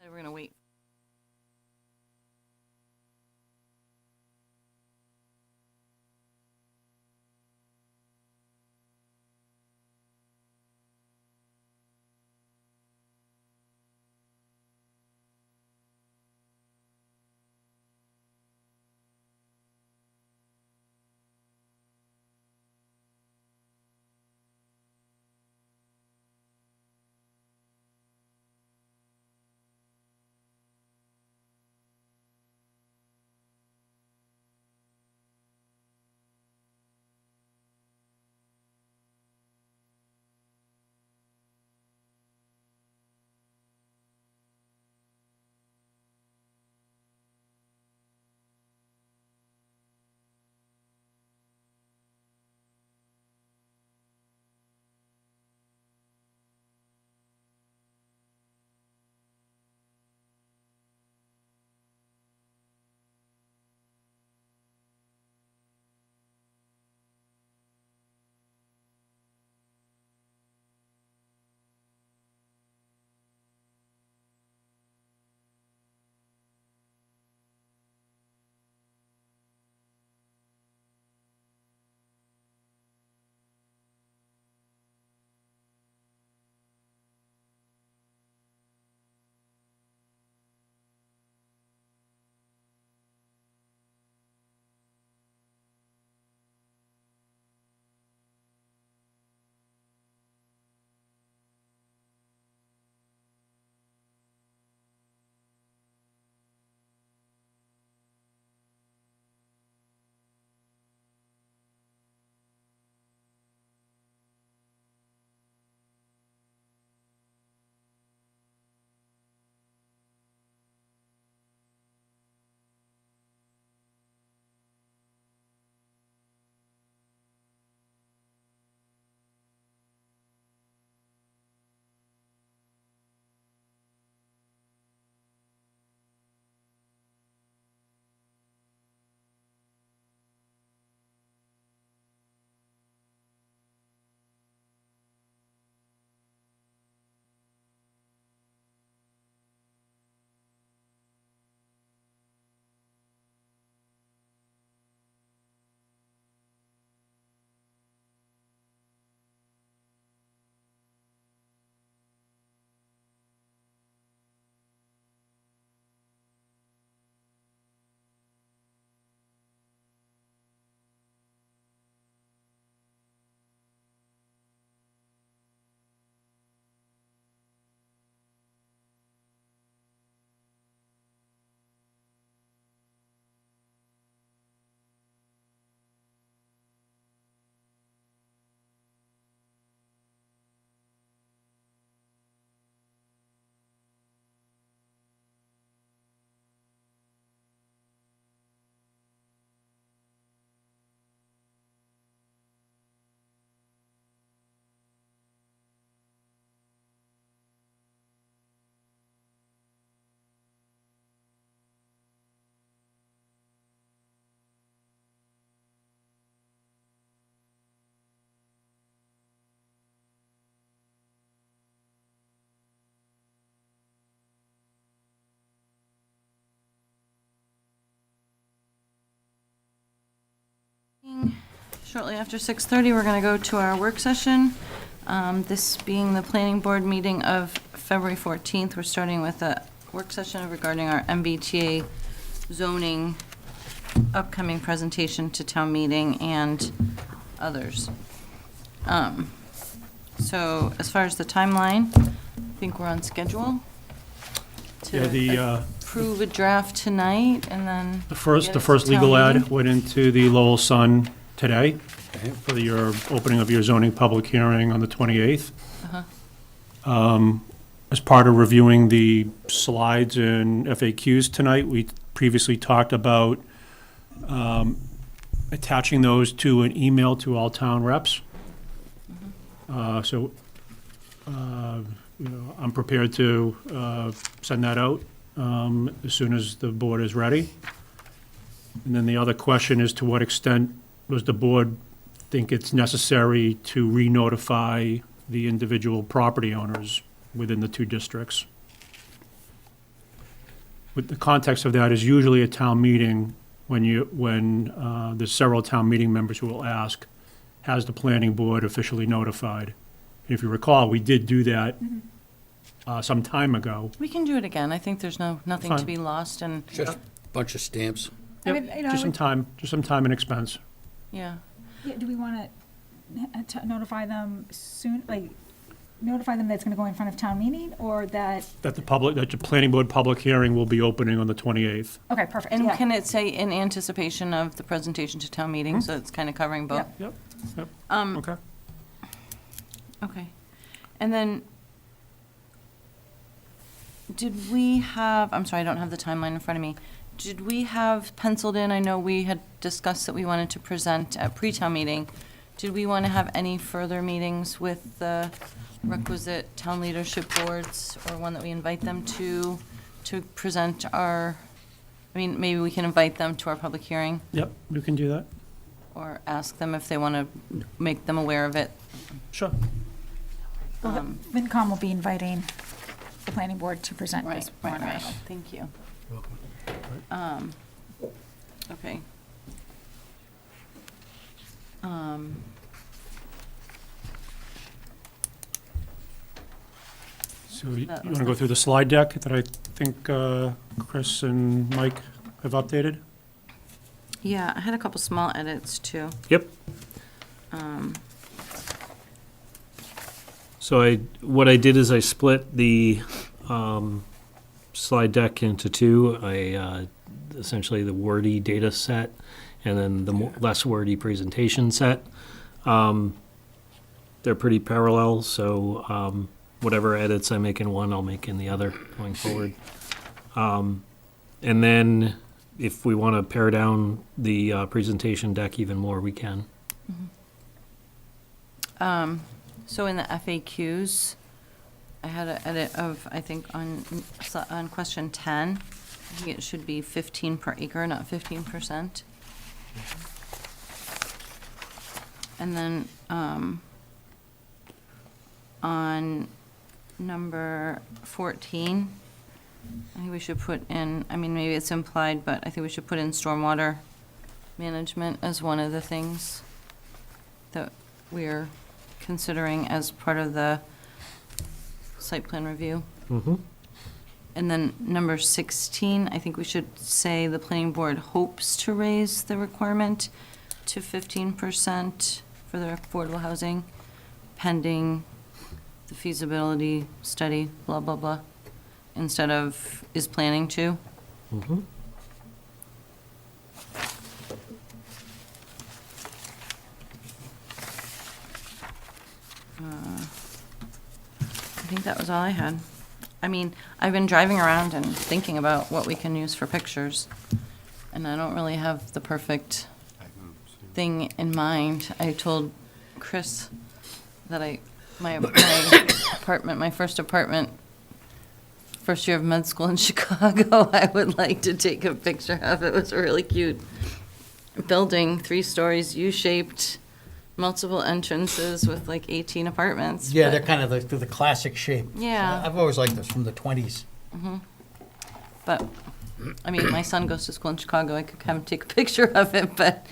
We're gonna wait. Shortly after 6:30, we're going to go to our work session. This being the planning board meeting of February 14th, we're starting with a work session regarding our MBTA zoning upcoming presentation to town meeting and others. So as far as the timeline, I think we're on schedule to approve a draft tonight and then The first get it to legal town ad meeting. went into the Lowell Sun today for your opening of your zoning public hearing on the 28th. As part of reviewing the slides and FAQs tonight, we previously talked about attaching those to an email to all town reps. So, I'm prepared to send that out as soon as the board is ready. And then the other question is, to what extent does the board think it's necessary to re-notify the individual property owners within the two districts? with the context of that is usually a town meeting, when there's several town meeting members who will ask, has the planning board officially notified? If you recall, we did do that some time ago. We can do it again. I think there's nothing to Fine. be lost, and, Just a bunch of stamps. I Yep, mean, you know, just some time and expense. yeah. yeah, do we want to notify them soon, like, notify them that it's going to go in front of town meeting, or that, That the planning board public hearing will be opening on the 28th. okay, perfect, And yeah. can it say in anticipation of the presentation to town meeting, so it's kind of covering both? Yep. Yep, okay. Okay. And then, did we have, I'm sorry, I don't have the timeline in front of me. Did we have penciled in, I know we had discussed that we wanted to present at pre-town meeting. Did we want to have any further meetings with the requisite town leadership boards, or one that we invite them to present our, I mean, maybe we can invite them to our public hearing, Yep, we can do that. or ask them if they want to make them aware of it. Sure. Well, FinCom will be inviting the planning board to present Right, this right, warrant right. article. Thank you. Okay. So you That want to go through the slide deck that I think Chris and Mike have updated? Yeah, I had a couple small edits, too. Yep. So what I did is I split the slide deck into two. Essentially the wordy data set and then the less wordy presentation set. They're pretty parallel, so whatever edits I make in one, I'll make in the other going forward. And then if we want to pare down the presentation deck even more, we can. So in the FAQs, I had an edit of, I think, on question 10, I think it should be 15 per acre, not 15%. And then on number 14, I think we should put in, I mean, maybe it's implied, but I think we should put in stormwater management as one of the things that we're considering as part of the site plan review. Mm-hmm. And then number 16, I think we should say the planning board hopes to raise the requirement to 15% for the affordable housing, pending the feasibility study, blah, blah, blah, instead of is planning to. Mm-hmm. I think that was all I had. I mean, I've been driving around and thinking about what we can use for pictures, and I don't really have the perfect thing in mind. I told Chris that my apartment, my first apartment, first year of med school in Chicago, I would like to take a picture of. It was a really cute building, 3 stories, U-shaped, multiple entrances with like 18 apartments. Yeah, but- they're kind of the classic shape. Yeah. I've always liked this, from the 20s. But, I mean, my son goes to school in Chicago, I could come take a picture of it, but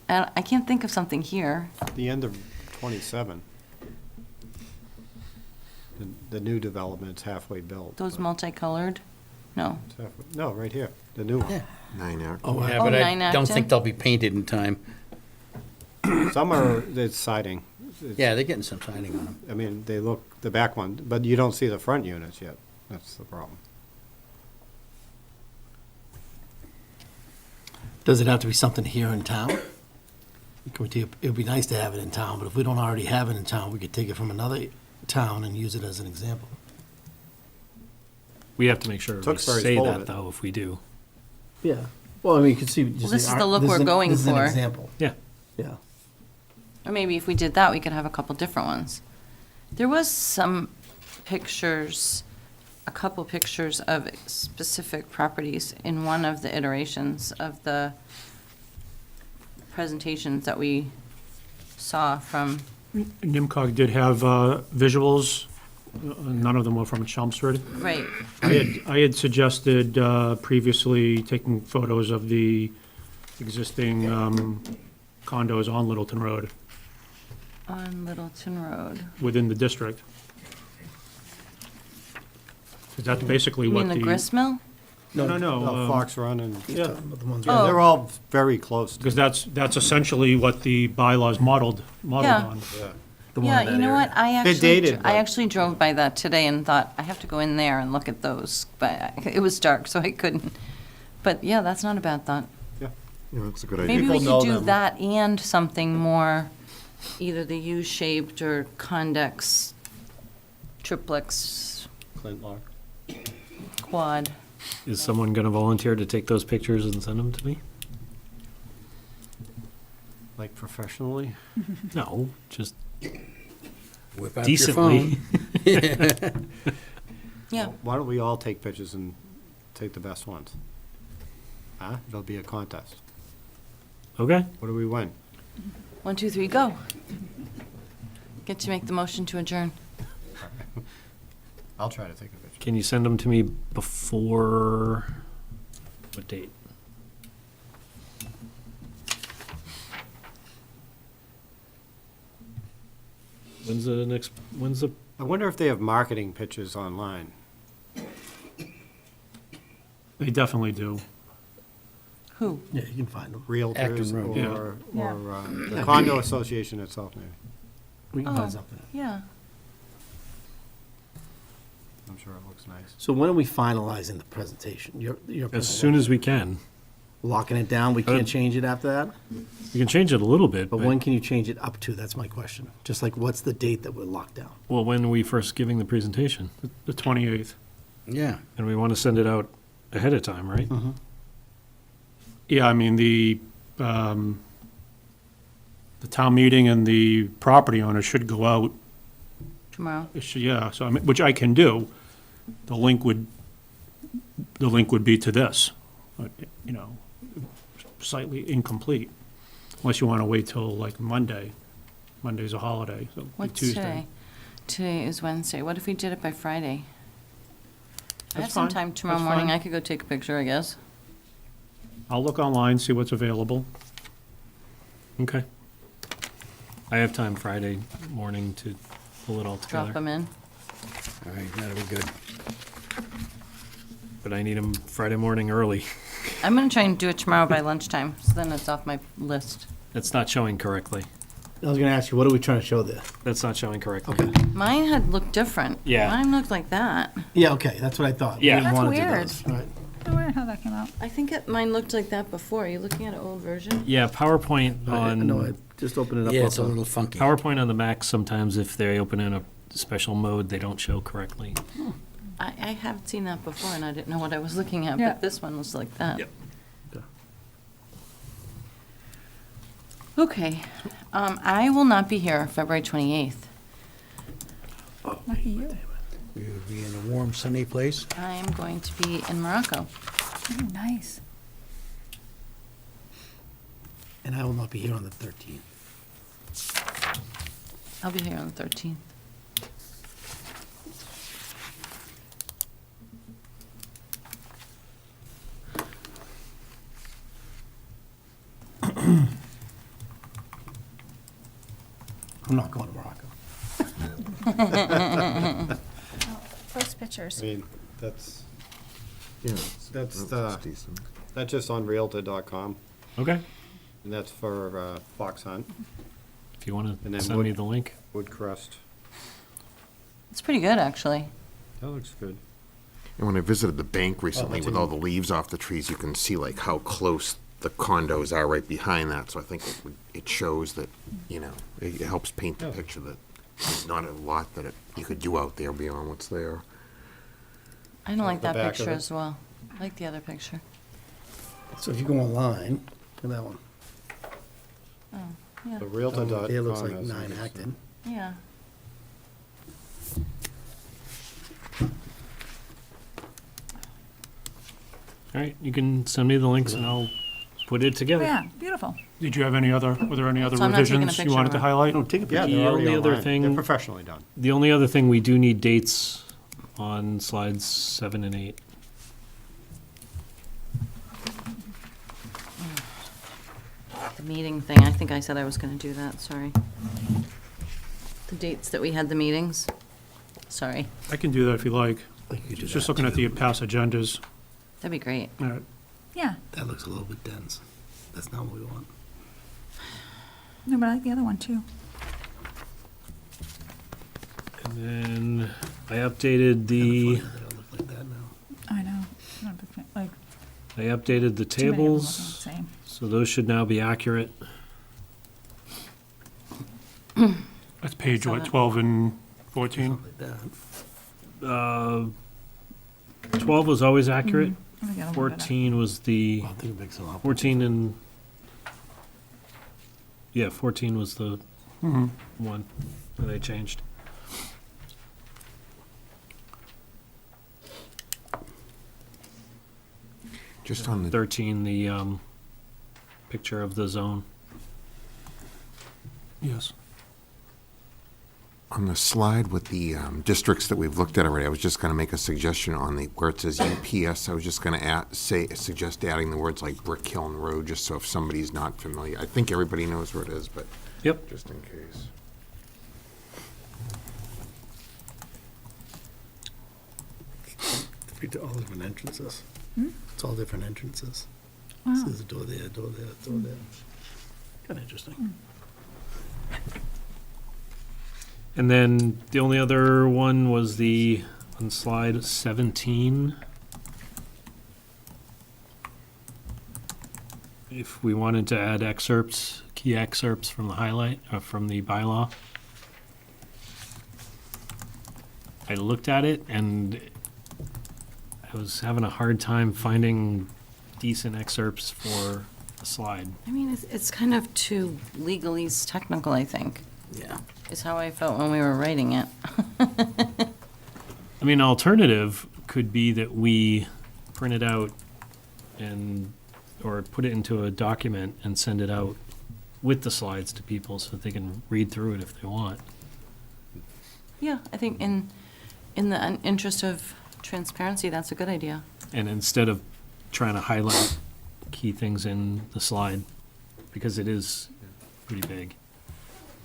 I can't think of something here. The end of 27. The new development's halfway built. Those but multicolored? No. it's no, right here, the new one. Yeah. 9 out. Oh, yeah, Oh, but I 9 don't active? think they'll be painted in time. Some are, it's siding. It's- Yeah, they're getting some siding on them. I mean, they look, the back one, but you don't see the front units yet. That's the problem. Does it have to be something here in town? It would be nice to have it in town, but if we don't already have it in town, we could take it from another town and use it as an example. We have to make sure we Tewksbury's say full of that, it. though, if we do. Yeah. Well, I mean, you could see. Well, this is the look we're going This is an for. example. Yeah. Yeah. Or maybe if we did that, we could have a couple different ones. There was some pictures, a couple pictures of specific properties in one of the iterations of the presentations that we saw from, NIMCOG did have visuals None of them were from Chelmsford. Right. I had suggested previously taking photos of the existing condos on Littleton Road On Littleton Road. within the district. 'Cause that's basically You what mean the grist mill? No, Fox Run and, yeah, The ones- Oh. they're all very close. because that's essentially what the bylaws modeled Yeah. on. Yeah. the one Yeah, in that you know area. what, I They're dated, I but- actually drove by that today and thought, I have to go in there and look at those, but it was dark, so I couldn't. But yeah, that's not a bad thought. Yeah. That's a good idea. Maybe we People could know do them. that and something more, either the U-shaped or convex, triplex, Clint Lock. quad. Is someone going to volunteer to take those pictures and send them to me? Like professionally? No, just Whip out your decently. phone. Yeah, Why don't we all take pictures and take the best ones? Huh? It'll be a contest. Okay. What do we win? 1, 2, 3, go. Get to make the motion to adjourn. I'll try to take a picture. Can you send them to me before, what date? When's the, I wonder if they have marketing pictures online. They definitely do. Who? Yeah, you can find them. Realtors Room. Yeah. or Yeah. the condo association itself, maybe. We can Oh. find something. Yeah. I'm sure it looks nice. So when are we finalizing the presentation? as soon as we can. Locking it down, we can't change it after that? You can change it a little bit, But but, when can you change it up to? That's my question. Just like, what's the date that we're locked down? well, when are we first giving the presentation? The 28th. Yeah. And we want to send it out ahead of time, right? Yeah, I mean, the town meeting and the property owner should go out. Tomorrow. It should- Yeah, so I mean, which I can do. The link would be to this, but, you know, slightly incomplete, unless you want to wait till like Monday. Monday's a holiday, so it'd be What's Tuesday. today? Today is Wednesday. What if we did it by Friday? I have That's some fine. time tomorrow That's morning. fine. I could go take a picture, I guess. I'll look online, see what's available. Okay. I have time Friday morning to pull it all Drop together, them in. All right, that'll be good. but I need them Friday morning early. I'm gonna try and do it tomorrow by lunchtime, so then it's off my list. It's not showing correctly. I was gonna ask you, what are we trying to show there? That's not showing correctly. Okay. Mine had looked different. Yeah. Mine looked like that. Yeah, okay, that's what I thought. We Yeah. didn't That's wanna do weird. those, right. Oh, weird how that came out. I think mine looked like that before. Are you looking at an old version? Yeah, PowerPoint No, I on, just opened it up. Yeah, it's a also. little funky. PowerPoint on the Mac, sometimes if they open in a special mode, they don't show correctly. I have seen that before, and I didn't know what I was looking at, Yeah. but this one was like that. Yep. Okay, I will not be here February 28th. Lucky you. We'll be in a warm, sunny place. I am going to be in Morocco. Oh, nice. And I will not be here on the 13th. I'll be here on the 13th. I'm not going to Morocco. Post pictures. I mean, that's Yeah, That's decent. that's just on Realtor.com, Okay, and that's for fox hunt, if you want And to then send me the link. Woodcrest. It's pretty good, actually. That looks good. And when I visited the bank recently that's with in- all the leaves off the trees, you can see like how close the condos are right behind that. So I think it shows that, you know, it helps paint the Yeah. picture that there's not a lot that you could do out there beyond what's there. I don't like The that back of picture it. as well. I like the other picture. So if you go online, look at that one. Oh, yeah, The Realtor.com. It looks like has 9 this, Acton. yeah. All right, you can send me the links and I'll put it together. Yeah, beautiful. Did you have any other, were there any other So I'm not taking a revisions you picture wanted of to it. highlight? No, take a Yeah, picture. they're The already only other online. They're thing, professionally done. the only other thing, we do need dates on slides 7 and 8. The meeting thing, I think I said I was gonna do that, sorry. The dates that we had the meetings, sorry, I can do that if you like. I think you could do Just that, looking at too. the past agendas. that'd be great. All right. Yeah, That looks a little bit dense. That's not what we want. no, but I like the other one too. And then I updated Kinda the, funny that they all look like that now. I know, like, I updated the too many of them looking the tables, same. so those should now be accurate. That's page, Saw what, that. 12 and 14? Something like that. 12 was always accurate. I think the other one better. 14 was the, I think it makes a lot. 14 and, yeah, 14 was the Mhm. one that I changed. Just on the, 13, the picture of the zone. Yes. on the slide with the districts that we've looked at already, I was just gonna make a suggestion on the, where it says UPS, I was just gonna suggest adding the words like Brick Hill Road, just so if somebody's not familiar, I think everybody knows where it is, but Yep. just in case. All different entrances. Hmm? It's all different entrances. Wow. There's a door there, door there, door there. Kind of interesting. And then the only other one was the, on slide 17. If we wanted to add excerpts, key excerpts from the highlight, from the bylaw. I looked at it and I was having a hard time finding decent excerpts for a slide. I mean, it's kind of too legalese technical, I think, Yeah. is how I felt when we were writing it. I mean, alternative could be that we print it out and, or put it into a document and send it out with the slides to people so that they can read through it if they want. Yeah, I think in the interest of transparency, that's a good idea. And instead of trying to highlight key things in the slide, because it is pretty big.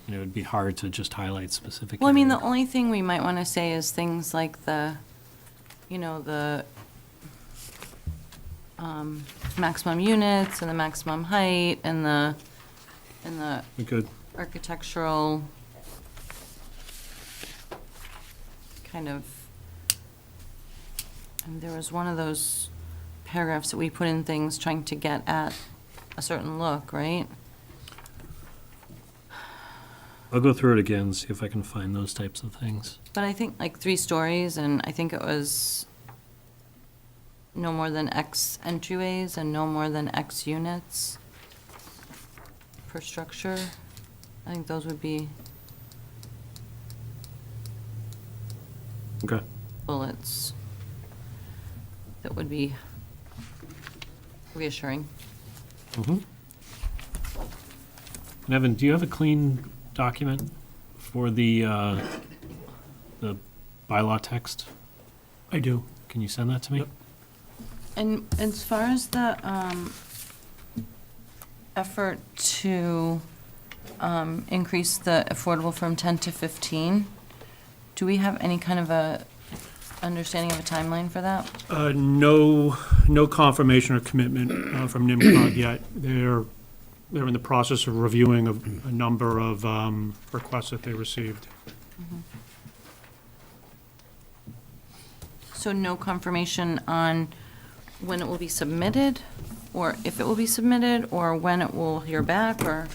And it would be hard to just highlight specific. Well, I mean, the areas. only thing we might want to say is things like the maximum units and the maximum height and the We could, architectural kind of, and there was one of those paragraphs that we put in things trying to get at a certain look, right? I'll go through it again, see if I can find those types of things. But I think like 3 stories, and I think it was no more than X entryways and no more than X units per structure. I think those would be Okay. bullets that would be reassuring. Mhm. And Evan, do you have a clean document for the bylaw text? I do. Can you send that to me? Yep. And as far as the effort to increase the affordable from 10 to 15, do we have any kind of a understanding of a timeline for that? No confirmation or commitment from NIMCOG yet. They're in the process of reviewing a number of requests that they received. So no confirmation on when it will be submitted, or if it will be submitted, or when it will hear back, or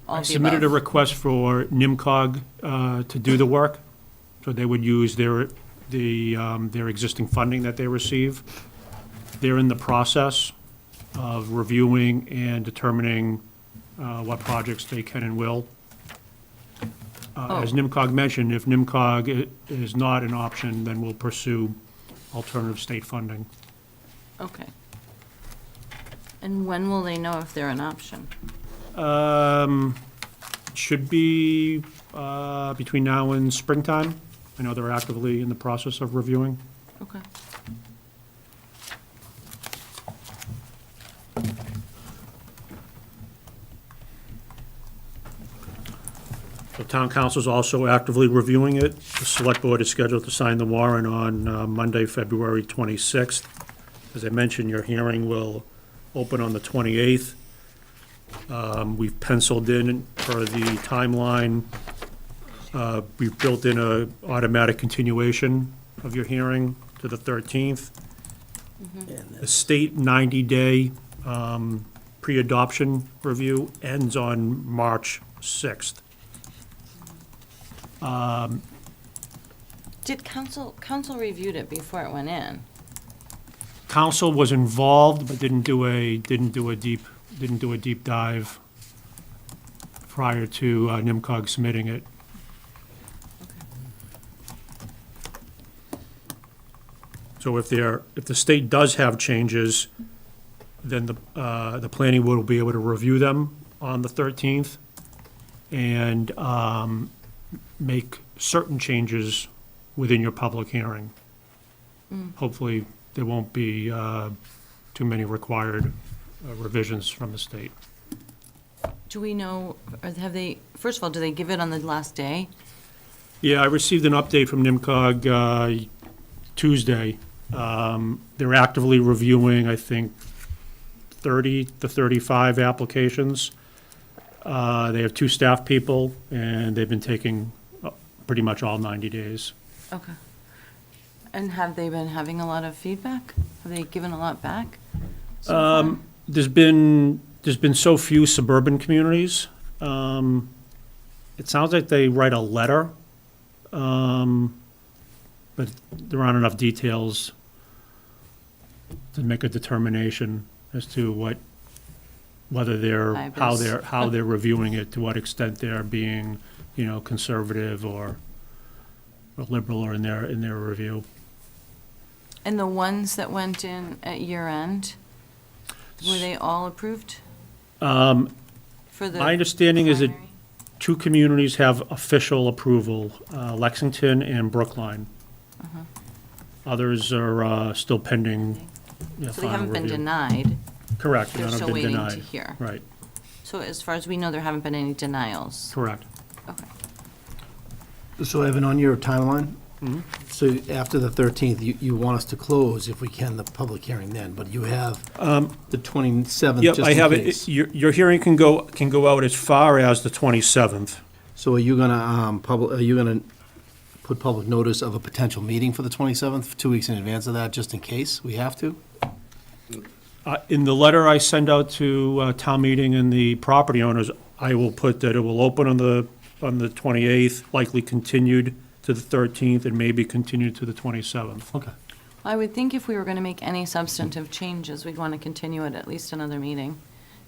all I of the submitted a above? request for NIMCOG to do the work, so they would use their existing funding that they receive. They're in the process of reviewing and determining what projects they can and will. As Oh. NIMCOG mentioned, if NIMCOG is not an option, then we'll pursue alternative state funding. Okay. And when will they know if they're an option? Should be between now and springtime. I know they're actively in the process of reviewing. Okay. The town council is also actively reviewing it. The select board is scheduled to sign the warrant on Monday, February 26th. As I mentioned, your hearing will open on the 28th. We've penciled in for the timeline, we've built in a automatic continuation of your hearing to the 13th. The state 90-day pre-adoption review ends on March 6th. Did council reviewed it before it went in? Council was involved, but didn't do a deep dive prior to NIMCOG submitting it. So if the state does have changes, then the planning board will be able to review them on the 13th and make certain changes within your public hearing. Hopefully, there won't be too many required revisions from the state. Do we know, or have they, first of all, do they give it on the last day? Yeah, I received an update from NIMCOG Tuesday. They're actively reviewing, I think, 30 to 35 applications. They have 2 staff people, and they've been taking pretty much all 90 days. Okay. And have they been having a lot of feedback? Have they given a lot back? so far? There's been so few suburban communities. It sounds like they write a letter, but there aren't enough details to make a determination as to whether how they're reviewing it, to what extent they're being, conservative or liberal or in their review. And the ones that went in at year end, were they all approved? For the My understanding is that primary? 2 communities have official approval, Lexington and Brookline. Others are still pending So they final haven't been review. denied, Correct. they're none have still been waiting to denied. hear. Right, So as far as we know, there haven't been any denials. correct. Okay. So Evan, on your timeline, so after the 13th, you want us to close, if we can, the public hearing then, but you have the 27th Yep, just I in have case. it. Your hearing can go out as far as the 27th. So are you gonna put public notice of a potential meeting for the 27th, 2 weeks in advance of that, just in case we have to? In the letter I send out to town meeting and the property owners, I will put that it will open on the 28th, likely continued to the 13th, and maybe continued to the 27th. Okay. I would think if we were going to make any substantive changes, we'd want to continue it at least another meeting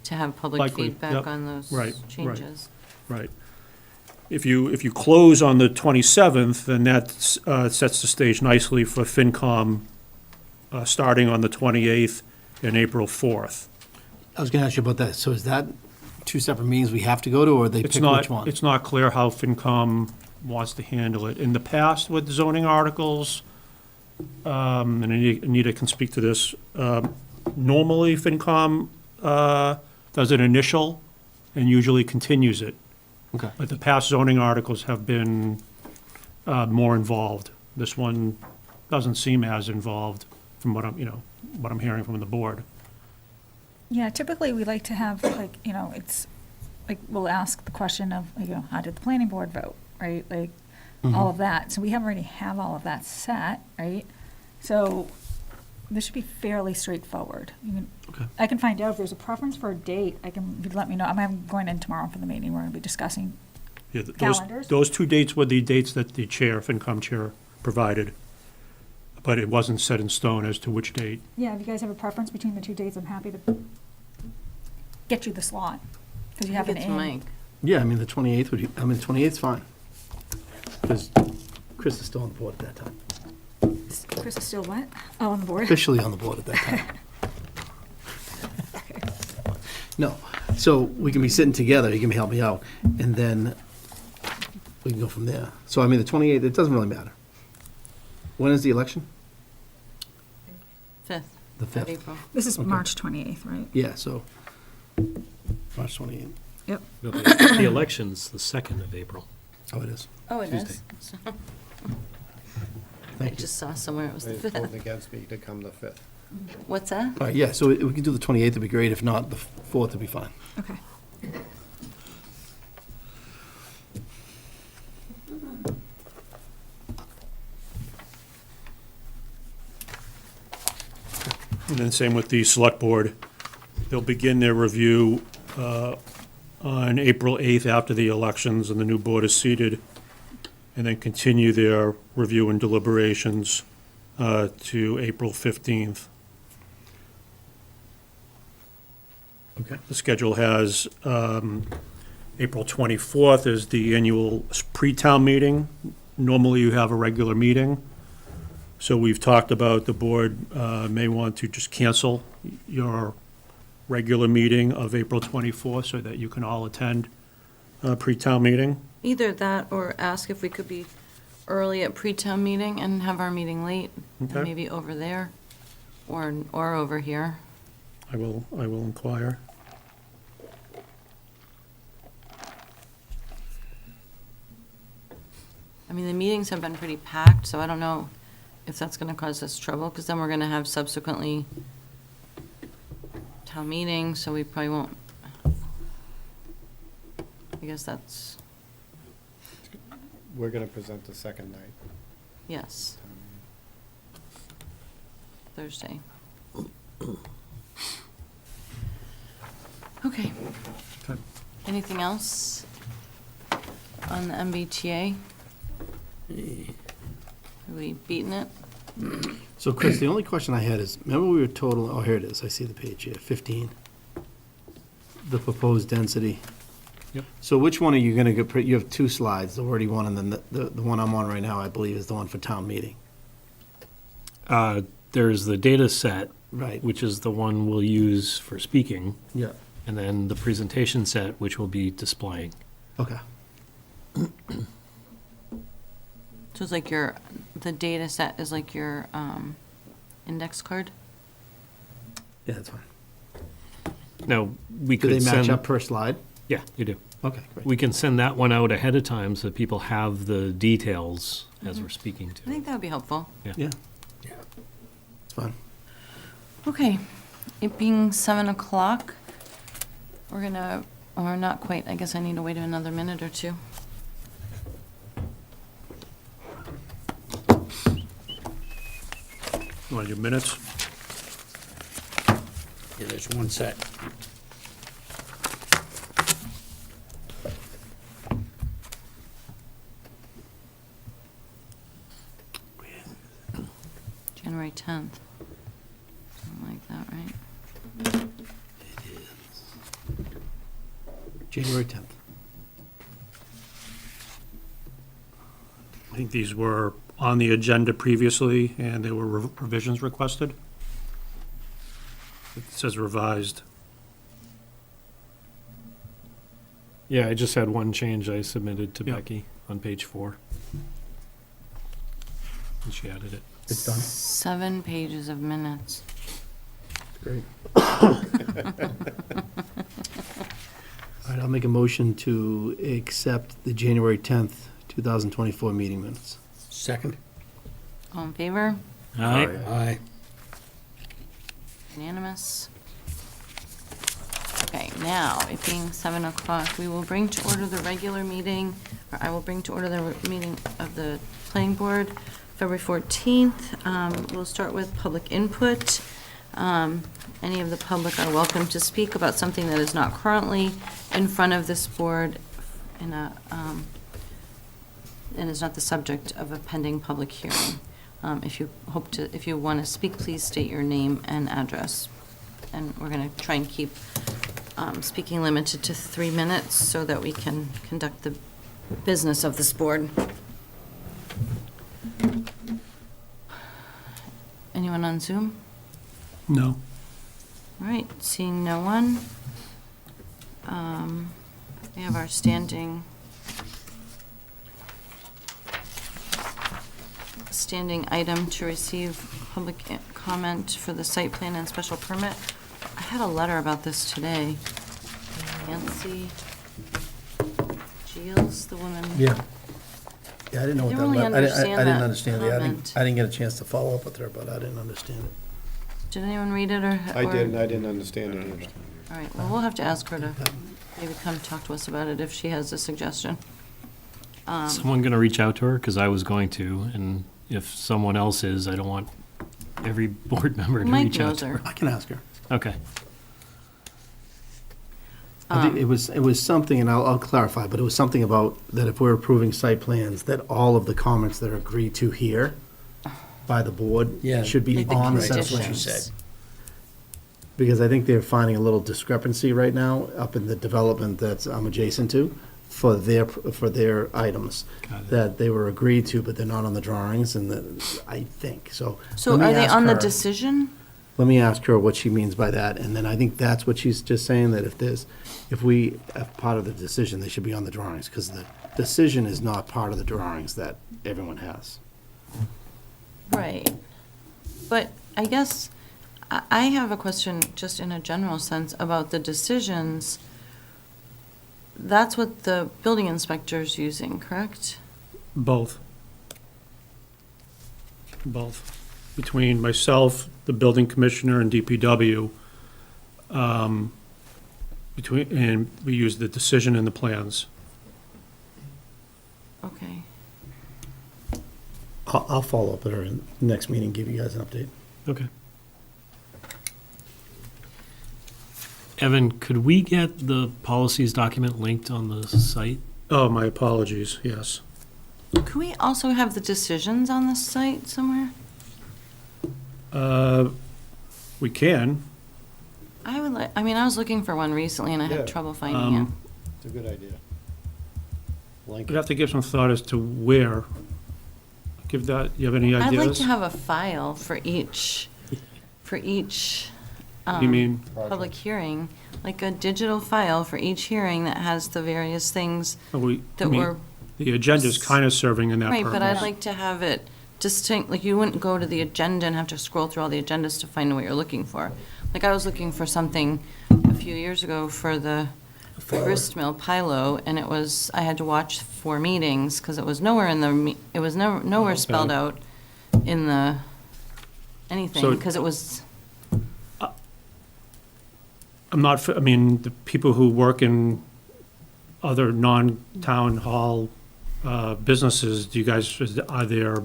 to have public Likely, feedback yep. on those Right, right. changes. Right. If you close on the 27th, then that sets the stage nicely for FinCom starting on the 28th and April 4th. I was gonna ask you about that. So is that 2 separate meetings we have to go to, or they It's pick not, which one? it's not clear how FinCom wants to handle it. In the past with zoning articles, and Anita can speak to this, normally FinCom does an initial and usually continues it. Okay. But the past zoning articles have been more involved. This one doesn't seem as involved from what I'm hearing from the board. Yeah, typically we like to have, it's, we'll ask the question of, how did the planning board vote, right? All of that. So we already have all of that set, right? So this should be fairly straightforward. Okay. I can find out if there's a preference for a date. You let me know. I'm going in tomorrow for the meeting. We're going to be discussing. Yeah, Calendars? those 2 dates were the dates that the FinCom chair provided, but it wasn't set in stone as to which date. Yeah, if you guys have a preference between the 2 dates, I'm happy to get you the slot, because you I have think an it's in. Mike. Yeah, the 28th would, 28th's fine. Because Chris is still on the board at that time. Chris is still what? Oh, on the board? Officially on the board at that time. No. So we can be sitting together, you can help me out, and then we can go from there. So, I mean, the 28th, it doesn't really matter. When is the election? 5th The of 5th. April. This is Okay. March 28th, right? Yeah, so March 28th. Yep. No, The election's the 2nd of April. Oh, it is. Oh, it Tuesday. is? I Thank you. just saw somewhere it was the They voted 5th. against me to come the 5th. What's that? All right, yeah, so we can do the 28th, it'd be great. If not, the 4th would be fine. Okay. And then same with the select board. They'll begin their review on April 8th after the elections and the new board is seated, and then continue their review and deliberations to April 15th. Okay. The schedule has April 24th is the annual pre-town meeting. Normally, you have a regular meeting. So we've talked about the board may want to just cancel your regular meeting of April 24th so that you can all attend a pre-town meeting. Either that or ask if we could be early at pre-town meeting and have our meeting late, and Okay. maybe over there or over here. I will inquire. I mean, the meetings have been pretty packed, so I don't know if that's gonna cause us trouble, because then we're gonna have subsequently town meetings, so we probably won't. I guess that's, We're gonna present the second night. yes, Thursday. Okay. Okay. Anything else on the MBTA? Are we beating it? So Chris, the only question I had is, remember we were total, oh, here it is, I see the page here, 15. The proposed density. Yep. So which one are you gonna get, you have two slides, the wordy one, and then the one I'm on right now, I believe, is the one for town meeting. There's the data set, Right. which is the one we'll use for speaking, Yeah. and then the presentation set, which we'll be displaying. Okay. So it's like the data set is like your index card? Yeah, that's fine. Now, we Do could they match send. up per slide? Yeah, you do. Okay, great. We can send that one out ahead of time so people have the details as we're speaking I to. think that would be helpful. Yeah. It's fine. Okay, it being 7 o'clock, we're gonna, or not quite, I guess I need to wait another minute or two. You want your minutes? Yeah, there's one set. January 10th. Something like that, right? January 10th. I think these were on the agenda previously, and there were revisions requested. It says revised. Yeah, I just had one change I submitted to Yeah. Becky on page 4. And she added it. It's done. 7 pages of minutes. Great. All right, I'll make a motion to accept the January 10th, 2024 meeting minutes. Second? All in favor? Aye. Unanimous? Okay, now, it being 7 o'clock, we will bring to order the regular meeting, or I will bring to order the meeting of the planning board, February 14th. We'll start with public input. Any of the public are welcome to speak about something that is not currently in front of this board in a, and is not the subject of a pending public hearing. If you want to speak, please state your name and address. And we're going to try and keep speaking limited to 3 minutes so that we can conduct the business of this board. Anyone on Zoom? No. All right, seeing no one. We have our standing item to receive public comment for the site plan and special permit. I had a letter about this today. Nancy Giles, the woman. Yeah. Yeah, I didn't know what I that didn't really was. I understand didn't that understand it. comment. I didn't get a chance to follow up with her, but I didn't understand it. Did anyone read it or? I did, and I didn't understand it either. All right, well, we'll have to ask her to maybe come talk to us about it if she has a suggestion. Someone gonna reach out to her, because I was going to, and if someone else is, I don't want every board member to Mike reach out knows to her. her. I can ask her. Okay. I think it was something, and I'll clarify, but it was something about that if we're approving site plans, that all of the comments that are agreed to here by the board Yeah. should be Like the on the set That's what she conditions. said. Because I think they're finding a little discrepancy right now up in the development that I'm adjacent to for their items Got it. that they were agreed to, but they're not on the drawings, and I think, so. So let me are they ask on the her- decision? Let me ask her what she means by that, and then I think that's what she's just saying, that if we have part of the decision, they should be on the drawings, because the decision is not part of the drawings that everyone has. Right. But I guess I have a question just in a general sense about the decisions. That's what the building inspector's using, correct? Both. Both. Between myself, the building commissioner, and DPW, and we use the decision and the plans. Okay. I'll follow up at her in the next meeting, give you guys an update. Okay. Evan, could we get the policies document linked on the site? Oh, my apologies, yes. Could we also have the decisions on the site somewhere? We can. I would like, I mean, I was looking for one recently and I Yeah. had trouble finding it. It's a good idea. Link We'd it. have to give some thought as to where. Give that, you have any I'd like ideas? to have a file for each, What do you um, mean? public hearing, like a digital file for each hearing that has the various things I that mean, were, the agenda's kind of serving in that right, but I'd purpose. like to have it distinct, like you wouldn't go to the agenda and have to scroll through all the agendas to find what you're looking for. Like I was looking for something a few years ago for the grist mill Pilo, and it was, I had to watch 4 meetings, because it was nowhere in the, it was nowhere spelled Okay. out in the, anything, So- because it was, I'm not, I mean, the people who work in other non-town hall businesses, do you guys, are there,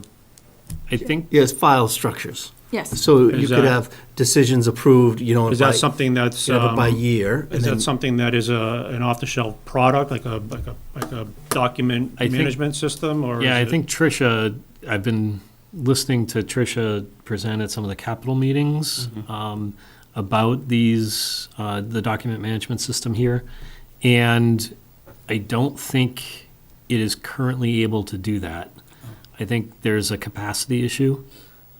I think, Yes, file structures. yes. So Is you could that- have decisions approved, is that something that's, You have it by year. and is then- that something that is an off-the-shelf product, like a document I think- management system, or? yeah, I is it- think Tricia, I've been listening to Tricia present at some of the capital meetings about these, the document management system here. And I don't think it is currently able to do that. I think there's a capacity issue.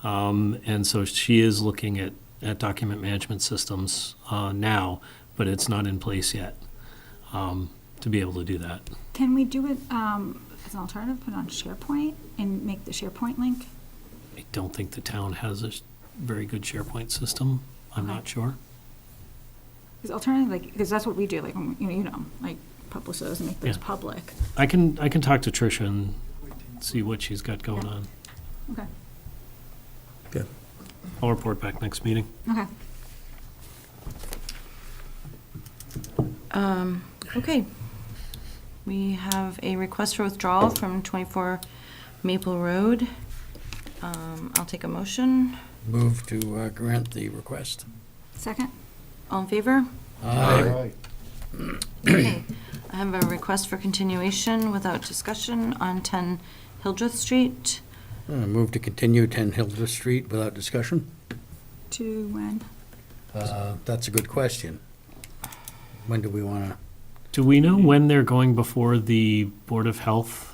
And so she is looking at document management systems now, but it's not in place yet to be able to do that. Can we do it as an alternative, put it on SharePoint and make the SharePoint link? I don't think the town has a very good SharePoint system. I'm not sure. Because alternative, like, because that's what we do, like, when we- like, publish those and make those Yeah. public. I can talk to Tricia and see what she's got going on. Okay, Good. I'll report back next meeting. okay. Okay. We have a request for withdrawal from 24 Maple Road. I'll take a motion. Move to grant the request. Second? All in favor? Aye. Okay. I have a request for continuation without discussion on 10 Hildreth Street. Move to continue 10 Hildreth Street without discussion. To when? That's a good question. When do we want to? Do we know when they're going before the Board of Health?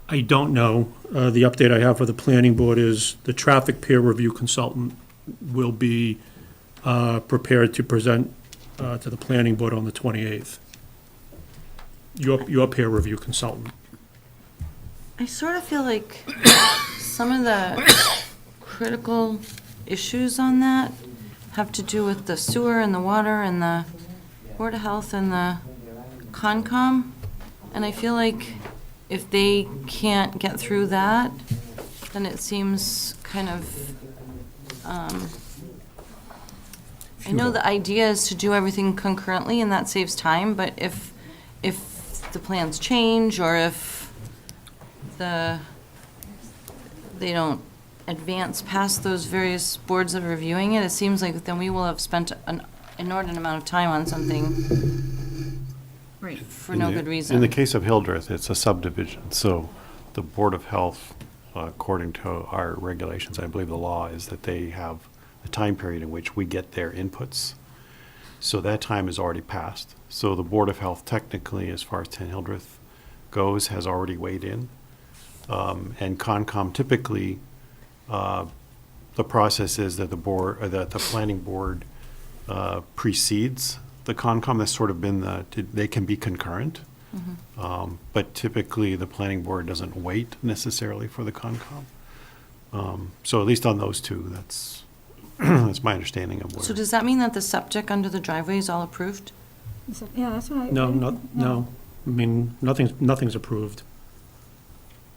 I don't know. The update I have for the planning board is the traffic peer review consultant will be prepared to present to the planning board on the 28th. your peer review consultant. I sort of feel like some of the critical issues on that have to do with the sewer and the water and the Board of Health and the Concom. And I feel like if they can't get through that, then it seems kind of, I know the idea is to do everything concurrently and that saves time, but if the plans change or if they don't advance past those various boards that are reviewing it, it seems like then we will have spent an inordinate amount of time on something Right. for no good reason. In the case of Hildreth, it's a subdivision, so the Board of Health, according to our regulations, I believe the law is that they have a time period in which we get their inputs. So that time is already passed. So the Board of Health technically, as far as 10 Hildreth goes, has already weighed in. And Concom typically, the process is that that the planning board precedes the Concom. That's sort of been they can be concurrent. But typically, the planning board doesn't wait necessarily for the Concom. So at least on those two, that's that's my understanding of where. So does that mean that the septic under the driveway is all approved? Yeah, that's what I. No. I mean, nothing's approved.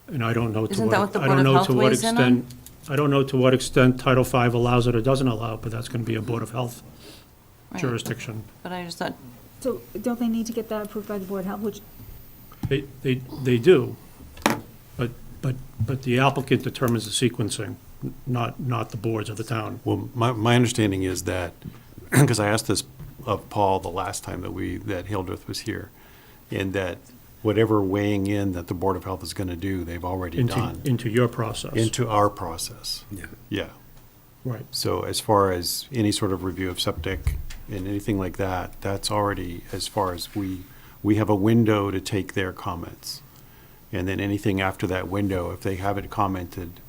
And I don't know to Isn't that what the I Board don't of know Health to what weighs in extent, I don't know to what extent Title V allows it or doesn't allow it, but that's going to be a Board of Health Right. jurisdiction. But I just thought, So don't they need to get that approved by the Board of Health, which, They do, but the applicant determines the sequencing, not the boards of the town. Well, my understanding is that, because I asked this of Paul the last time that Hildreth was here, and that whatever weighing in that the Board of Health is going to do, they've already done Into your process. into our process. Yeah. Yeah. Right. So as far as any sort of review of septic and anything like that, that's already, as far as we have a window to take their comments. And then anything after that window, if they haven't commented,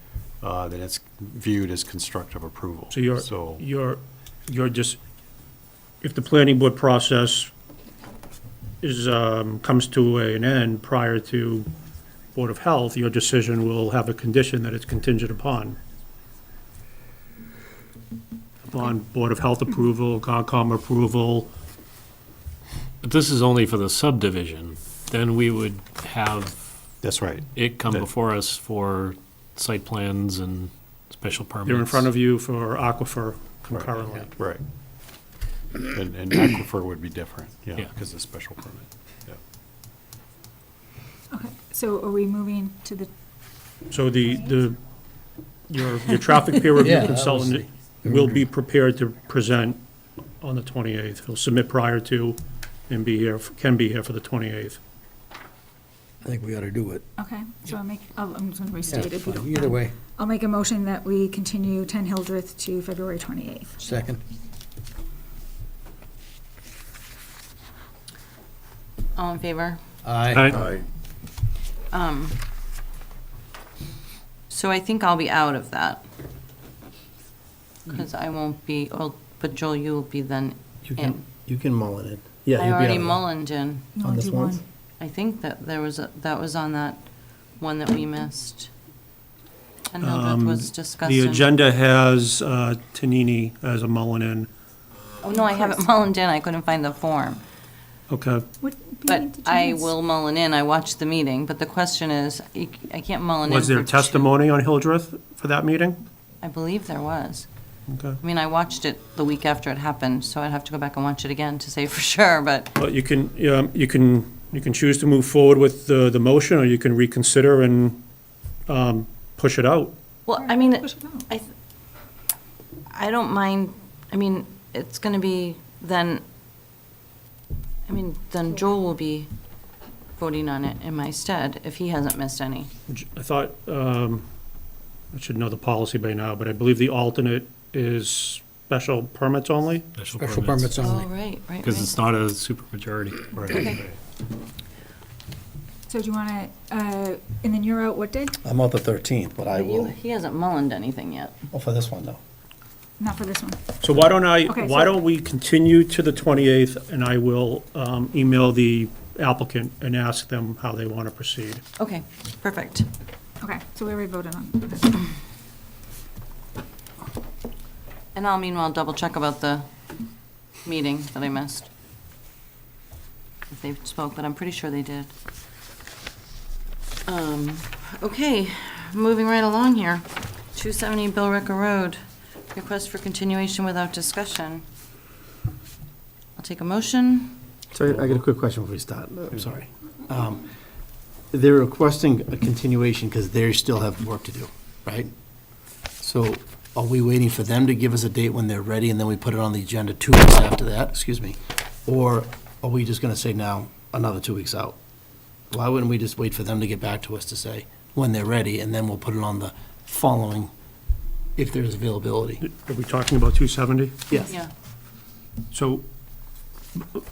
then it's viewed as constructive approval. So you're just, if the planning board process comes to an end prior to Board of Health, your decision will have a condition that it's contingent upon Board of Health approval, Concom approval. But this is only for the subdivision. Then we would have That's right. it come That- before us for site plans and special permits. They're in front of you for aquifer concurrently. Right. And aquifer would be different, yeah, Yeah. because of special permit. Yeah. okay, so are we moving to the, So your traffic peer review Yeah, that was consultant will be prepared to present on the 28th. He'll submit prior to and can be here for the 28th. I think we ought to do it. okay, so I'm just gonna Yeah, restate it. if you fine. don't Either mind. way, I'll make a motion that we continue 10 Hildreth to February 28th. second. all in favor? Aye. So I think I'll be out of that. Because I won't be, but Joel, you will be then in. You can mull it in. Yeah, I you'll be already on it. mullined in. You On only this do one? one. I think that that was on that one that we missed. And Hildreth was discussed. The in- agenda has Tanini as a Mullinan. Oh, no, I haven't mullined in, I couldn't find the form. Okay. What But meeting did you I miss? will mullen in, I watched the meeting, but the question is, I can't mullen in Was there for two- testimony on Hildreth for that meeting? I believe there was. Okay. I mean, I watched it the week after it happened, so I'd have to go back and watch it again to say for sure, but Well, you can choose to move forward with the motion, or you can reconsider and push it out. well, I mean, Push it out. I don't mind, I mean, it's gonna be then, then Joel will be voting on it in my stead if he hasn't missed any. I thought, I should know the policy by now, but I believe the alternate is special permits only? Special permits Oh, only. right. Because it's not a supermajority. Okay. So do you want to, and then you're out what day? I'm out the 13th, but I will, He hasn't mullened anything yet. oh, for this one, though. Not for this one. So why Okay, don't so- we continue to the 28th, and I will email the applicant and ask them how they want to proceed. Okay, perfect. Okay, so we already voted on. And I'll meanwhile double check about the meeting that I missed. If they spoke, but I'm pretty sure they did. Okay, moving right along here. 270 Billrica Road, request for continuation without discussion. I'll take a motion. Sorry, I got a quick question before we start. I'm sorry. They're requesting a continuation because they still have work to do, right? So are we waiting for them to give us a date when they're ready and then we put it on the agenda 2 weeks after that? Excuse me. Or are we just going to say now, another 2 weeks out? Why wouldn't we just wait for them to get back to us to say when they're ready and then we'll put it on the following, if there's availability? Are we talking about 270? Yes. Yeah. So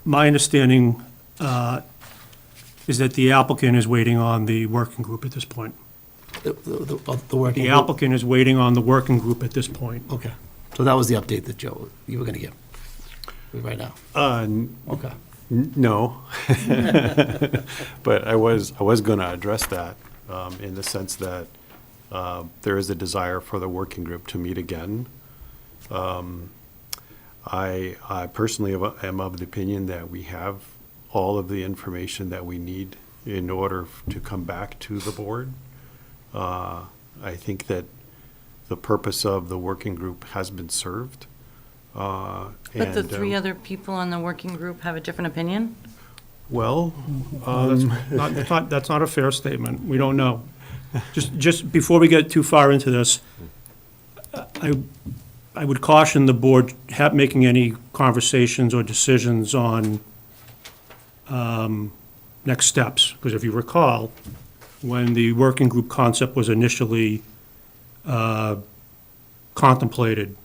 my understanding is that the applicant is waiting on the working group at this point. The working The group? applicant is waiting on the working group at this point. Okay. So that was the update that Joe, you were going to give right now? Okay. No. But I was going to address that in the sense that there is a desire for the working group to meet again. I personally am of the opinion that we have all of the information that we need in order to come back to the board. I think that the purpose of the working group has been served. But the three other people on the working group have a different opinion? Well, That's not a fair statement. We don't know. Just before we get too far into this, I would caution the board making any conversations or decisions on next steps. Because if you recall, when the working group concept was initially contemplated,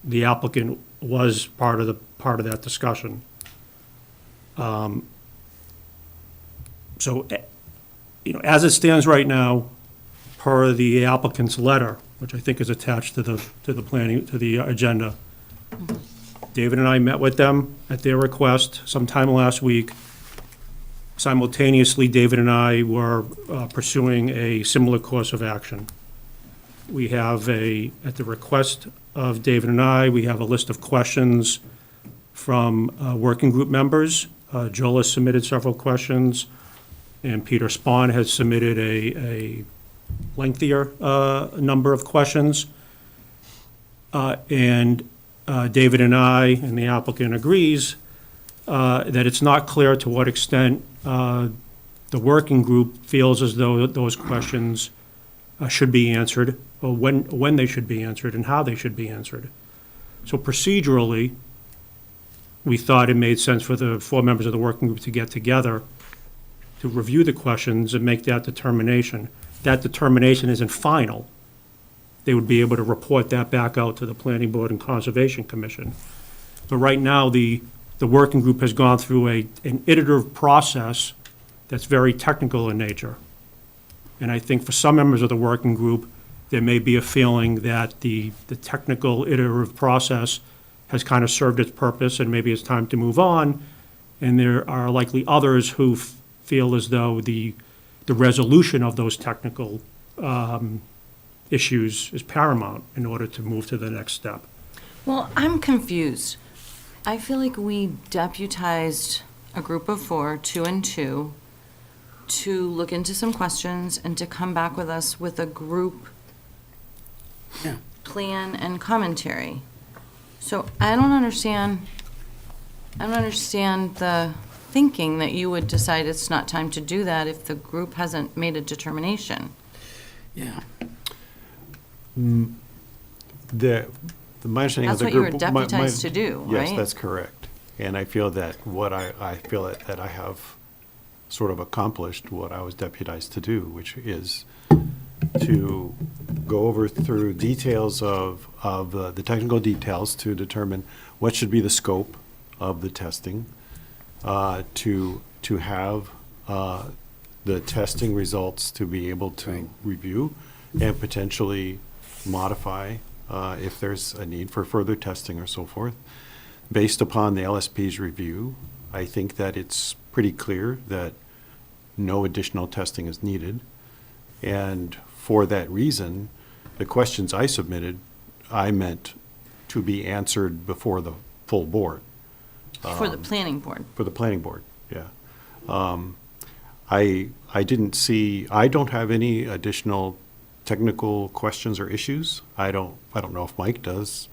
the applicant was part of that discussion. So, as it stands right now, per the applicant's letter, which I think is attached to the agenda, David and I met with them at their request sometime last week. Simultaneously, David and I were pursuing a similar course of action. We have at the request of David and I, we have a list of questions from working group members. Joel has submitted several questions, and Peter Spahn has submitted a lengthier number of questions. And David and I, and the applicant agrees, that it's not clear to what extent the working group feels as though those questions should be answered, or when they should be answered, and how they should be answered. So procedurally, we thought it made sense for the 4 members of the working group to get together to review the questions and make that determination. That determination isn't final. They would be able to report that back out to the Planning Board and Conservation Commission. But right now, the working group has gone through an iterative process that's very technical in nature. And I think for some members of the working group, there may be a feeling that the technical iterative process has kind of served its purpose and maybe it's time to move on. And there are likely others who feel as though the resolution of those technical issues is paramount in order to move to the next step. Well, I'm confused. I feel like we deputized a group of 4, 2 and 2, to look into some questions and to come back with us with a group Yeah. plan and commentary. So I don't understand the thinking that you would decide it's not time to do that if the group hasn't made a determination. Yeah. My understanding That's of the what you were group. deputized to do, right? Yes, that's correct. And I feel that I feel that I have sort of accomplished what I was deputized to do, which is to go through details of the technical details to determine what should be the scope of the testing, to have the testing results to be able to review and potentially modify if there's a need for further testing or so forth. Based upon the LSP's review, I think that it's pretty clear that no additional testing is needed. And for that reason, the questions I submitted, I meant to be answered before the full board. For the planning board. For the planning board, yeah. I didn't see, I don't have any additional technical questions or issues. I don't know if Mike does,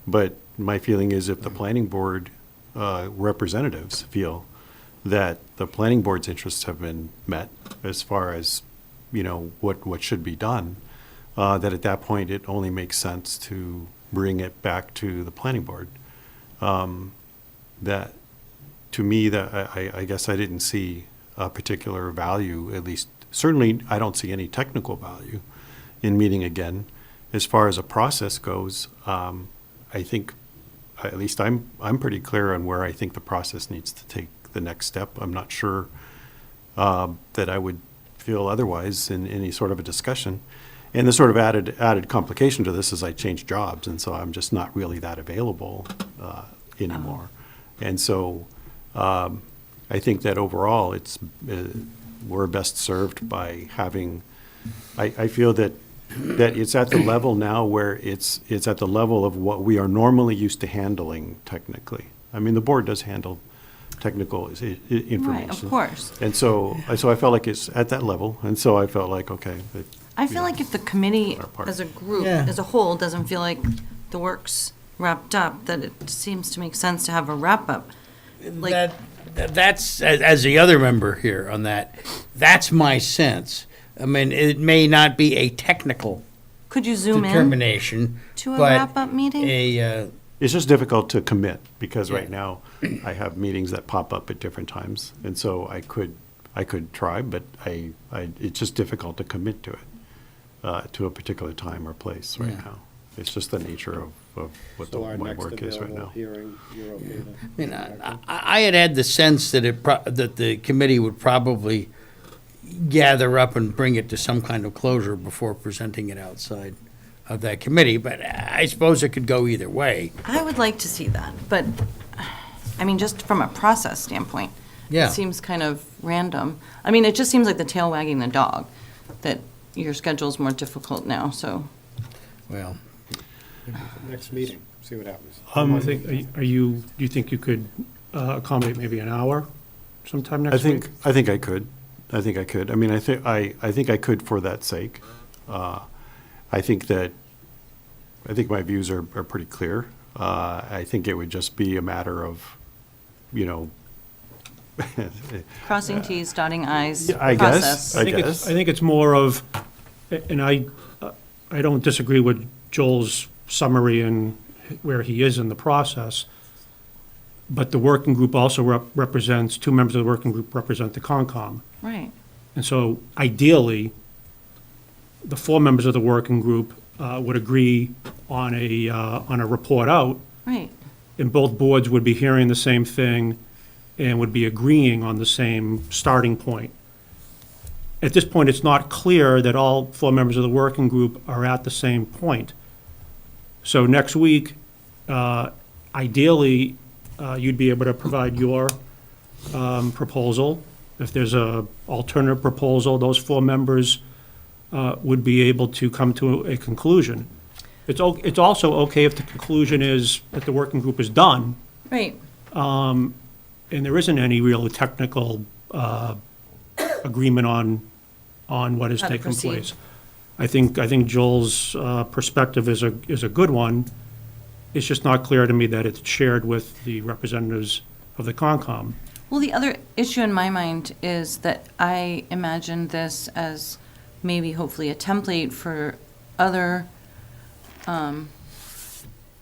but my feeling is if the planning board representatives feel that the planning board's interests have been met as far as, what should be done, that at that point, it only makes sense to bring it back to the planning board. That, to me, that I guess I didn't see a particular value, at least, certainly I don't see any technical value in meeting again. As far as a process goes, I think, at least I'm pretty clear on where I think the process needs to take the next step. I'm not sure that I would feel otherwise in any sort of a discussion. And the sort of added complication to this is I changed jobs, and so I'm just not really that available anymore. And so I think that overall, we're best served by having. I feel that it's at the level now where it's at the level of what we are normally used to handling technically. I mean, the board does handle technical information. Right, of course. And so I felt like it's at that level, and so I felt like, okay. I feel like if the committee Our part. as a group, Yeah. as a whole, doesn't feel like the work's wrapped up, that it seems to make sense to have a wrap-up. Like, That's, as the other member here on that, that's my sense. I mean, it may not be a technical could you zoom in determination, to a but wrap-up meeting? It's just difficult to commit, because Yeah. right now, I have meetings that pop up at different times, and so I could try, but it's just difficult to commit to it, to a particular time or place right Yeah. now. It's just the nature of what So our my next work is right available now. hearing, you're okay to? I mean, I had the sense that that the committee would probably gather up and bring it to some kind of closure before presenting it outside of that committee, but I suppose it could go either way. I would like to see that, but, I mean, just from a process standpoint. Yeah. It seems kind of random. I mean, it just seems like the tail wagging the dog, that your schedule's more difficult now, so. Well, Next meeting, see what happens. I think, do you think you could accommodate maybe an hour sometime next week? I think I could. I mean, I think I could for that sake. I think my views are pretty clear. I think it would just be a matter of, Crossing Ts, dotting Is, Yeah, I guess. process. I think guess. I think it's more of, and I don't disagree with Joel's summary and where he is in the process, but the working group also represents, two members of the working group represent the Concom. Right, And so ideally, the four members of the working group would agree on a report out, right. and both boards would be hearing the same thing and would be agreeing on the same starting point. At this point, it's not clear that all four members of the working group are at the same point. So next week, ideally, you'd be able to provide your proposal. If there's a alternative proposal, those four members would be able to come to a conclusion. It's also okay if the conclusion is that the working group is done, Right, and there isn't any real technical agreement on what has How to taken proceed. place. I think Joel's perspective is a good one. It's just not clear to me that it's shared with the representatives of the Concom. well, the other issue in my mind is that I imagine this as maybe hopefully a template for other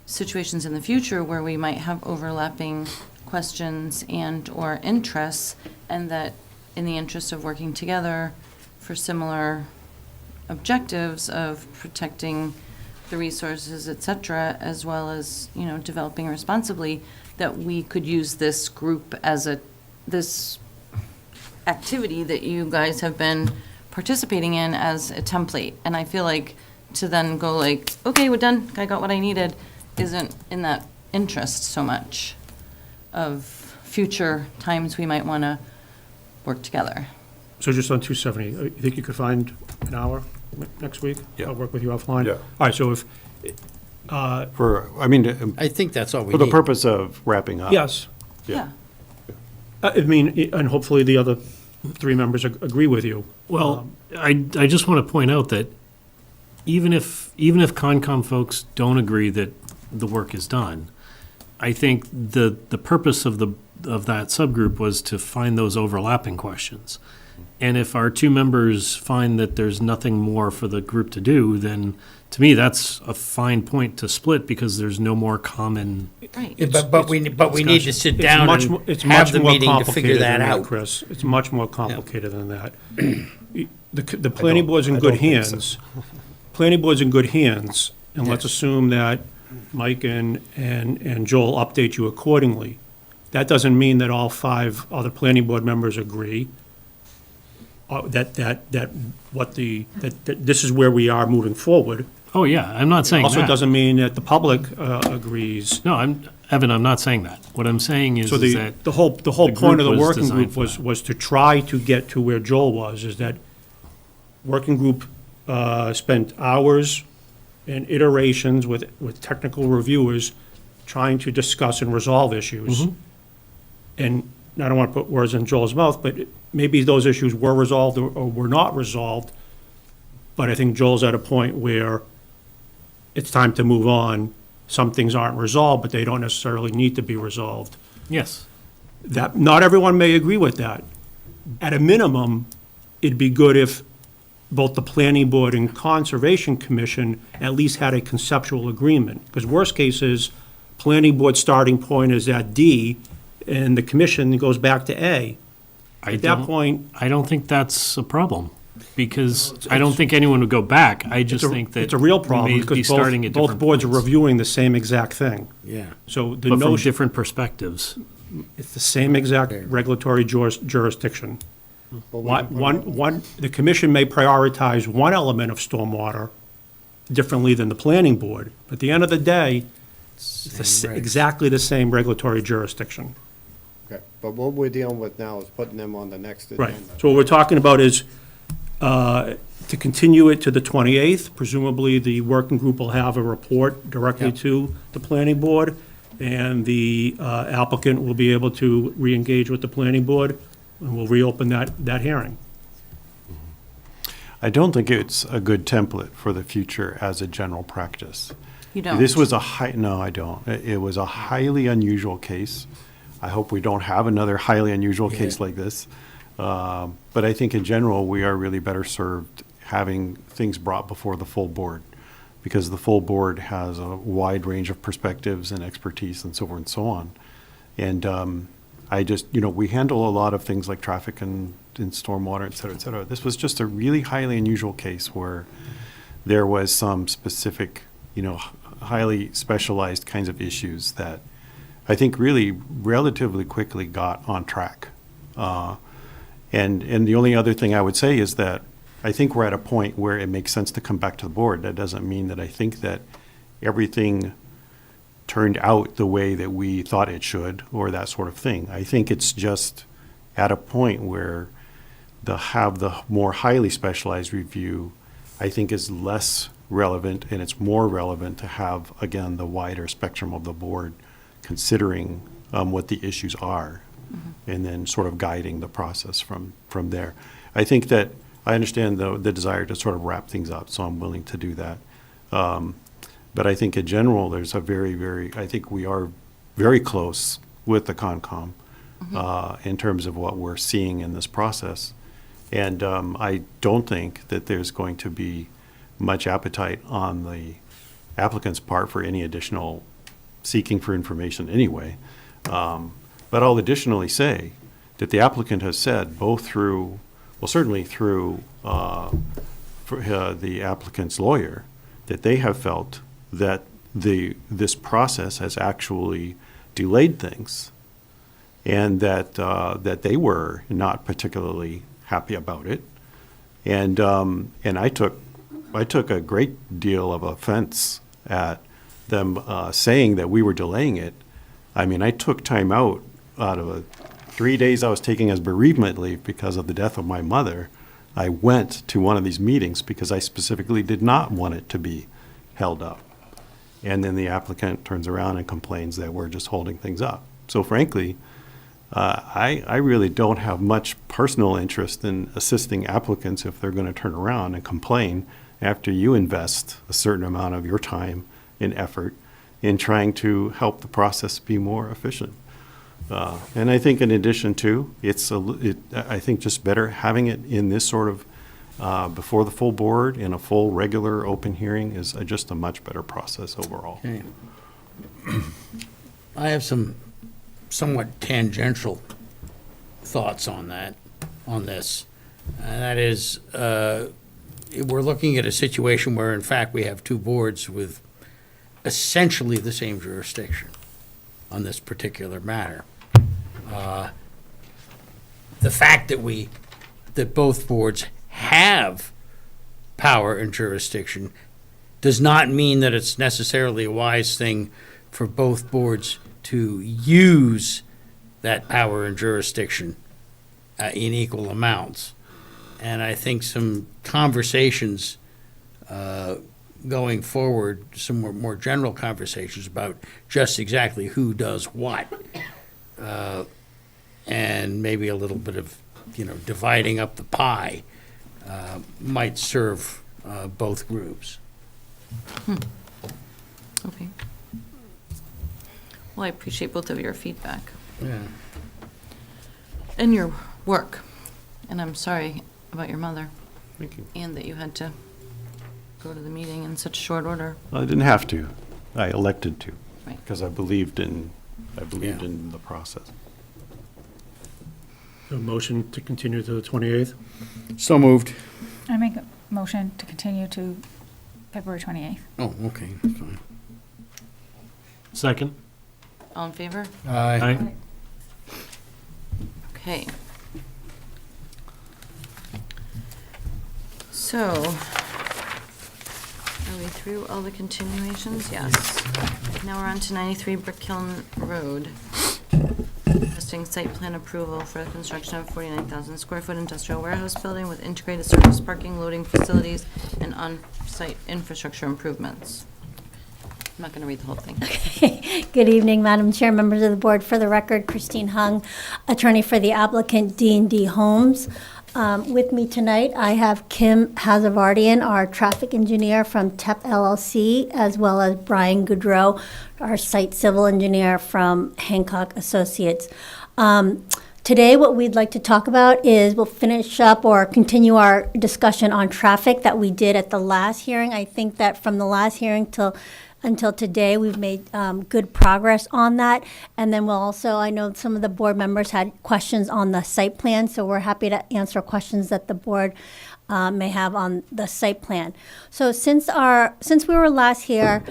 situations in the future where we might have overlapping questions and/or interests, and that in the interest of working together for similar objectives of protecting the resources, et cetera, as well as, developing responsibly, that we could use this group as this activity that you guys have been participating in as a template. And I feel like to then go like, okay, we're done, I got what I needed, isn't in that interest so much of future times we might want to work together. So just on 270, you think you could find an hour next week? Yeah. I'll work with you offline? Yeah. All right, so if, I think that's all we for the need. purpose of wrapping up. yes. Yeah. I mean, and hopefully the other three members agree with you. Well, I just want to point out that even if Concom folks don't agree that the work is done, I think the purpose of that subgroup was to find those overlapping questions. And if our two members find that there's nothing more for the group to do, then to me, that's a fine point to split because there's no more common. Right. Yeah, but we need to sit It's down much and mo- it's have much the more meeting to figure complicated that than out. Chris, it's much more complicated than that. The planning board's in I good don't think so. hands. Planning board's in good hands, and let's Yes. assume that Mike and Joel update you accordingly. That doesn't mean that all five other planning board members agree, that this is where we are moving forward. Oh, yeah, I'm not saying Also, that. doesn't mean that the public agrees. No, Evan, I'm not saying that. What I'm saying is So that. the whole the point of group the was working designed group for was, that. was to try to get to where Joel was, is that working group spent hours and iterations with technical reviewers trying to discuss and resolve issues. And I don't want to put words in Joel's mouth, but maybe those issues were resolved or were not resolved. But I think Joel's at a point where it's time to move on. Some things aren't resolved, but they don't necessarily need to be resolved. Yes. That, not everyone may agree with that. At a minimum, it'd be good if both the Planning Board and Conservation Commission at least had a conceptual agreement. Because worst case is, Planning Board starting point is at D, and the commission goes back to A. At that point, I don't think that's a problem, because I don't think anyone would go back. I just think that. it's a real we problem, may be because starting at both different boards are points, reviewing the same exact thing. Yeah. So the But from notion, different perspectives. it's the same exact regulatory jurisdiction. The commission may prioritize one element of stormwater differently than the planning board, but at the end of the day, it's exactly the same regulatory jurisdiction. Okay, but what we're dealing with now is putting them on the next Right. agenda. So what we're talking about is to continue it to the 28th. Presumably, the working group will have a report directly Yep. to the planning board, and the applicant will be able to re-engage with the planning board, and we'll reopen that hearing. I don't think it's a good template for the future as a general practice. You don't? This was no, I don't. It was a highly unusual case. I hope we don't have another highly unusual case like this. But I think in general, we are really better served having things brought before the full board, because the full board has a wide range of perspectives and expertise and so forth and so on. And I just, we handle a lot of things like traffic and stormwater, et cetera, et cetera. This was just a really highly unusual case where there was some specific, highly specialized kinds of issues that I think really relatively quickly got on track. And the only other thing I would say is that I think we're at a point where it makes sense to come back to the board. That doesn't mean that I think that everything turned out the way that we thought it should or that sort of thing. I think it's just at a point where have the more highly specialized review, I think, is less relevant, and it's more relevant to have, again, the wider spectrum of the board considering what the issues are, and then sort of guiding the process from there. I think that I understand the desire to sort of wrap things up, so I'm willing to do that. But I think in general, there's a I think we are very close with the Concom in terms of what we're seeing in this process. And I don't think that there's going to be much appetite on the applicant's part for any additional seeking for information anyway. But I'll additionally say that the applicant has said, both through, certainly through the applicant's lawyer, that they have felt that this process has actually delayed things, and that they were not particularly happy about it. And I took a great deal of offense at them saying that we were delaying it. I mean, I took time out out of 3 days I was taking as bereavement leave because of the death of my mother, I went to one of these meetings because I specifically did not want it to be held up. And then the applicant turns around and complains that we're just holding things up. So frankly, I really don't have much personal interest in assisting applicants if they're going to turn around and complain after you invest a certain amount of your time and effort in trying to help the process be more efficient. And I think in addition to, I think just better having it in this sort of before the full board in a full, regular, open hearing is just a much better process overall. Okay. I have some somewhat tangential thoughts on this. And that is, we're looking at a situation where, in fact, we have two boards with essentially the same jurisdiction on this particular matter. The fact that both boards have power and jurisdiction does not mean that it's necessarily a wise thing for both boards to use that power and jurisdiction in equal amounts. And I think some conversations going forward, some more general conversations about just exactly who does what, and maybe a little bit of, dividing up the pie might serve both groups. Okay. Well, I appreciate both of your feedback Yeah. and your work. And I'm sorry about your mother Thank you. and that you had to go to the meeting in such short order. Well, I didn't have to. I elected to, Right. because I believed in Yeah. the process. A motion to continue to the 28th? So moved. I make a motion to continue to February 28th. Oh, okay, that's fine. Second? All in favor? Aye. Okay. So, are we through all the continuations? Yes. Now we're on to 93 Brickhiln Road. Requesting site plan approval for the construction of 49,000 square foot industrial warehouse building with integrated service parking, loading facilities, and on-site infrastructure improvements. I'm not going to read the whole thing. Good evening, Madam Chair, members of the board. For the record, Christine Hung, attorney for the applicant D&D Homes. With me tonight, I have Kim Hazavardian, our traffic engineer from TEP LLC, as well as Brian Goudreau, our site civil engineer from Hancock Associates. Today, what we'd like to talk about is we'll finish up or continue our discussion on traffic that we did at the last hearing. I think that from the last hearing until today, we've made good progress on that. And then we'll also, I know some of the board members had questions on the site plan, so we're happy to answer questions that the board may have on the site plan. So since we were last here,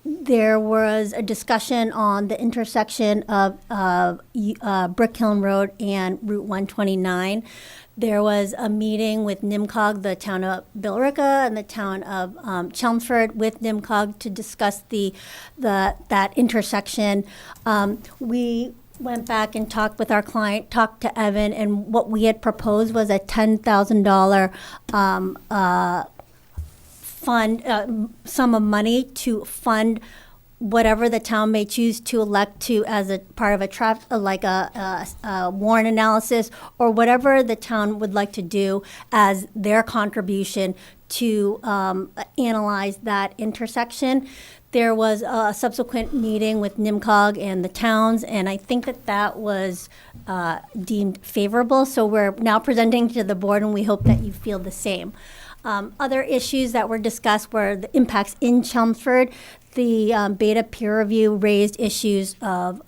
there was a discussion on the intersection of Brickhiln Road and Route 129. There was a meeting with NIMCOG, the town of Billerica, and the town of Chelmsford with NIMCOG to discuss that intersection. We went back and talked with our client, talked to Evan, and what we had proposed was a $10,000 sum of money to fund whatever the town may choose to elect to as a part of a warrant analysis, or whatever the town would like to do as their contribution to analyze that intersection. There was a subsequent meeting with NIMCOG and the towns, and I think that was deemed favorable. So we're now presenting to the board, and we hope that you feel the same. Other issues that were discussed were the impacts in Chelmsford. The beta peer review raised issues of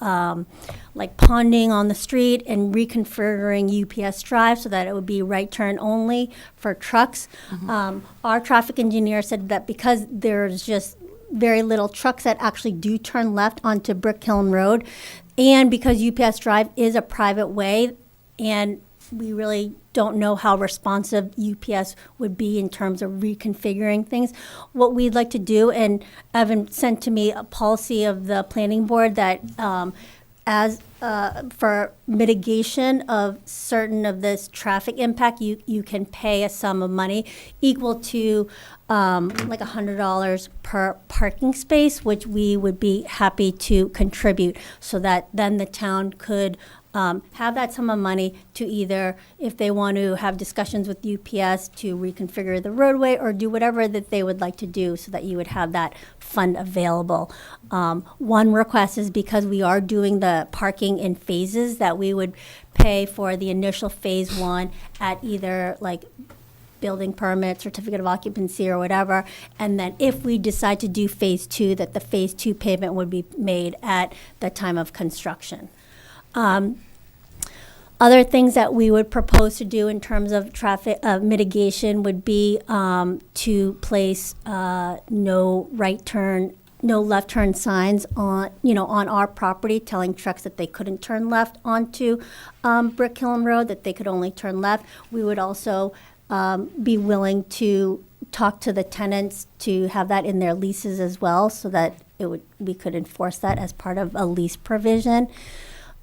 like ponding on the street and reconfiguring UPS Drive so that it would be right turn only for trucks. Our traffic engineer said that because there's just very little trucks that actually do turn left onto Brickhiln Road, and because UPS Drive is a private way, and we really don't know how responsive UPS would be in terms of reconfiguring things. What we'd like to do, and Evan sent to me a policy of the planning board that for mitigation of certain of this traffic impact, you can pay a sum of money equal to like $100 per parking space, which we would be happy to contribute, so that then the town could have that sum of money to either, if they want to have discussions with UPS to reconfigure the roadway or do whatever that they would like to do, so that you would have that fund available. One request is, because we are doing the parking in phases, that we would pay for the initial phase 1 at either like building permit, certificate of occupancy, or whatever. And then if we decide to do phase 2, that the phase 2 payment would be made at the time of construction. Other things that we would propose to do in terms of traffic mitigation would be to place no left turn signs on our property, telling trucks that they couldn't turn left onto Brick Hill Road, that they could only turn left. We would also be willing to talk to the tenants to have that in their leases as well, so that we could enforce that as part of a lease provision.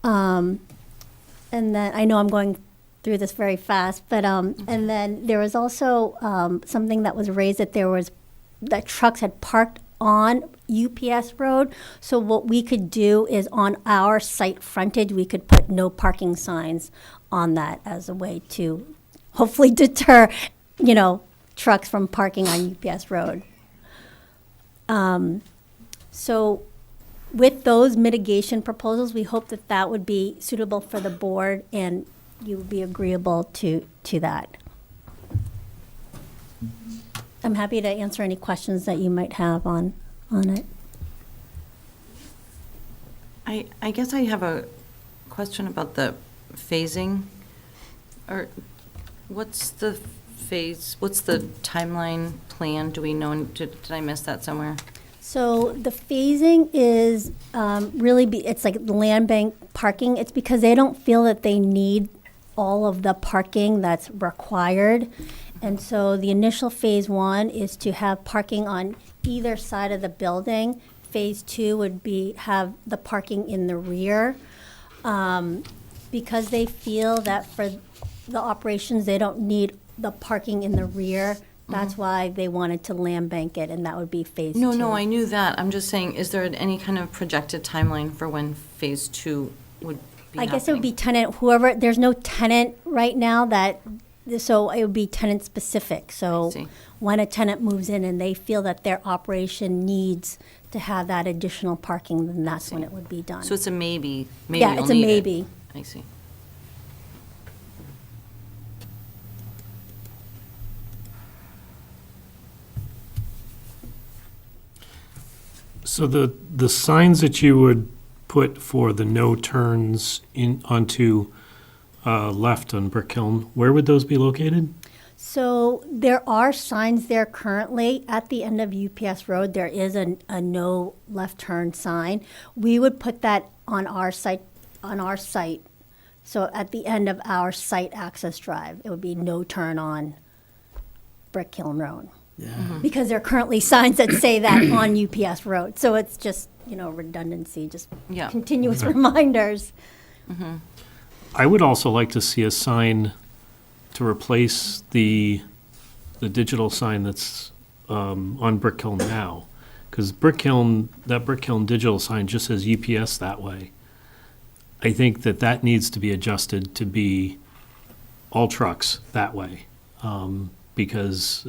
And then, I know I'm going through this very fast, but, and then there was also something that was raised, that trucks had parked on UPS Road. So what we could do is, on our site frontage, we could put no parking signs on that as a way to hopefully deter, trucks from parking on UPS Road. So with those mitigation proposals, we hope that that would be suitable for the board, and you would be agreeable to that. I'm happy to answer any questions that you might have on it. I guess I have a question about the phasing, or what's the timeline plan? Do we know, did I miss that somewhere? So the phasing is it's like land bank parking. It's because they don't feel that they need all of the parking that's required. And so the initial phase 1 is to have parking on either side of the building. Phase 2 would have the parking in the rear. Because they feel that for the operations, they don't need the parking in the rear. That's why they wanted to land bank it, and that would be phase 2. No, I knew that. I'm just saying, is there any kind of projected timeline for when phase 2 would be I guess it would be happening? there's no tenant right now so it would be tenant specific. So see. when a tenant moves in and they feel that their operation needs to have that additional parking, then that's when it would be done. So it's a maybe Yeah, you'll it's a need it. maybe. I see. So the signs that you would put for the no turns onto left on Brick Hill, where would those be located? So there are signs there currently. At the end of UPS Road, there is a no left turn sign. We would put that on our site. So at the end of our site access drive, it would be no turn on Brick Hill Road. Because there are currently signs that say that on UPS Road. So it's just, redundancy, just Yeah. continuous reminders. I would also like to see a sign to replace the digital sign that's on Brick Hill now. Because that Brick Hill digital sign just says UPS that way. I think that needs to be adjusted to be all trucks that way. Because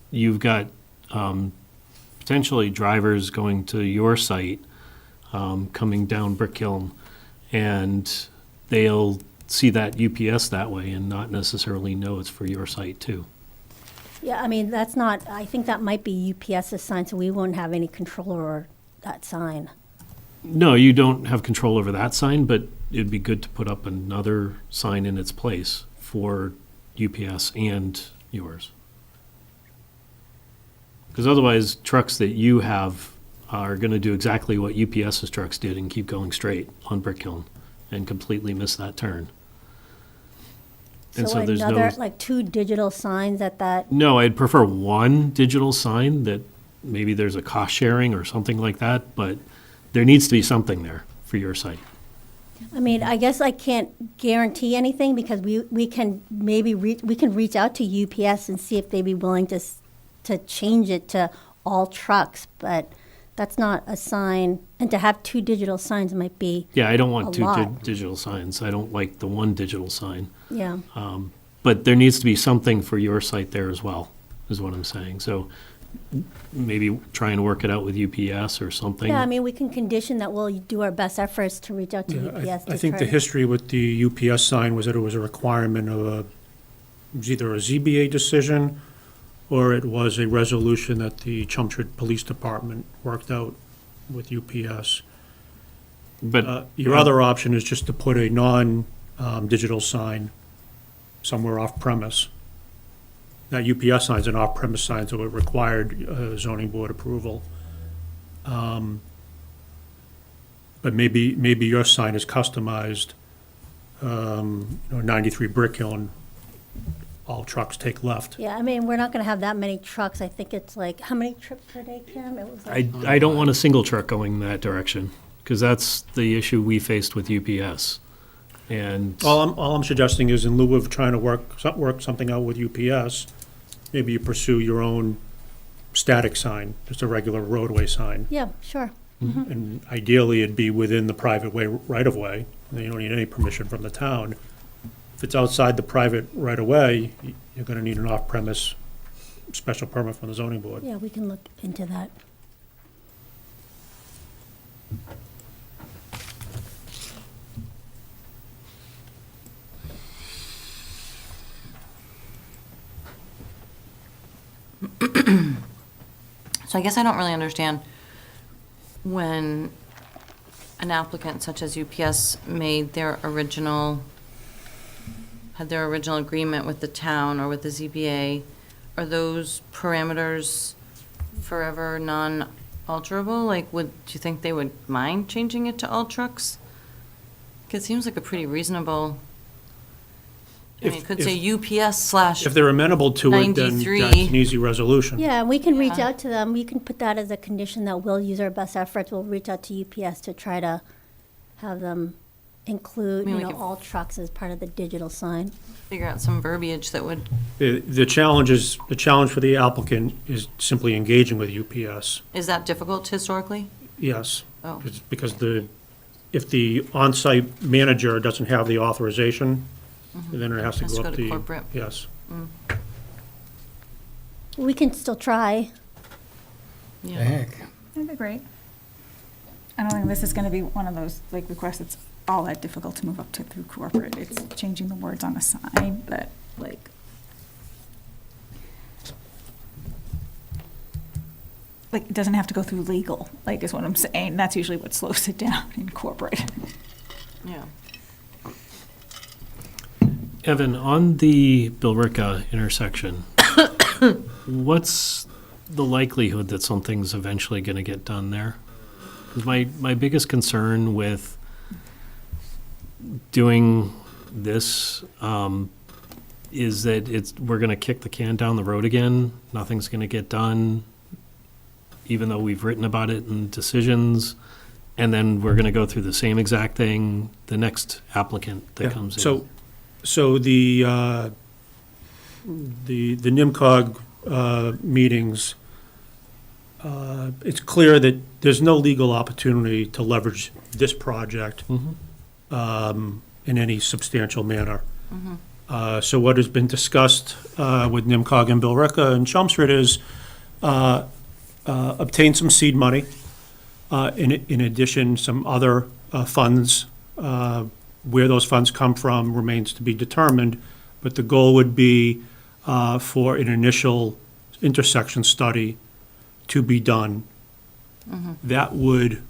you've got potentially drivers going to your site, coming down Brick Hill, and they'll see that UPS that way and not necessarily know it's for your site too. Yeah, I think that might be UPS's sign, so we won't have any control over that sign. No, you don't have control over that sign, but it'd be good to put up another sign in its place for UPS and yours. Because otherwise, trucks that you have are going to do exactly what UPS's trucks did and keep going straight on Brick Hill and completely miss that turn. And So so there's another, no, like 2 digital signs at that, no, I'd prefer one digital sign that maybe there's a cost sharing or something like that, but there needs to be something there for your site. I mean, I guess I can't guarantee anything because we can maybe we can reach out to UPS and see if they'd be willing to change it to all trucks, but that's not a sign. And to have 2 digital signs might be, Yeah, I don't want A two lot. digital signs. I don't like the one digital sign. yeah. But there needs to be something for your site there as well, is what I'm saying. So maybe try and work it out with UPS or something. Yeah, I mean, we can condition that we'll do our best efforts to reach out to Yeah, UPS. I think the history with the UPS sign was that it was a requirement of it was either a ZBA decision or it was a resolution that the Chelmsford Police Department worked out with UPS. But Your other option is just to put a non-digital sign somewhere off-premise. That UPS sign's an off-premise sign, so it required zoning board approval. But maybe your sign is customized, 93 Brick Hill, and all trucks take left. Yeah, I mean, we're not gonna have that many trucks. I think it's like, how many trips per day, Kim? It was like, I don't want a single truck going that direction, because that's the issue we faced with UPS. And All I'm suggesting is in lieu of trying to work something out with UPS, maybe you pursue your own static sign, just a regular roadway sign. yeah, sure. And ideally, it'd be within the private way, right-of-way, and you don't need any permission from the town. If it's outside the private right-of-way, you're gonna need an off-premise special permit from the zoning board. Yeah, we can look into that. So I guess I don't really understand when an applicant such as UPS had their original agreement with the town or with the ZBA, are those parameters forever non-alterable? Like, do you think they would mind changing it to all trucks? 'Cause it seems like a pretty reasonable, I mean, it could say UPS slash, If they're amenable to it, then 93. that's an easy resolution. Yeah, and we can reach Yeah. out to them. We can put that as a condition that we'll use our best efforts. We'll reach out to UPS to try to have them include, I mean, you we know, could- all trucks as part of the digital sign. figure out some verbiage that would, The challenge for the applicant is simply engaging with UPS, is that difficult historically? yes. Oh. Because if the on-site manager doesn't have the authorization, then it has to Has go to up go to the. corporate. Yes. We can still try. The Yeah. heck? That'd be great. I don't think this is gonna be one of those, like, requests that's all that difficult to move up to through corporate. It's changing the words on a sign, but, like, it doesn't have to go through legal, like, is what I'm saying. That's usually what slows it down in corporate. Yeah. Evan, on the Billerica intersection, what's the likelihood that something's eventually going to get done there? 'Cause my biggest concern with doing this is that we're going to kick the can down the road again. Nothing's going to get done, even though we've written about it in decisions. And then we're going to go through the same exact thing, the next applicant that Yeah. comes in. So the NIMCOG meetings, it's clear that there's no legal opportunity to leverage this project in any substantial manner. So what has been discussed with NIMCOG and Billerica and Chelmsford is obtain some seed money. In addition, some other funds. Where those funds come from remains to be determined, but the goal would be for an initial intersection study to be done. That would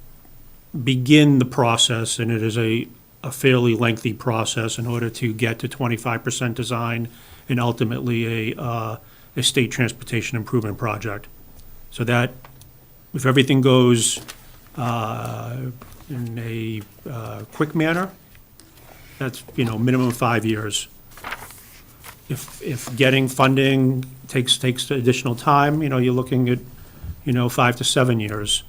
begin the process, and it is a fairly lengthy process in order to get to 25% design and ultimately a state transportation improvement project. So that, if everything goes in a quick manner, that's, minimum 5 years. if getting funding takes additional time, you're looking at, 5 to 7 years.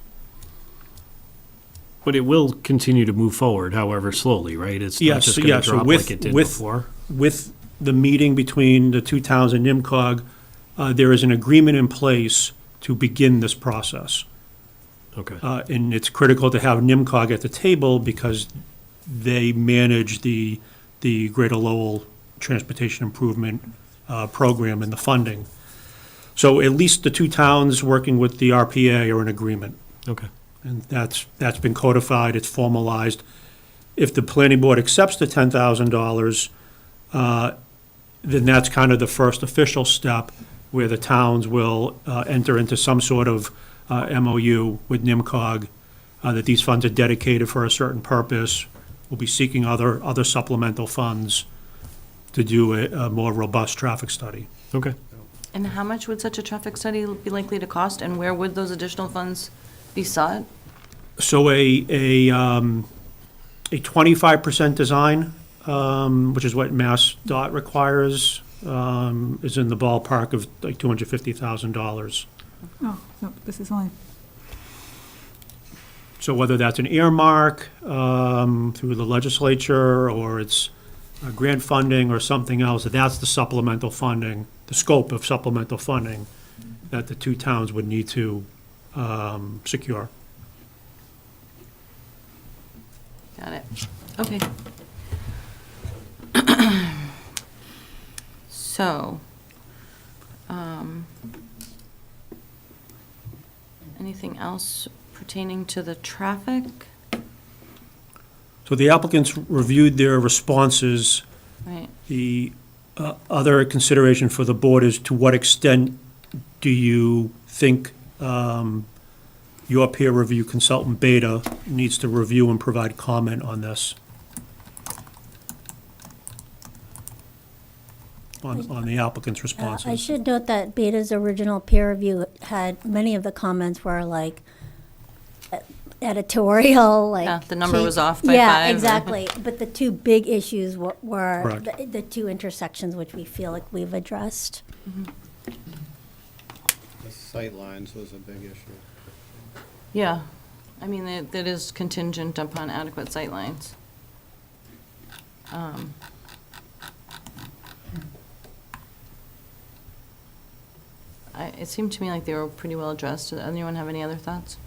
But it will continue to move forward, however slowly, right? It's not Yes, just going yeah, to so drop with- like it did with- before? With the meeting between the two towns and NIMCOG, there is an agreement in place to begin this process. Okay. And it's critical to have NIMCOG at the table because they manage the Greater Lowell Transportation Improvement Program and the funding. So at least the two towns working with the RPA are in agreement. Okay. And that's been codified, it's formalized. If the planning board accepts the $10,000, then that's kind of the first official step where the towns will enter into some sort of MOU with NIMCOG, that these funds are dedicated for a certain purpose. We'll be seeking other supplemental funds to do a more robust traffic study. Okay. And how much would such a traffic study be likely to cost, and where would those additional funds be sought? So a 25% design, which is what Mass DOT requires, is in the ballpark of like $250,000. Oh, no, this is only, So whether that's an earmark through the legislature, or it's grant funding or something else, that's the supplemental funding, the scope of supplemental funding that the two towns would need to secure. Got it. Okay. So, anything else pertaining to the traffic? So the applicants reviewed their responses. Right, The other consideration for the board is to what extent do you think your peer review consultant Beta needs to review and provide comment on this? On the applicant's I responses. should note that Beta's original peer review had, many of the comments were like editorial, like. Yeah, the number was change- off by Yeah, 5 or- exactly. But the two big issues were Correct. the two intersections, which we feel like we've addressed. The sightlines was a big issue. yeah. I mean, that is contingent upon adequate sightlines. It seemed to me like they were pretty well addressed. Does anyone have any other thoughts?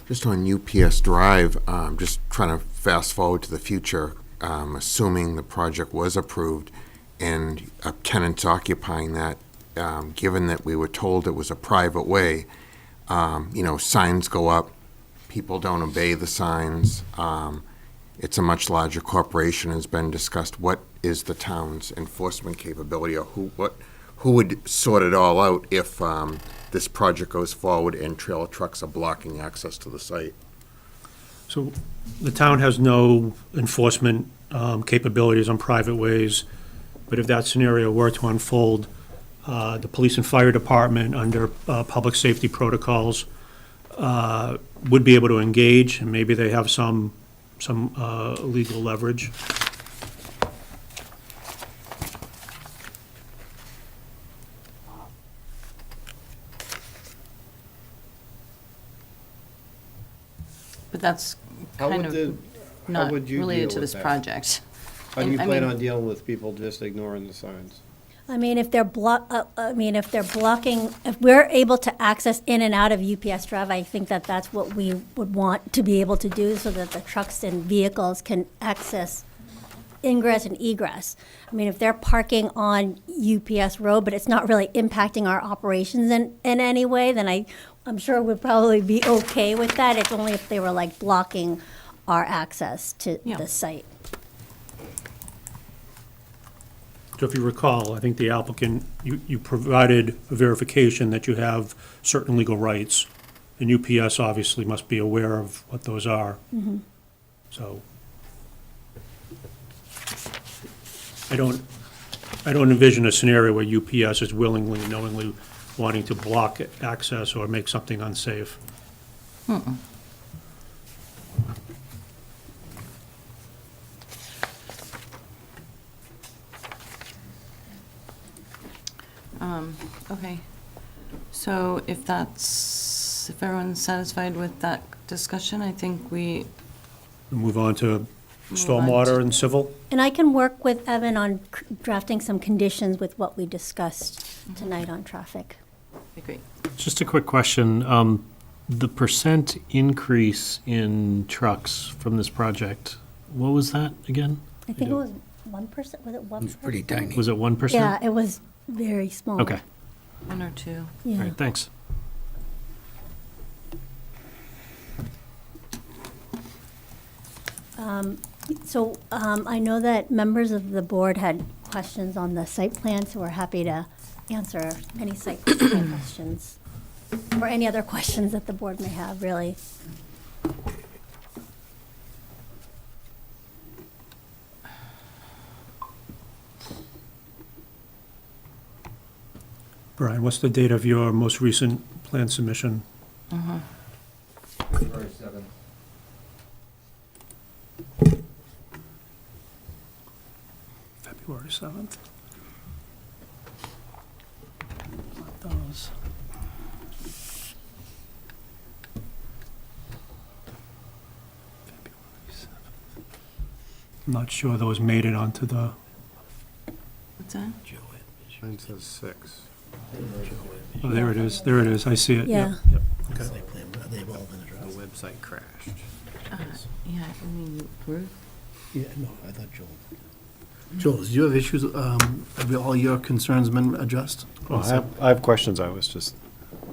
Just on UPS Drive, just trying to fast forward to the future, assuming the project was approved and tenants occupying that, given that we were told it was a private way, signs go up, people don't obey the signs. It's a much larger corporation, has been discussed. What is the town's enforcement capability, or who would sort it all out if this project goes forward and trailer trucks are blocking access to the site? So the town has no enforcement capabilities on private ways, but if that scenario were to unfold, the police and fire department, under public safety protocols, would be able to engage, and maybe they have some legal leverage. But that's How kind would of the- how not would you related deal to with this that? project. How do you I plan mean- on dealing with people just ignoring the signs? I mean, if they're blocking, if we're able to access in and out of UPS Drive, I think that that's what we would want to be able to do so that the trucks and vehicles can access ingress and egress. I mean, if they're parking on UPS Road, but it's not really impacting our operations in any way, then I'm sure we'd probably be okay with that. It's only if they were like blocking our access to Yeah. the site. So if you recall, I think the applicant, you provided a verification that you have certain legal rights, and UPS obviously must be aware of what those are. So I don't envision a scenario where UPS is willingly, knowingly wanting to block access or make something unsafe. Okay. So if everyone's satisfied with that discussion, I think we Move on to Move on stormwater to- and civil. And I can work with Evan on drafting some conditions with what we discussed tonight on traffic. be great. Just a quick question. The percent increase in trucks from this project, what was that again? I think it was 1%, was it 1%? It's pretty tiny. Was it 1%? Yeah, it was very small. Okay, 1 or 2. all Yeah. right, thanks. So I know that members of the board had questions on the site plan, so we're happy to answer any site plan questions or any other questions that the board may have, really. Brian, what's the date of your most recent plan submission? February 7th. February 7th. Not those. February 7th. I'm not sure those made it onto the, What's that? Mine says 6. oh, there it is, there it is, I see it. Yep, Yeah. yep. Okay. Site plan, they've all been The addressed. website crashed. Yeah, I mean, Ruth? Yeah, no, I thought Joel. Joel, do you have issues, have all your concerns been addressed? Well, I have questions. I was just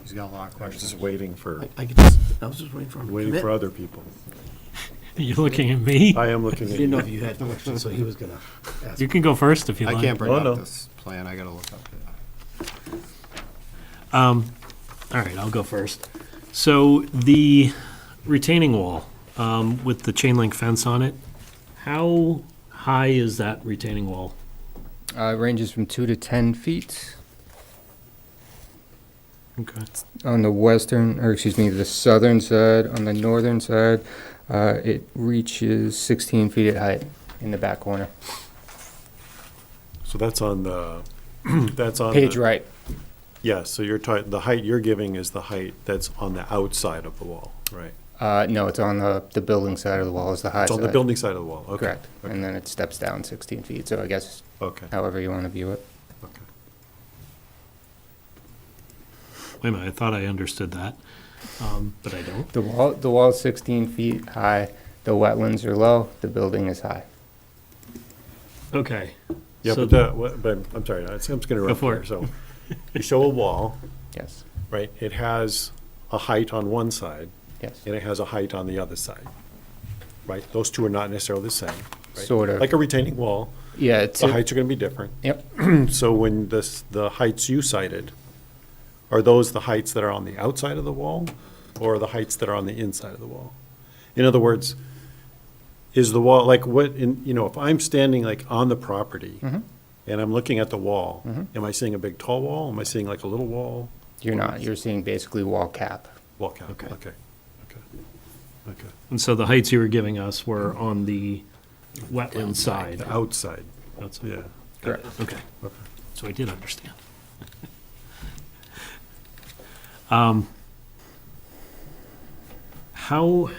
He's got a lot of questions. waiting for, I could just, I was just waiting for him to waiting commit. for other people. You're looking at me? I am looking I at didn't know you. if you had questions, so he was gonna ask. You can go first if you I like. can't bring Oh, up no. this plan, I gotta look up it. All right, I'll go first. So the retaining wall with the chain link fence on it, how high is that retaining wall? It ranges from 2 to 10 feet. Okay. On the the southern side. On the northern side, it reaches 16 feet at height in the back corner. So that's on the, that's on Page the- right. Yeah, so the height you're giving is the height that's on the outside of the wall, right? No, it's on the building side of the wall is the high It's side. on the building side of the wall, okay. Correct. Okay. And then it steps down 16 feet, so I guess Okay, however you want to view it. okay. Wait a minute, I thought I understood that, but I don't. The wall's 16 feet high, the wetlands are low, the building is high. Okay. Yeah, So- but I'm sorry, I'm just gonna Go interrupt for here. it. So you show a wall, Yes, right? It has a height on one side yes. and it has a height on the other side, right? Those two are not necessarily the same, right? Sort of. Like a retaining wall, Yeah, it's, the heights are gonna be different. yep. So when the heights you cited, are those the heights that are on the outside of the wall or the heights that are on the inside of the wall? In other words, is the wall, like what, if I'm standing like on the property Mhm. and I'm looking at the wall, Mhm. am I seeing a big tall wall? Am I seeing like a little wall? You're not, you're seeing basically wall cap. Wall cap, Okay. okay, okay. And so the heights you were giving us were on the wetland side? The outside, Outside. yeah. Correct. Okay, Okay. so I did understand. How,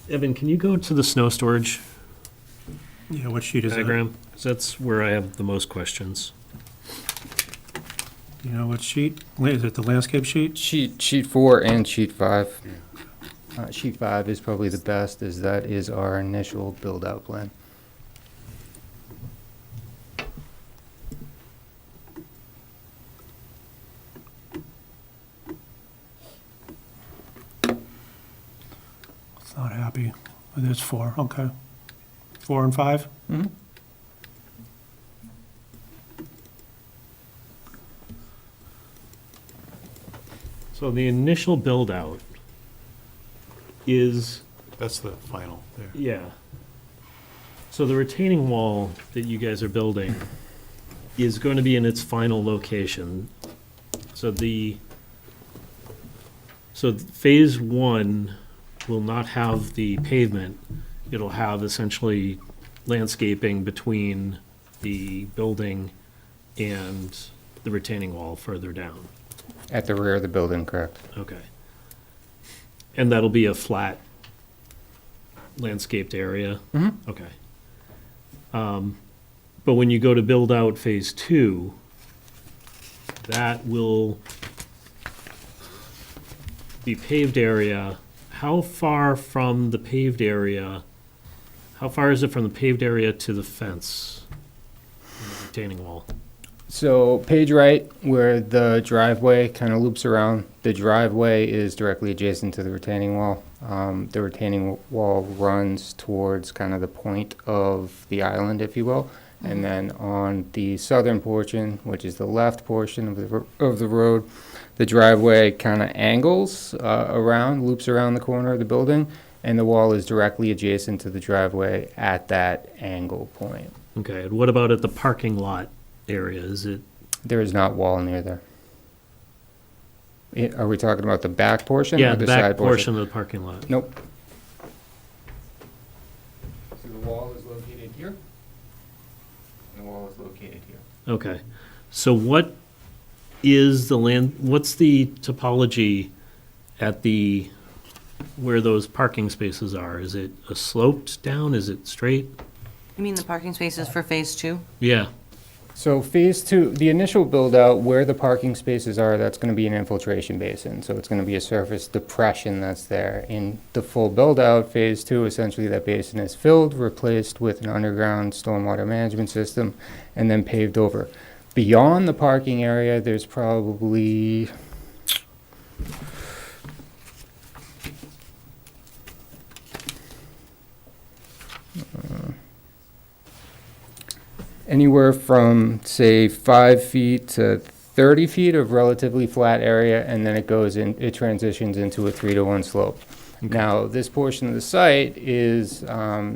Evan, can you go to the snow storage Yeah, what sheet is that? diagram? 'Cause that's where I have the most questions. You know what sheet? Is it the landscape sheet? Sheet 4 and sheet 5. Sheet 5 is probably the best, as that is our initial build-out plan. It's not happy. There's 4, okay. 4 and 5? Mm-hmm. So the initial build-out is, That's the final there. yeah. So the retaining wall that you guys are building is going to be in its final location. So phase 1 will not have the pavement. It'll have essentially landscaping between the building and the retaining wall further down. At the rear of the building, correct? Okay. And that'll be a flat landscaped area? Mm-hmm. Okay. But when you go to build out phase 2, that will be paved area. How far from the paved area, how far is it from the paved area to the fence? And the retaining wall? So page right, where the driveway kind of loops around, the driveway is directly adjacent to the retaining wall. The retaining wall runs towards kind of the point of the island, if you will. And then on the southern portion, which is the left portion of the road, the driveway kind of angles around, loops around the corner of the building, and the wall is directly adjacent to the driveway at that angle point. Okay, and what about at the parking lot area? Is it, There is not wall near there. Are we talking about the back portion yeah, or the the side back portion? portion of the parking lot? Nope. So the wall is located here, and the wall is located here. Okay, so what is the what's the topology at the, where those parking spaces are? Is it a sloped down? Is it straight? You mean the parking spaces for phase 2? Yeah, So phase 2, the initial build out where the parking spaces are, that's going to be an infiltration basin. So it's going to be a surface depression that's there. In the full build out, phase 2, essentially that basin is filled, replaced with an underground stormwater management system, and then paved over. Beyond the parking area, there's probably anywhere from, say, 5 feet to 30 feet of relatively flat area, and then it transitions into a 3-to-1 slope. Now, this portion of the site is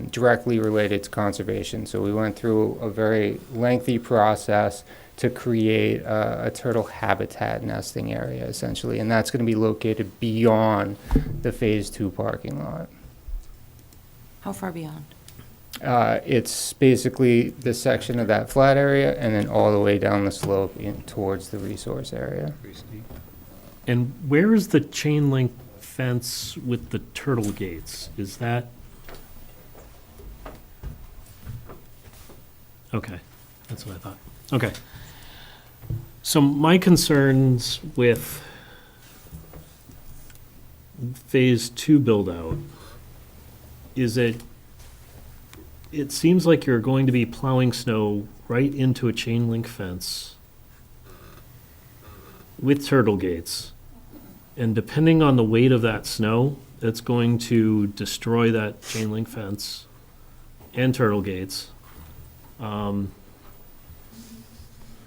directly related to conservation. So we went through a very lengthy process to create a turtle habitat nesting area, essentially, and that's going to be located beyond the phase 2 parking lot. How far beyond? It's basically the section of that flat area and then all the way down the slope in towards the resource area. and where is the chain link fence with the turtle gates? Is that? Okay, that's what I thought. Okay. So my concerns with phase 2 build out is that it seems like you're going to be plowing snow right into a chain link fence with turtle gates. And depending on the weight of that snow, it's going to destroy that chain link fence and turtle gates. And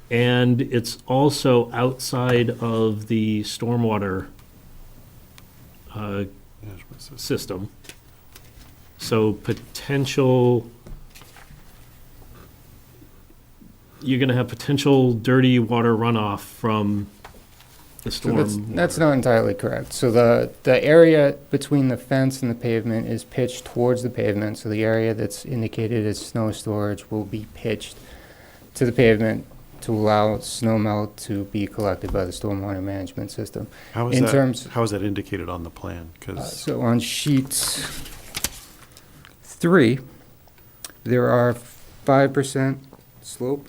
it's also outside of the stormwater system. So potential, you're gonna have potential dirty water runoff from the So storm. that's not entirely correct. So the area between the fence and the pavement is pitched towards the pavement. So the area that's indicated as snow storage will be pitched to the pavement to allow snow melt to be collected by the stormwater management system. How is In that, terms- how is that indicated on the plan? Because, So on sheet 3, there are 5% slope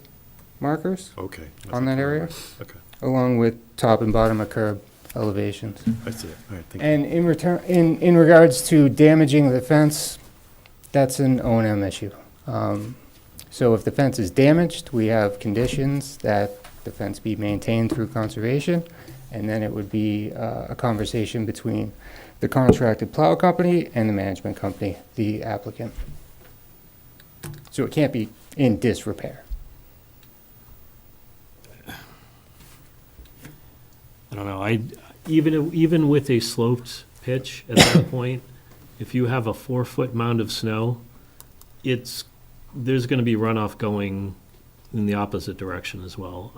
markers okay. on that area, Okay, along with top and bottom of curb elevations. I see it. All right, thank you. And in return, in regards to damaging the fence, that's an O&M issue. So if the fence is damaged, we have conditions that the fence be maintained through conservation, and then it would be a conversation between the contracted plow company and the management company, the applicant. So it can't be in disrepair. I don't know, even with a sloped pitch at that point, if you have a 4-foot mound of snow, there's gonna be runoff going in the opposite direction as well.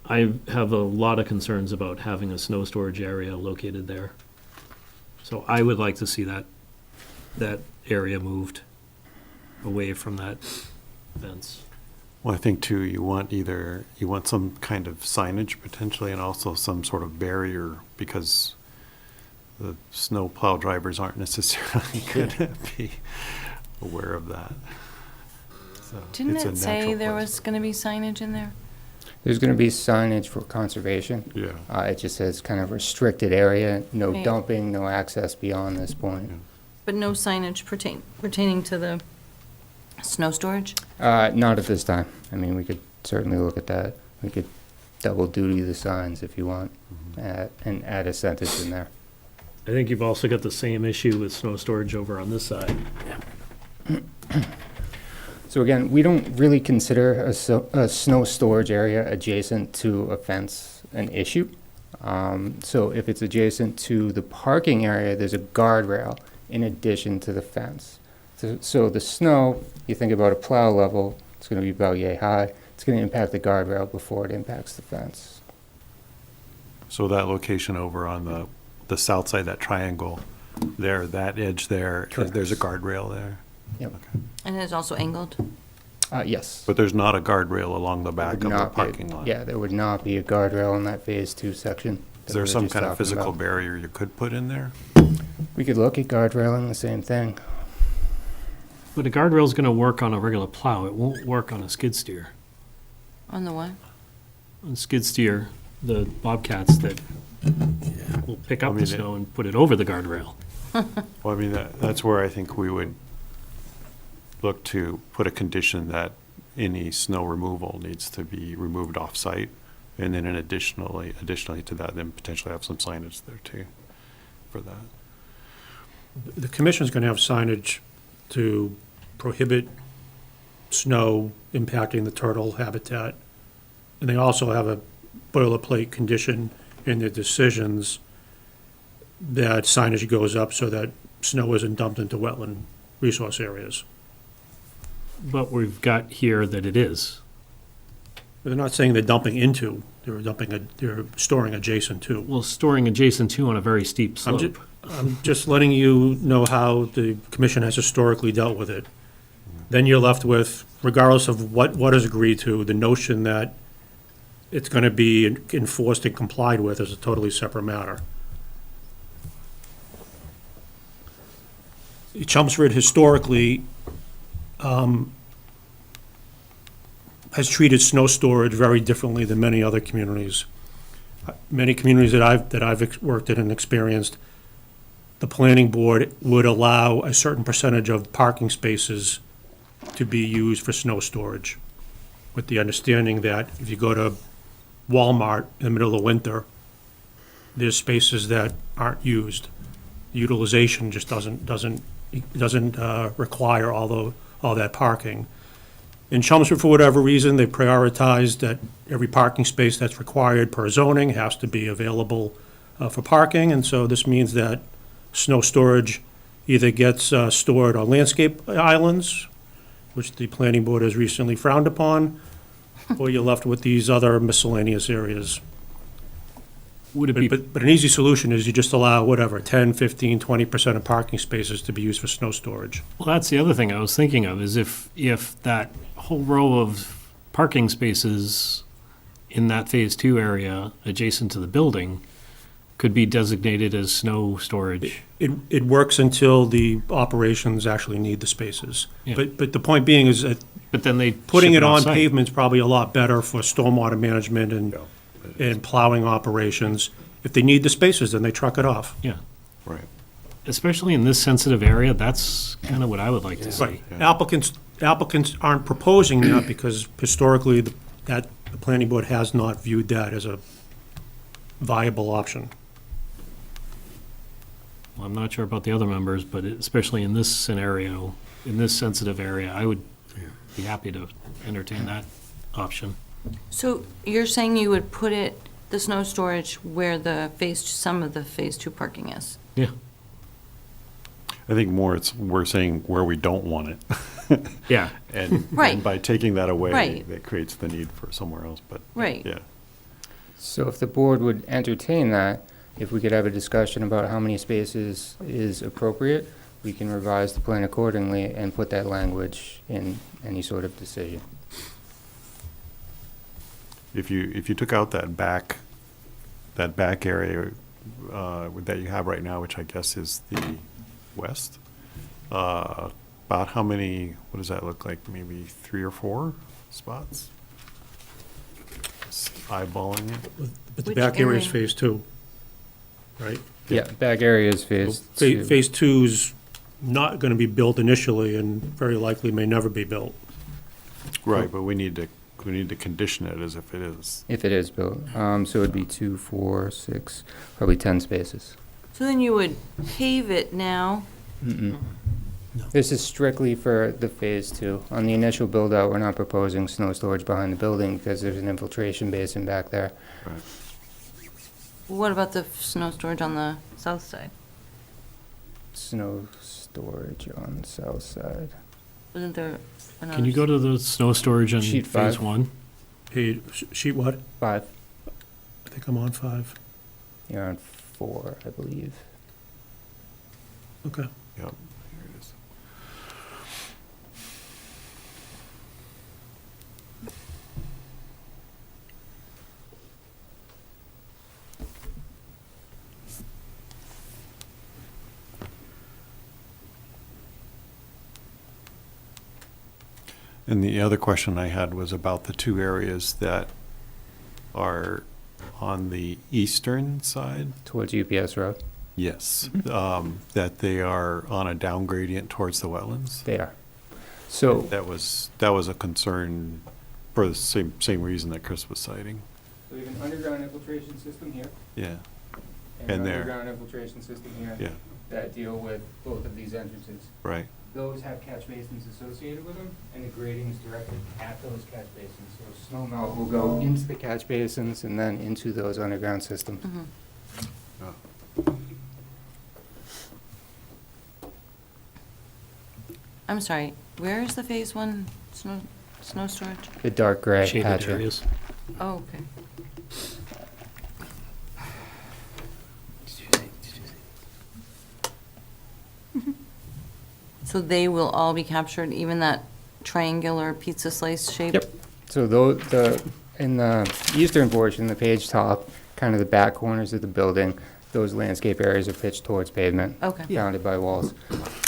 I have a lot of concerns about having a snow storage area located there. So I would like to see that area moved. away from that fence. Well, I think too, you want some kind of signage potentially and also some sort of barrier because the snow plow drivers aren't necessarily going to be aware of that. So Didn't it's a it say natural there place. was going to be signage in there? There's gonna be signage for conservation. Yeah. It just says kind of restricted area, no Right. dumping, no access beyond this point. But no signage pertaining to the snow storage? Not at this time. I mean, we could certainly look at that. We could double duty the signs if you want, and add a sentence in there. I think you've also got the same issue with snow storage over on this side. So again, we don't really consider a snow storage area adjacent to a fence an issue. So if it's adjacent to the parking area, there's a guardrail in addition to the fence. So the snow, you think about a plow level, it's gonna be about yay high. It's gonna impact the guardrail before it impacts the fence. So that location over on the south side, that triangle there, that edge there, Correct. there's a guardrail there. Yep. And it's also angled? Yes. But there's not a guardrail along the back Would of the not be- parking lot. Yeah, there would not be a guardrail in that phase 2 section. Is that there we were some just kind of talking physical about. barrier you could put in there? We could look at guardrailing, the same thing. But a guardrail's gonna work on a regular plow, it won't work on a skid steer. On the what? On skid steer, the bobcats that will pick up I the mean, snow and put it over the guardrail. Well, I mean, that's where I think we would look to put a condition that any snow removal needs to be removed off-site. And then additionally to that, then potentially have some signage there too for that. The commission's going to have signage to prohibit snow impacting the turtle habitat. And they also have a boilerplate condition in their decisions that signage goes up so that snow isn't dumped into wetland resource areas. But we've got here that it is. But they're not saying they're dumping into, they're storing adjacent to. Well, storing adjacent to on a very steep I'm slope. I'm just letting you know how the commission has historically dealt with it. Then you're left with, regardless of what is agreed to, the notion that it's going to be enforced and complied with is a totally separate matter. Chelmsford historically has treated snow storage very differently than many other communities. Many communities that I've worked in and experienced, the planning board would allow a certain percentage of parking spaces to be used for snow storage, with the understanding that if you go to Walmart in the middle of winter, there's spaces that aren't used. Utilization just doesn't require all that parking. In Chelmsford, for whatever reason, they prioritized that every parking space that's required per zoning has to be available for parking, and so this means that snow storage either gets stored on landscape islands, which the planning board has recently frowned upon, or you're left with these other miscellaneous areas. Would it be, But an easy solution is you just allow whatever, 10, 15, 20% of parking spaces to be used for snow storage. well, that's the other thing I was thinking of, is if that whole row of parking spaces in that Phase 2 area adjacent to the building could be designated as snow storage. It works until the operations actually need the spaces. Yeah. But the point being is that But then they putting ship it on off-site. pavement's probably a lot better for stormwater management and plowing operations. If they need the spaces, then they truck it off. Yeah, Right. especially in this sensitive area, that's kind of what I would like to see. Applicants aren't proposing that because historically, the planning board has not viewed that as a viable option. Well, I'm not sure about the other members, but especially in this scenario, in this sensitive area, I would be happy to entertain that option. So you're saying you would put the snow storage where some of the Phase 2 parking is? Yeah, I think we're saying where we don't want it. yeah. And Right. and by taking that away, Right. that creates the need for somewhere else, but. Right. Yeah. So if the board would entertain that, if we could have a discussion about how many spaces is appropriate, we can revise the plan accordingly and put that language in any sort of decision. If you took out that back area that you have right now, which I guess is the west, about how many, what does that look like? Maybe 3 or 4 spots? Just eyeballing it. But the Which back area is area? phase 2, right? Yeah, back area is phase Fa- two. Phase 2's not going to be built initially and very likely may never be built. Right, but we need to condition it as if it is. If it is built. So it'd be 2, 4, 6, probably 10 spaces. So then you would pave it now. Mm-mm. This is strictly for the phase 2. On the initial build out, we're not proposing snow storage behind the building because there's an infiltration basin back there. Right. What about the snow storage on the south side? Snow storage on the south side. Wasn't there another? Can you go to the snow storage in Sheet phase 5. 1? Sheet what? 5. I think I'm on 5. You're on 4, I believe. Okay. Yep. Here it is. And the other question I had was about the 2 areas that are on the eastern side. Towards UPS Road. Yes, that they are on a down gradient towards the wetlands. They are. So, That was a concern for the same reason that Chris was citing. we have an underground infiltration system here. Yeah, And And an there. underground infiltration system here. yeah, That deal with both of these entrances. right. Those have catch basins associated with them, and the grading is directed at those catch basins. So snow melt will go into the catch basins and then into those underground systems. Mhm. Oh. I'm sorry, where is the phase 1 snow storage? The dark gray Shaded hatchet. areas. Oh, okay. So they will all be captured, even that triangular pizza slice shape? Yep. So in the eastern portion, the page top, kind of the back corners of the building, those landscape areas are pitched towards pavement. Okay. Bounded by walls.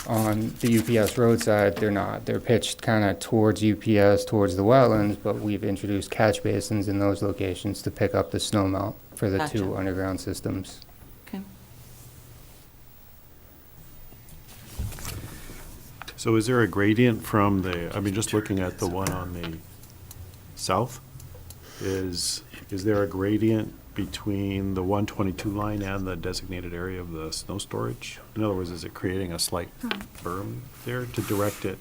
On the UPS roadside, they're not. They're pitched kind of towards UPS, towards the wetlands, but we've introduced catch basins in those locations to pick up the snow melt for the Gotcha. 2 underground systems. Okay. So is there a gradient from the, I mean, just looking at the one on the south, is there a gradient between the 122 line and the designated area of the snow storage? In other words, is it creating a slight berm there to direct it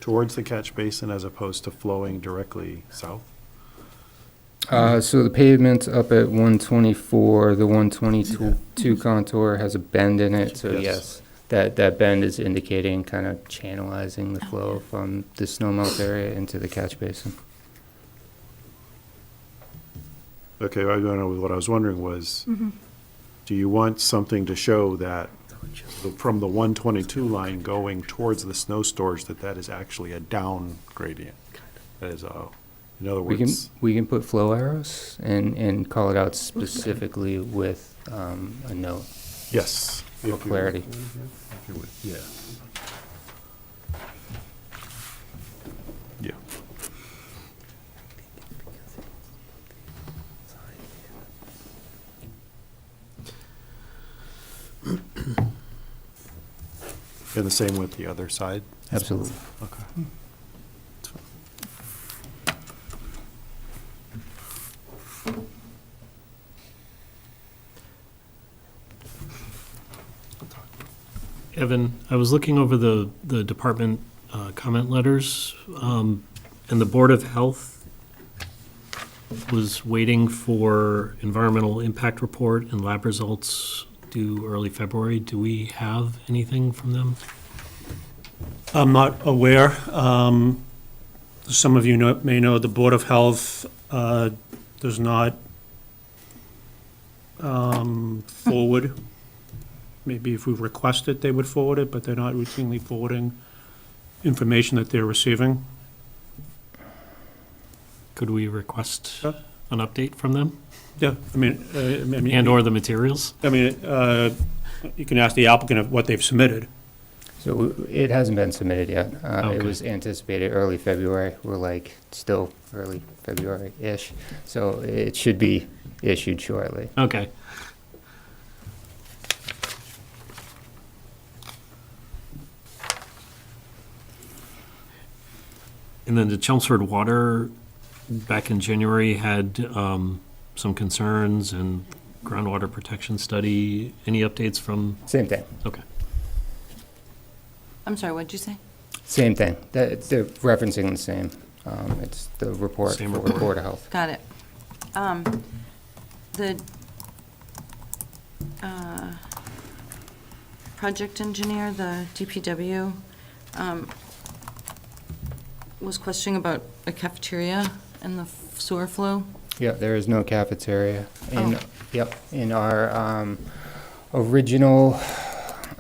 towards the catch basin as opposed to flowing directly south? So the pavement up at 124, the 122 contour has a bend in it, so Yes. yes, that bend is indicating kind of channelizing the flow from the snowmelt area into the catch basin. Okay, I don't know, what I was wondering was, do you want something to show that from the 122 line going towards the snow storage, that is actually a down gradient? That is in other words. We can put flow arrows and call it out specifically with a note. Yes. For if you- clarity. if you would, Yeah. Yeah. And the same with the other side? Absolutely. Okay. Evan, I was looking over the department comment letters, and the Board of Health was waiting for environmental impact report and lab results due early February. Do we have anything from them? I'm not aware. Some of you may know the Board of Health does not forward maybe if we request it, they would forward it, but they're not routinely forwarding information that they're receiving. Could we request Sure. an update from them Yeah, I mean, and/or the materials? I mean, you can ask the applicant of what they've submitted. So it hasn't been submitted yet. Okay. It was anticipated early February. We're like still early February-ish. So it should be issued shortly. Okay. And then the Chelmsford Water, back in January, had some concerns and groundwater protection study. Any updates from? Same thing. Okay. I'm sorry, what'd you say? Same thing. They're referencing the same. It's the report Same for report. Board of Health. Got it. The project engineer, the DPW, was questioning about a cafeteria and the sewer flow. Yeah, there is no cafeteria. Oh. Yep, in our original,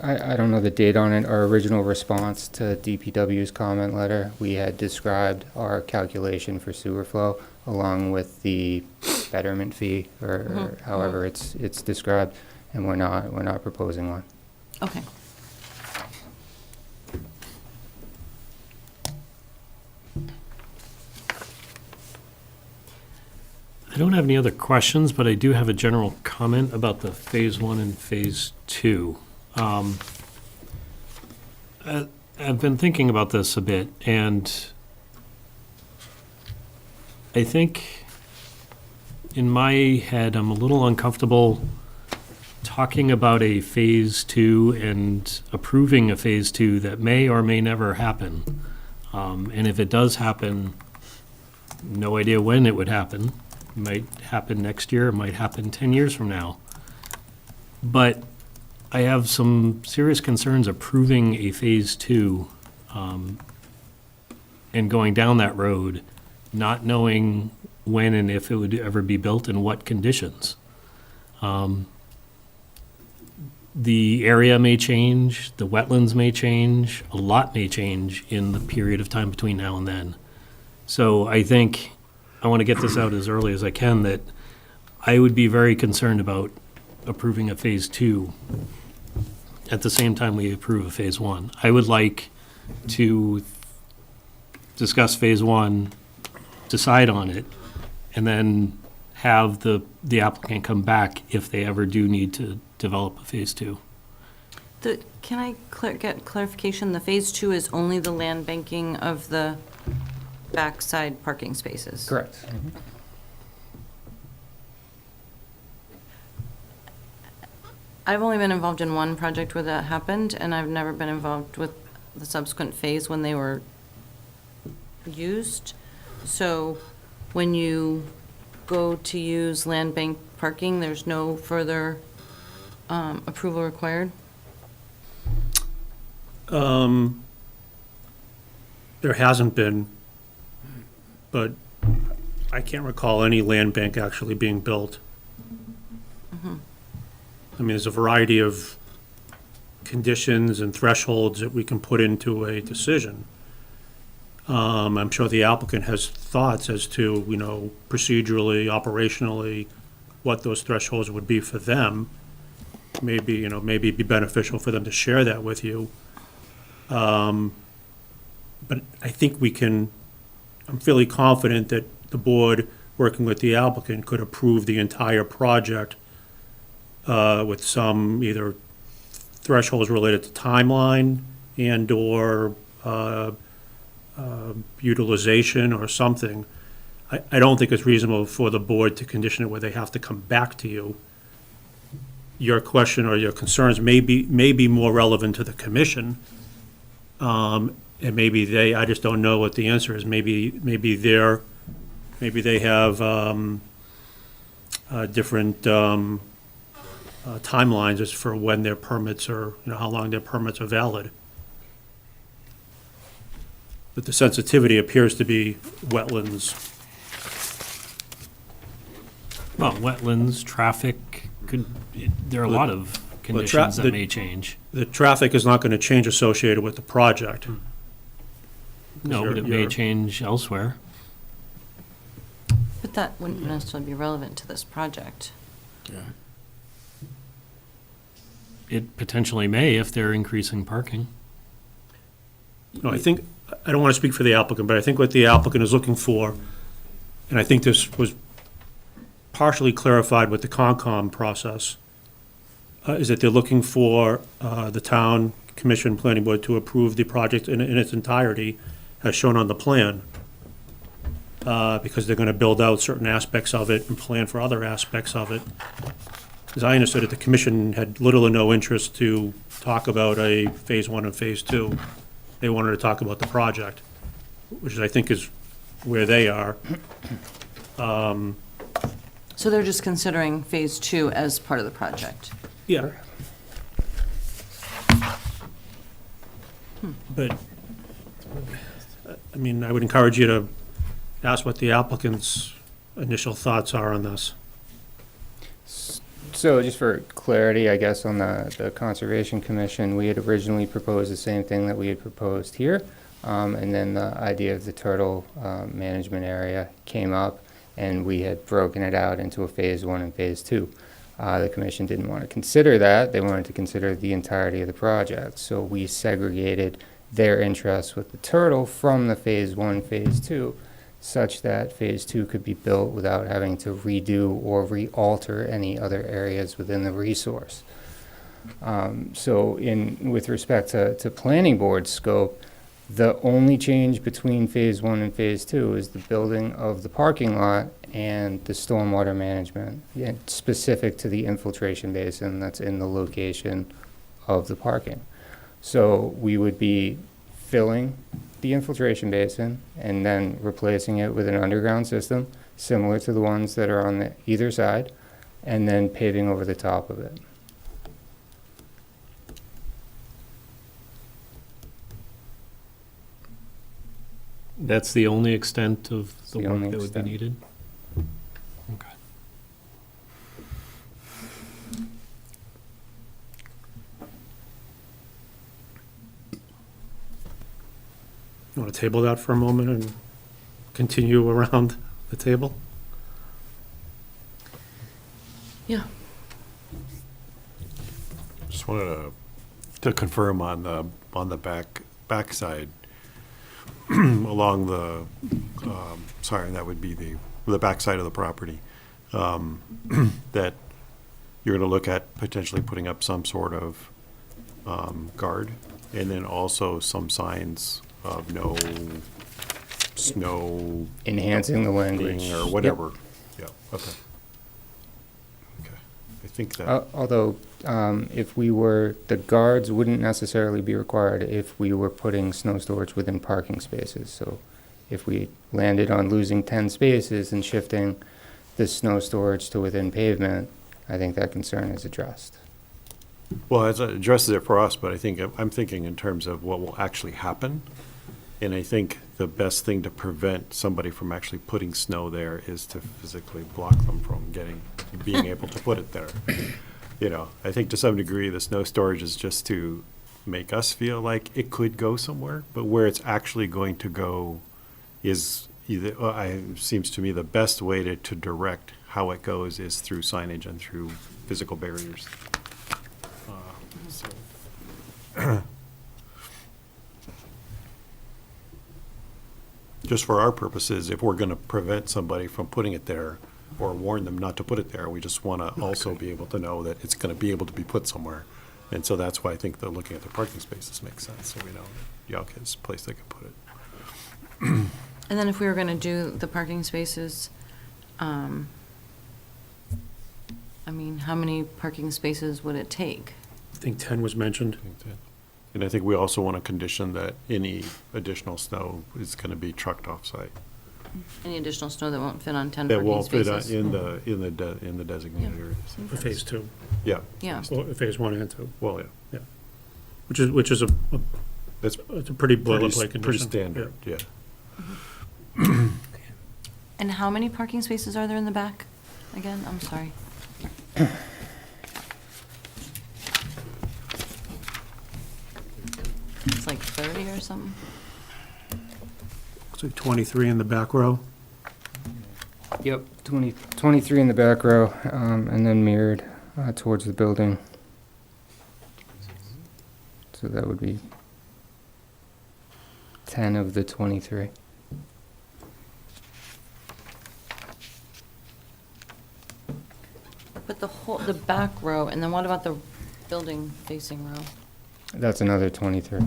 I don't know the date on it, our original response to DPW's comment letter, we had described our calculation for sewer flow along with the betterment fee, or however it's described, and we're not proposing one. Okay. I don't have any other questions, but I do have a general comment about the Phase 1 and Phase 2. I've been thinking about this a bit, and I think in my head, I'm a little uncomfortable talking about a Phase 2 and approving a Phase 2 that may or may never happen. And if it does happen, no idea when it would happen. It might happen next year, it might happen 10 years from now. But I have some serious concerns approving a Phase 2 and going down that road, not knowing when and if it would ever be built and what conditions. The area may change, the wetlands may change, a lot may change in the period of time between now and then. So I think I want to get this out as early as I can, that I would be very concerned about approving a Phase 2 at the same time we approve a Phase 1. I would like to discuss Phase 1, decide on it, and then have the applicant come back if they ever do need to develop a Phase 2. Can I get clarification? The Phase 2 is only the land banking of the backside parking spaces? Correct. I've only been involved in one project where that happened, and I've never been involved with the subsequent phase when they were used. So when you go to use land bank parking, there's no further approval required? There hasn't been, but I can't recall any land bank actually being built. I mean, there's a variety of conditions and thresholds that we can put into a decision. I'm sure the applicant has thoughts as to, you know, procedurally, operationally, what those thresholds would be for them. Maybe, you know, maybe it'd be beneficial for them to share that with you. But I think we can, I'm fairly confident that the board, working with the applicant, could approve the entire project with some either thresholds related to timeline and/or utilization or something. I don't think it's reasonable for the board to condition it where they have to come back to you. Your question or your concerns may be more relevant to the commission. And maybe I just don't know what the answer is. Maybe they have different timelines as for when their permits are, you know, how long their permits are valid. But the sensitivity appears to be wetlands. Well, wetlands, traffic, there are a lot of conditions the- that may change. The traffic is not going to change associated with the project. No, but it may change elsewhere. But that wouldn't necessarily be relevant to this project. It potentially may if they're increasing parking. No, I think, I don't want to speak for the applicant, but I think what the applicant is looking for, and I think this was partially clarified with the Concom process, is that they're looking for the town commission planning board to approve the project in its entirety as shown on the plan, because they're going to build out certain aspects of it and plan for other aspects of it. As I understood it, the commission had little or no interest to talk about a phase 1 and phase 2. They wanted to talk about the project, which I think is where they are. So they're just considering phase 2 as part of the project. Yeah. But, I mean, I would encourage you to ask what the applicant's initial thoughts are on this. So just for clarity, I guess, on the Conservation Commission, we had originally proposed the same thing that we had proposed here. And then the idea of the turtle management area came up, and we had broken it out into a phase 1 and phase 2. The commission didn't want to consider that. They wanted to consider the entirety of the project. So we segregated their interests with the turtle from the phase 1, phase 2, such that phase 2 could be built without having to redo or re-alter any other areas within the resource. So with respect to planning board scope, the only change between phase 1 and phase 2 is the building of the parking lot and the stormwater management, specific to the infiltration basin that's in the location of the parking. So we would be filling the infiltration basin and then replacing it with an underground system similar to the ones that are on either side, and then paving over the top of it. That's the only extent of the the work only that would be extent. needed? Okay. You want to table that for a moment and continue around the table? Yeah. Just wanted to confirm on the backside, along the, sorry, that would be the backside of the property, that you're going to look at potentially putting up some sort of guard, and then also some signs of no snow. Enhancing the language. Or whatever. Yeah, okay. Okay, I think that. Although, if the guards wouldn't necessarily be required if we were putting snow storage within parking spaces. So if we landed on losing 10 spaces and shifting the snow storage to within pavement, I think that concern is addressed. Well, it addresses it for us, but I'm thinking in terms of what will actually happen. And I think the best thing to prevent somebody from actually putting snow there is to physically block them from being able to put it there. You know, I think to some degree, the snow storage is just to make us feel like it could go somewhere, but where it's actually going to go is seems to me the best way to direct how it goes is through signage and through physical barriers. Just for our purposes, if we're going to prevent somebody from putting it there or warn them not to put it there, we just want to also be able to know that it's going to be able to be put somewhere. And so that's why I think that looking at the parking spaces makes sense, so we know that Yelk has a place they can put it. And then if we were going to do the parking spaces, I mean, how many parking spaces would it take? I think 10 was mentioned. And I think we also want to condition that any additional snow is going to be trucked off-site. Any additional snow that won't fit on 10 That parking won't fit spaces? in the designated Yeah. areas. For phase 2, Yeah. Yeah. or phase 1 and 2, Well, yeah. which is That's it's a pretty boilerplate condition. pretty standard, yeah. And how many parking spaces are there in the back? Again, I'm sorry. 30 or something? Looks like 23 in the back row. Yep. 23 in the back row, and then mirrored towards the building. So that would be 10 of the 23. But the back row, and then what about the building facing row? That's another 23. So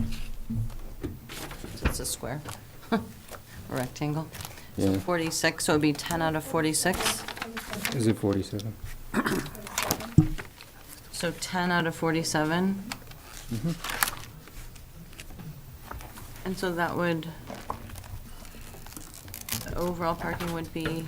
it's a square, a rectangle. So Yeah. 46, so it'd be 10 out of 46? Is it 47? So 10 out of 47? And so that would, the overall parking would be,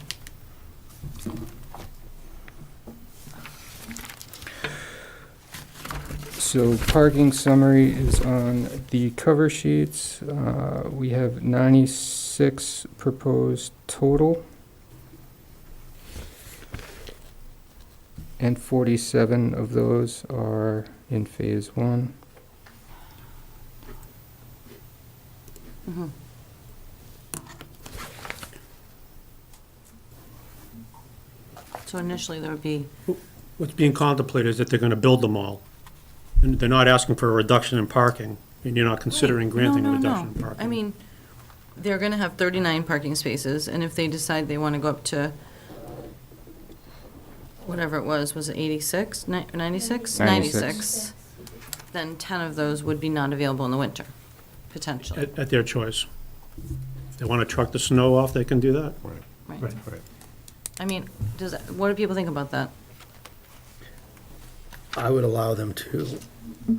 So parking summary is on the cover sheets. We have 96 proposed total. And 47 of those are in phase one. so initially there would be, What's being contemplated is that they're gonna build them all. And they're not asking for a reduction in parking, and you're not considering granting a reduction in parking. I mean, they're gonna have 39 parking spaces, and if they decide they wanna go up to whatever it was it 86, 96? 96. Then 10 of those would be not available in the winter, potentially. At their choice. If they wanna truck the snow off, they can do that. Right. Right. I mean, what do people think about that? I would allow them to,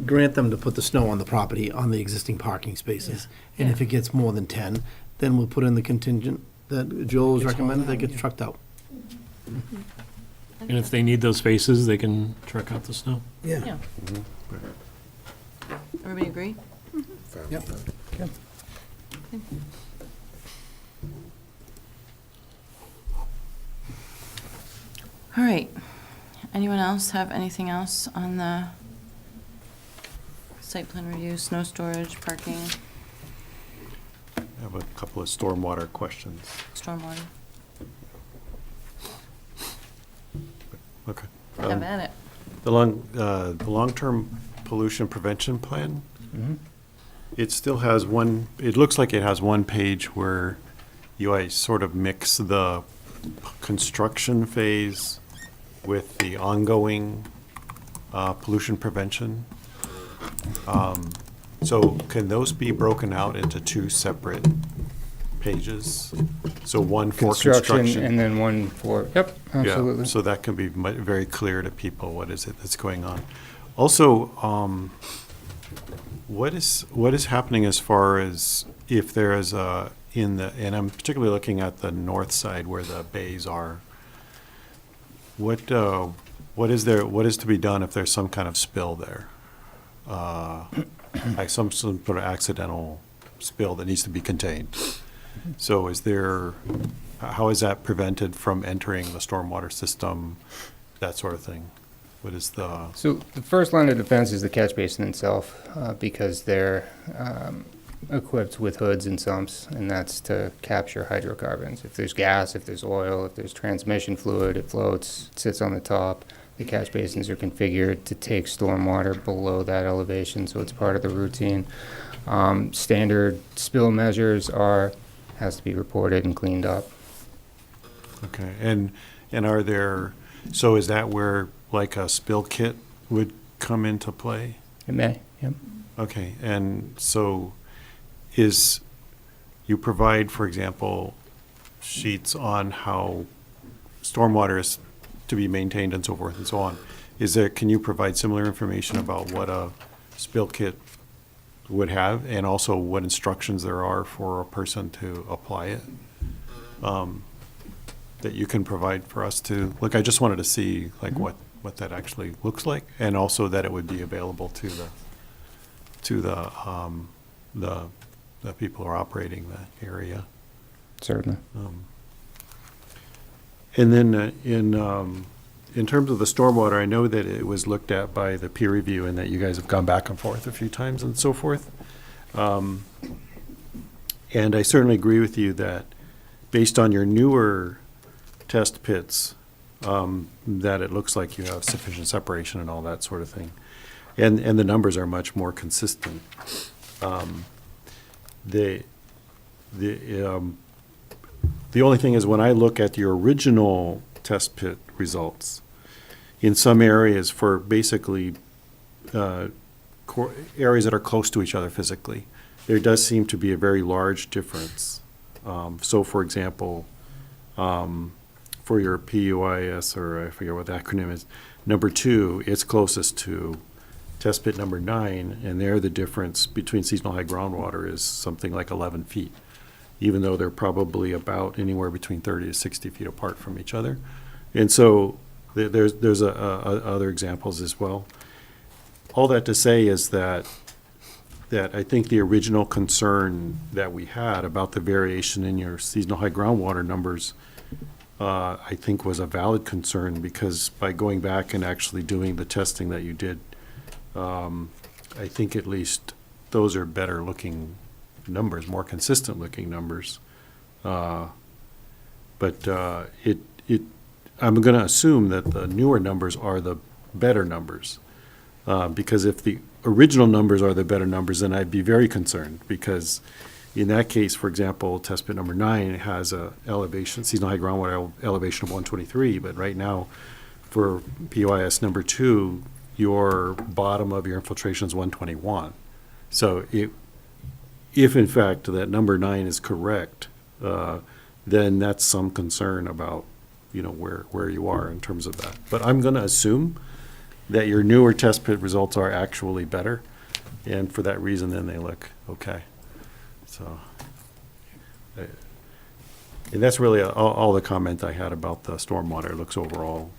grant them to put the snow on the property on the existing parking spaces. And if it gets more than 10, then we'll put in the contingent that Joel's recommended, that gets trucked out. And if they need those spaces, they can truck out the snow. Yeah. Everybody agree? Yep. All right. Anyone else have anything else on the site plan review, snow storage, parking, I have a couple of stormwater questions. stormwater? Okay. Have at it. The long-term pollution prevention plan, it still has it looks like it has one page where you guys sort of mix the construction phase with the ongoing pollution prevention. So can those be broken out into two separate pages? So one for construction. And then one for, yep, Yeah, absolutely. so that can be very clear to people, what is it that's going on. Also, what is happening as far as if there is and I'm particularly looking at the north side where the bays are, what is to be done if there's some kind of spill there? Like some sort of accidental spill that needs to be contained. So how is that prevented from entering the stormwater system, that sort of thing? What is the, So the first line of defense is the catch basin itself, because they're equipped with hoods and sumps, and that's to capture hydrocarbons. If there's gas, if there's oil, if there's transmission fluid, it floats, it sits on the top. The catch basins are configured to take stormwater below that elevation, so it's part of the routine. Standard spill measures has to be reported and cleaned up. okay, and are there, so is that where like a spill kit would come into play? It may, yep. Okay, and so you provide, for example, sheets on how stormwater is to be maintained and so forth and so on. Can you provide similar information about what a spill kit would have, and also what instructions there are for a person to apply it? That you can provide for us to, look, I just wanted to see like what that actually looks like, and also that it would be available to the people who are operating the area. Certainly. And then in terms of the stormwater, I know that it was looked at by the peer review and that you guys have gone back and forth a few times and so forth. And I certainly agree with you that based on your newer test pits, that it looks like you have sufficient separation and all that sort of thing. And the numbers are much more consistent. The only thing is, when I look at your original test pit results, in some areas for basically areas that are close to each other physically, there does seem to be a very large difference. So, for example, for your PUIS, or I forget what the acronym is, number 2, it's closest to test pit number 9, and there the difference between seasonal high groundwater is something like 11 feet, even though they're probably about anywhere between 30 to 60 feet apart from each other. And so there's other examples as well. All that to say is that I think the original concern that we had about the variation in your seasonal high groundwater numbers, I think was a valid concern, because by going back and actually doing the testing that you did, I think at least those are better looking numbers, more consistent looking numbers. But I'm going to assume that the newer numbers are the better numbers, because if the original numbers are the better numbers, then I'd be very concerned, because in that case, for example, test pit number 9 has a elevation, seasonal high groundwater elevation of 123, but right now for PUIS number 2, your bottom of your infiltration is 121. So if in fact that number 9 is correct, then that's some concern about, where you are in terms of that. But I'm going to assume that your newer test pit results are actually better, and for that reason, then they look okay. So, and that's really all the comment I had about the stormwater. It looks overall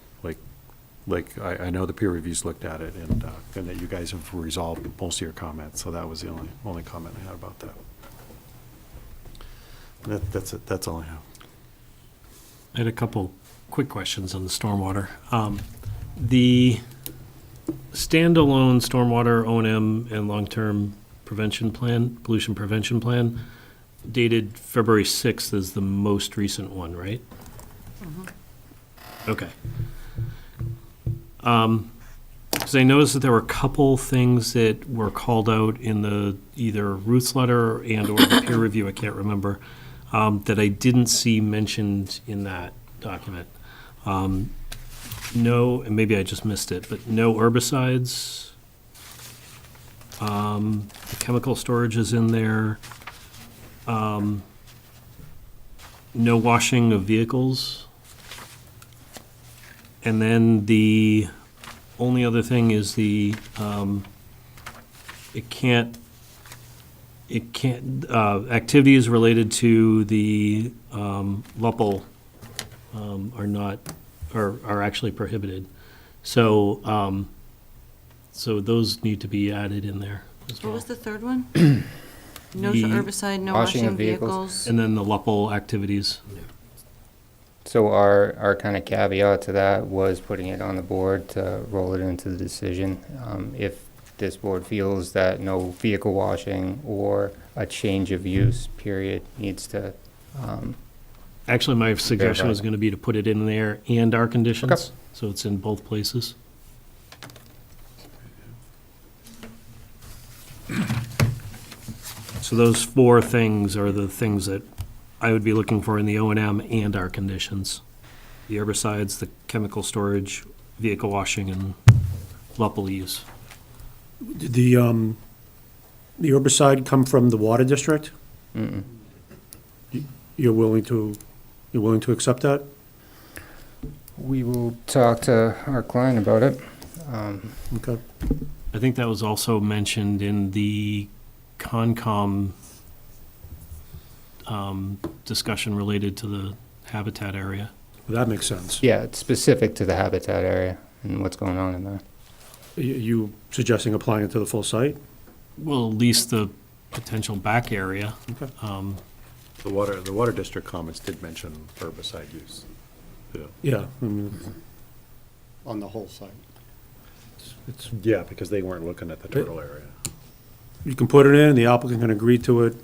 like I know the peer reviews looked at it, and that you guys have resolved most of your comments. So that was the only comment I had about that. That's it. That's all I have. I had a couple quick questions on the stormwater. The standalone stormwater O&M and long-term prevention plan, pollution prevention plan, dated February 6th is the most recent one, right? Okay. Because I noticed that there were a couple things that were called out in the either Ruth's letter and or the peer review, I can't remember, that I didn't see mentioned in that document. No, and maybe I just missed it, but no herbicides. The chemical storage is in there. No washing of vehicles. And then the only other thing is activities related to the LUPL are actually prohibited. So, so those need to be added in there as What well. was the third one? No The herbicide, no washing washing of vehicles. vehicles. And then the LUPL activities. So our kind of caveat to that was putting it on the board to roll it into the decision. If this board feels that no vehicle washing or a change of use period needs to, Actually, my suggestion was going to be to put it in there and our conditions, Okay. so it's in both places. So those 4 things are the things that I would be looking for in the O&M and our conditions. The herbicides, the chemical storage, vehicle washing, and LUPL use. The herbicide come from the water district? mm-mm. You're willing to accept that? We will talk to our client about it. Okay. I think that was also mentioned in the Concom discussion related to the habitat area. That makes sense. Yeah, it's specific to the habitat area and what's going on in there. You suggesting applying it to the full site? Well, at least the potential back area. Okay. The water district comments did mention herbicide use. Yeah. On the whole site. It's Yeah, because they weren't looking at the turtle area. you can put it in, the applicant can agree to it.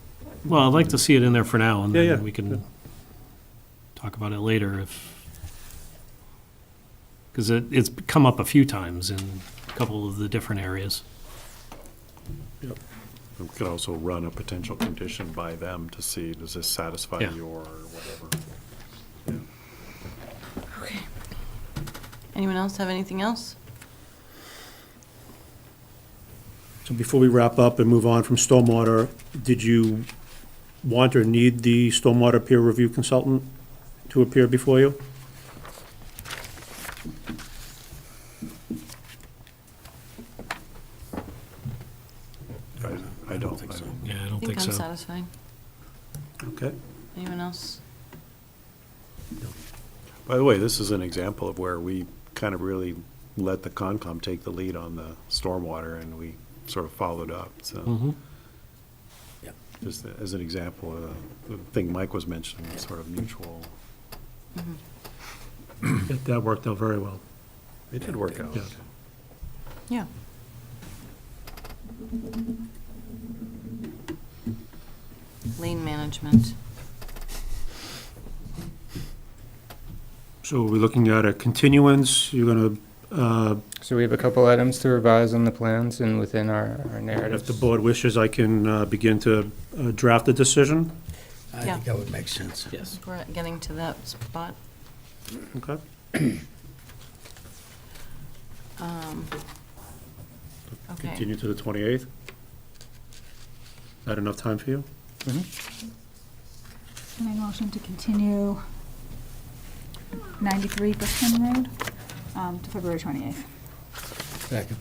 Well, I'd like to see it in there for now, and Yeah, yeah. then we can talk about it later because it's come up a few times in a couple of the different areas. We could also run a potential condition by them to see, does this satisfy Yeah. you or whatever. Okay. Anyone else have anything else? So before we wrap up and move on from stormwater, did you want or need the stormwater peer review consultant to appear before you? I don't think so. Yeah, I I don't think think I'm so. satisfied. Okay. Anyone else? By the way, this is an example of where we kind of really let the Concom take the lead on the stormwater, and we sort of followed up, so. Mhm. Just as an example, the thing Mike was mentioning, sort of mutual. That worked out very well. It did work out. Yes. Yeah. Lane management. So are we looking at a continuance? You're gonna, So we have a couple items to revise on the plans and within our if narratives. the board wishes, I can begin to draft a decision. I Yeah. think that would make sense. I think we're getting to that spot. Okay. Okay. Continue to the 28th? Is that enough time for you? Can I motion to continue 93 Brooklyn Road to February 28th? Second.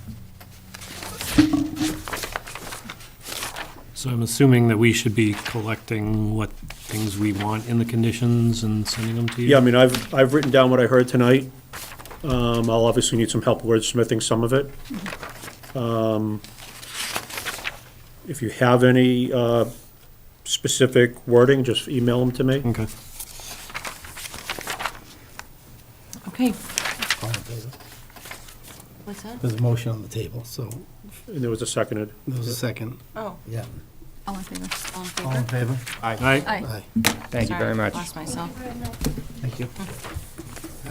So I'm assuming that we should be collecting what things we want in the conditions and sending them to you? Yeah, I mean, I've written down what I heard tonight. I'll obviously need some help wordsmithing some of it. If you have any specific wording, just email them to me. Okay. Okay, what's that? There's a motion on the table, so And there was a seconded. there was a second. Oh, Yeah. all in favor? All in All in favor? favor? Aye. Aye. Aye. Thank you very Sorry, much. lost myself. Thank you.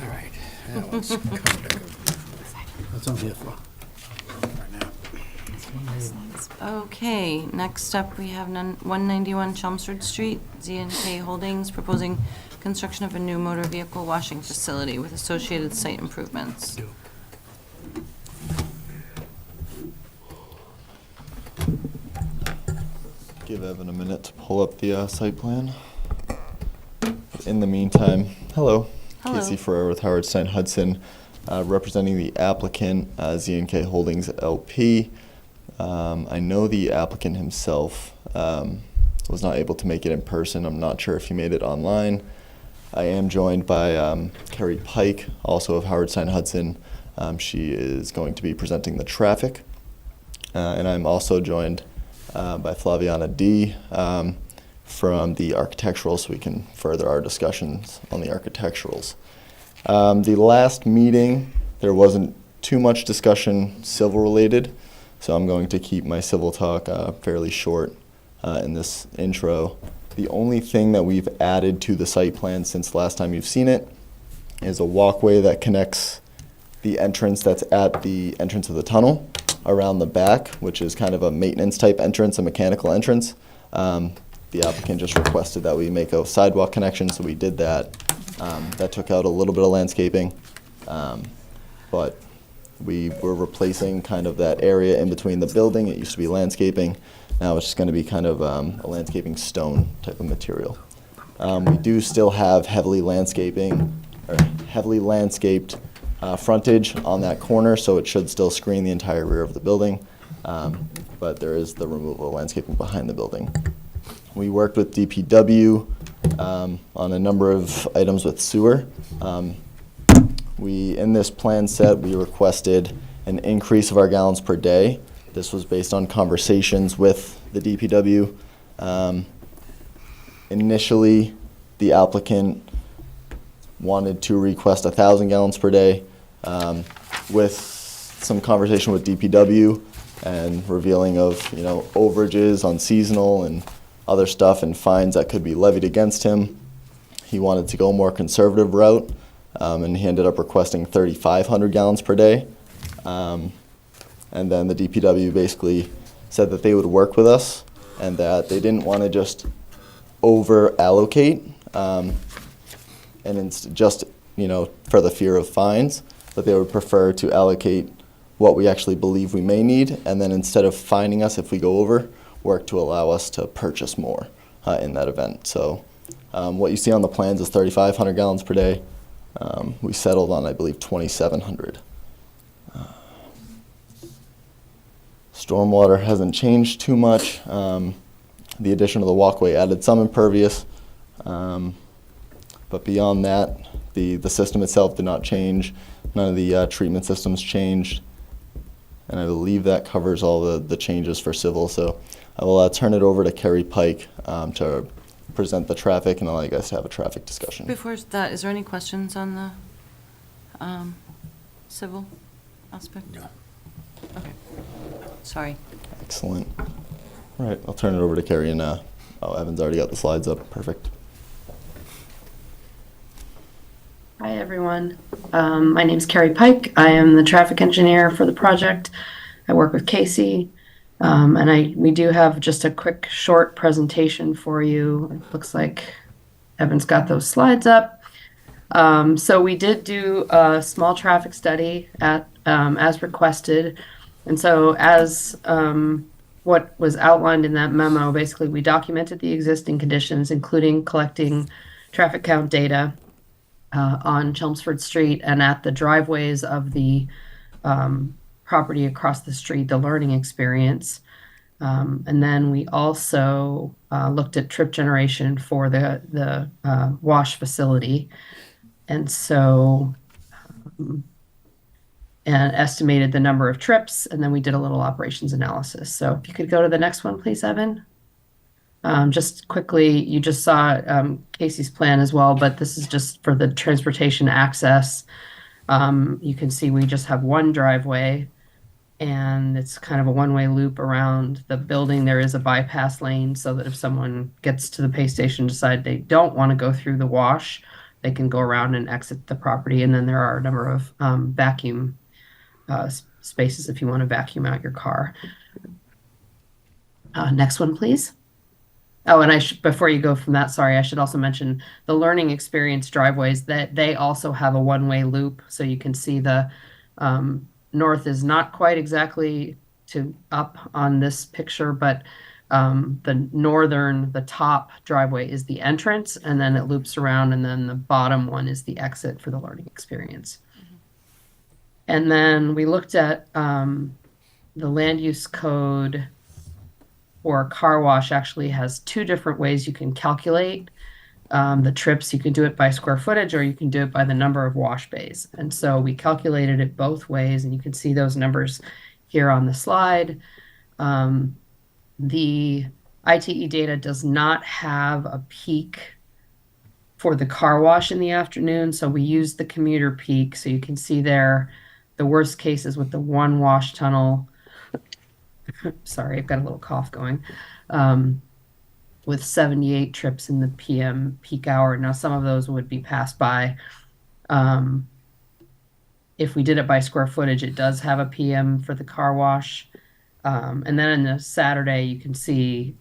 All right. That one's covered. That's what I'm here for. Okay, next up, we have 191 Chelmsford Street, Z&K Holdings, proposing construction of a new motor vehicle washing facility with associated site improvements. Give Evan a minute to pull up the site plan. In the meantime, hello. Hello. Casey Ferrer with Howard Stein Hudson, representing the applicant, Z&K Holdings LP. I know the applicant himself was not able to make it in person. I'm not sure if he made it online. I am joined by Carrie Pike, also of Howard Stein Hudson. She is going to be presenting the traffic. And I'm also joined by Flaviana D. From the architectural, so we can further our discussions on the architecturals. The last meeting, there wasn't too much discussion civil related, so I'm going to keep my civil talk fairly short in this intro. The only thing that we've added to the site plan since the last time you've seen it is a walkway that connects the entrance that's at the entrance of the tunnel around the back, which is kind of a maintenance type entrance, a mechanical entrance. The applicant just requested that we make a sidewalk connection, so we did that. That took out a little bit of landscaping, but we were replacing kind of that area in between the building. It used to be landscaping. Now it's just going to be kind of a landscaping stone type of material. We do still have heavily landscaped frontage on that corner, so it should still screen the entire rear of the building. But there is the removal of landscaping behind the building. We worked with DPW on a number of items with sewer. In this plan set, we requested an increase of our gallons per day. This was based on conversations with the DPW. Initially, the applicant wanted to request 1,000 gallons per day. With some conversation with DPW, and revealing of, you know, overages on seasonal and other stuff and fines that could be levied against him. He wanted to go a more conservative route, and he ended up requesting 3,500 gallons per day. And then the DPW basically said that they would work with us and that they didn't want to just over allocate just, you know, for the fear of fines, but they would prefer to allocate what we actually believe we may need, and then instead of fining us if we go over, work to allow us to purchase more in that event. So what you see on the plans is 3,500 gallons per day. We settled on, I believe, 2,700. Stormwater hasn't changed too much. The addition of the walkway added some impervious, but beyond that, the system itself did not change. None of the treatment systems changed, and I believe that covers all the changes for civil. So I will turn it over to Kerry Pike to present the traffic, and allow you guys to have a traffic discussion. Before that, is there any questions on the civil aspect? No. Okay. Sorry. Excellent. All right, I'll turn it over to Kerry, and Evan's already got the slides up. Perfect. Hi, everyone. My name's Carrie Pike. I am the traffic engineer for the project. I work with Casey. And we do have just a quick, short presentation for you. It looks like Evan's got those slides up. So we did do a small traffic study as requested. And so as what was outlined in that memo, basically we documented the existing conditions, including collecting traffic count data on Chelmsford Street and at the driveways of the property across the street, the learning experience. And then we also looked at trip generation for the wash facility. And so, and estimated the number of trips, and then we did a little operations analysis. So if you could go to the next one, please, Evan. Just quickly, you just saw Casey's plan as well, but this is just for the transportation access. You can see we just have one driveway, and it's kind of a one-way loop around the building. There is a bypass lane so that if someone gets to the pay station and decide they don't want to go through the wash, they can go around and exit the property. And then there are a number of vacuum spaces if you want to vacuum out your car. Next one, please. Oh, and before you go from that, sorry, I should also mention the learning experience driveways, that they also have a one-way loop. So you can see the north is not quite exactly up on this picture, but the top driveway is the entrance, and then it loops around, and then the bottom one is the exit for the learning experience. Mm-hmm. And then we looked at the land use code for car wash actually has two different ways you can calculate the trips. You can do it by square footage, or you can do it by the number of wash bays. And so we calculated it both ways, and you can see those numbers here on the slide. The ITE data does not have a peak for the car wash in the afternoon, so we used the commuter peak. So you can see there the worst cases with the one wash tunnel. Sorry, I've got a little cough going. With 78 trips in the PM peak hour. Now, some of those would be passed by. If we did it by square footage, it does have a PM for the car wash. And then in the Saturday, you can see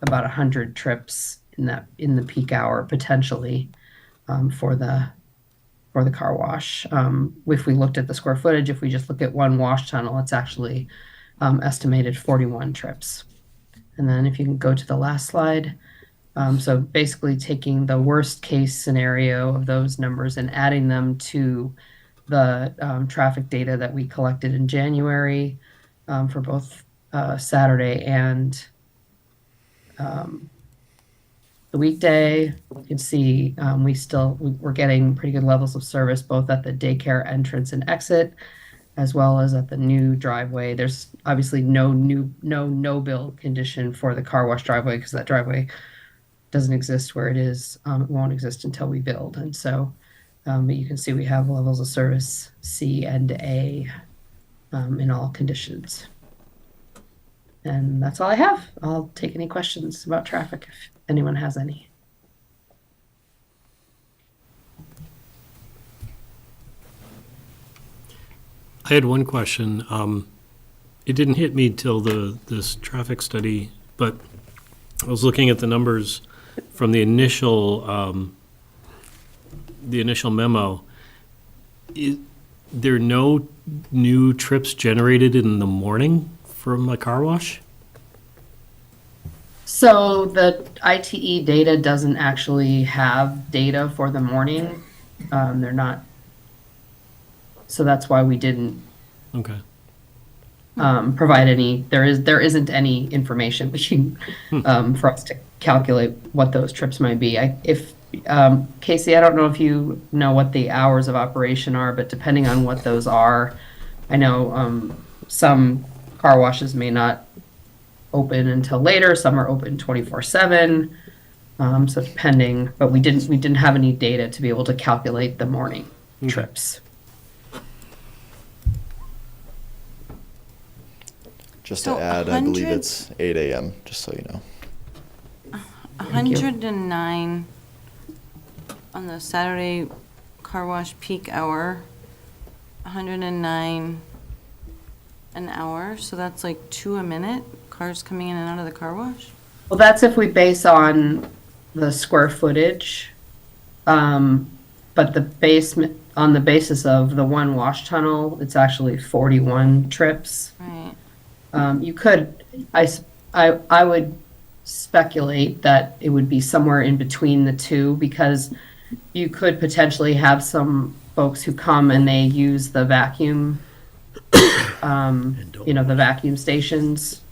about 100 trips in the peak hour potentially for the car wash. If we looked at the square footage, if we just look at one wash tunnel, it's actually estimated 41 trips. And then if you can go to the last slide. So basically taking the worst case scenario of those numbers and adding them to the traffic data that we collected in January for both Saturday and the weekday. You can see we're getting pretty good levels of service both at the daycare entrance and exit, as well as at the new driveway. There's obviously no build condition for the car wash driveway because that driveway doesn't exist where it is. It won't exist until we build. And so, but you can see we have levels of service C and A in all conditions. And that's all I have. I'll take any questions about traffic if anyone has any. I had one question. It didn't hit me till this traffic study, but I was looking at the numbers from the initial memo. There are no new trips generated in the morning from a car wash? So the ITE data doesn't actually have data for the morning. They're not. So that's why we didn't Okay. provide any. There isn't any information we can, for us to calculate what those trips might be. Casey, I don't know if you know what the hours of operation are, but depending on what those are, I know some car washes may not open until later. Some are open 24/7. So depending, but we didn't have any data to be able to calculate the morning trips. Just So to add, I believe 100 it's 8 a.m., just so you know. 109 on the Saturday car wash peak hour, 109 an hour, so that's like 2 a minute, cars coming in and out of the car wash? Well, that's if we base on the square footage. But on the basis of the one wash tunnel, it's actually 41 trips. Right. You could, I would speculate that it would be somewhere in between the two, because you could potentially have some folks who come and they use the vacuum, the vacuum stations.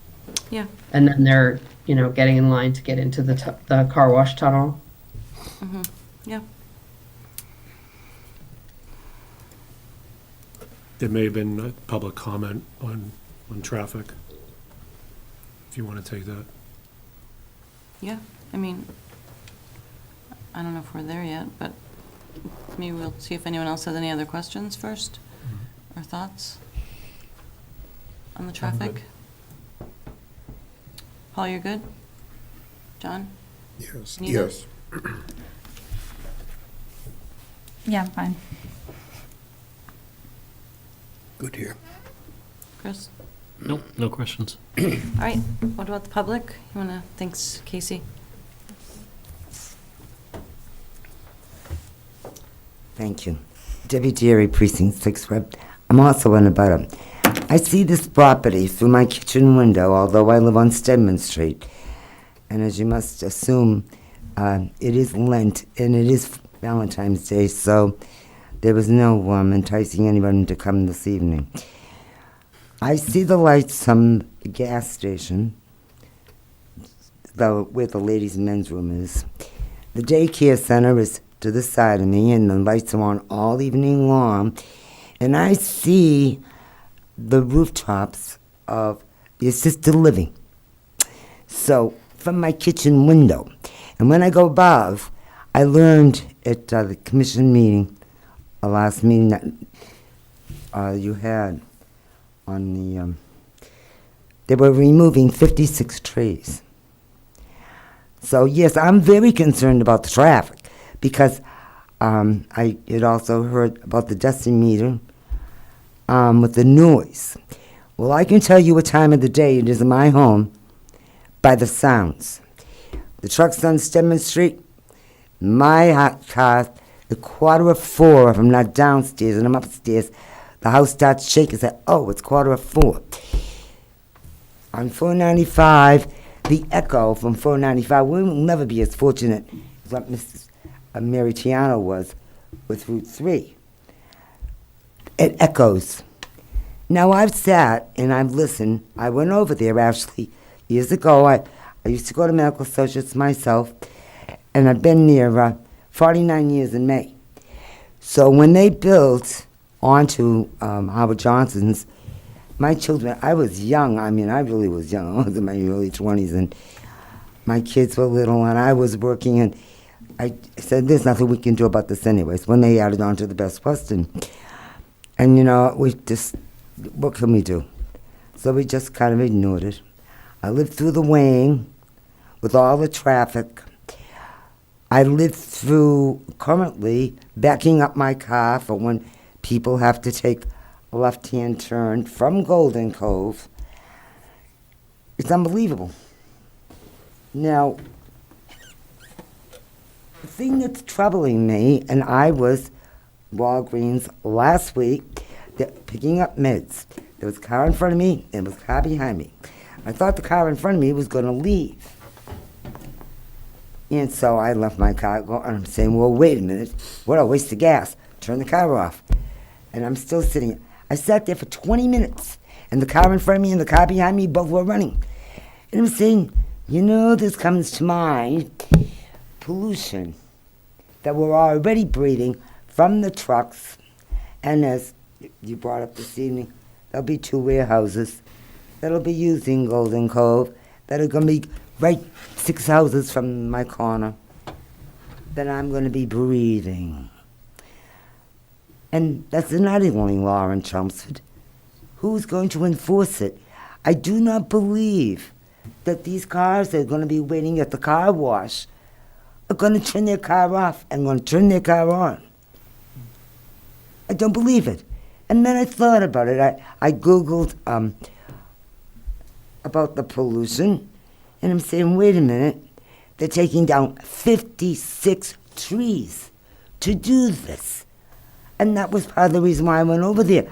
Yeah. And then they're, getting in line to get into the car wash tunnel. Mm-hmm. Yeah. There may have been a public comment on traffic, if you want to take that. Yeah, I mean, I don't know if we're there yet, but maybe we'll see if anyone else has any other questions first, or thoughts on the traffic. Paul, you're good? John? Yes, Nita? yes. Yeah, I'm fine. Good here. Chris? Nope, no questions. All right, what about the public? You want to, thanks, Casey. Thank you. Deputy Area Precinct 6 Rep. I'm also in abutter. I see this property through my kitchen window, although I live on Stedman Street. And as you must assume, it is Lent and it is Valentine's Day, so there was no enticing anyone to come this evening. I see the lights from the gas station, where the ladies' and men's room is. The daycare center is to the side of me, and the lights are on all evening long. And I see the rooftops of the assisted living. So, from my kitchen window. And when I go above, I learned at the commission meeting, the last meeting that you had on the, they were removing 56 trees. So yes, I'm very concerned about the traffic, because I had also heard about the decimeter with the noise. Well, I can tell you what time of the day it is in my home by the sounds. The trucks on Stedman Street, my hot car, the 3:45, if I'm not downstairs and I'm upstairs, the house starts shaking. Say, oh, it's 3:45. On 495, the echo from 495, we will never be as fortunate as what Mrs. Mary Tiano was with Route 3. It echoes. Now, I've sat and I've listened. I went over there, actually, years ago. I used to go to Medical Associates myself, and I've been there 49 years in May. So when they built onto Howard Johnson's, my children, I was young. I mean, I really was young. I was in my early 20s, and my kids were little, and I was working, and I said, there's nothing we can do about this anyways, when they added on to the Best Western. And, we just, what can we do? So we just kind of ignored it. I lived through the Wayne with all the traffic. I lived through, currently, backing up my car for when people have to take a left-hand turn from Golden Cove. It's unbelievable. Now, the thing that's troubling me, and I was Walgreens last week, picking up meds. There was a car in front of me, and there was a car behind me. I thought the car in front of me was going to leave. And so I left my car, and I'm saying, well, wait a minute. What a waste of gas. Turn the car off. And I'm still sitting. I sat there for 20 minutes, and the car in front of me and the car behind me both were running. And I'm saying, you know, this comes to mind, pollution that we're already breathing from the trucks. And as you brought up this evening, there'll be 2 warehouses that'll be using Golden Cove that are going to be right 6 houses from my corner that I'm going to be breathing. And that's not the only law in Chelmsford. Who's going to enforce it? I do not believe that these cars that are going to be waiting at the car wash are going to turn their car off and going to turn their car on. I don't believe it. And then I thought about it. I Googled about the pollution, and I'm saying, wait a minute, they're taking down 56 trees to do this. And that was part of the reason why I went over there.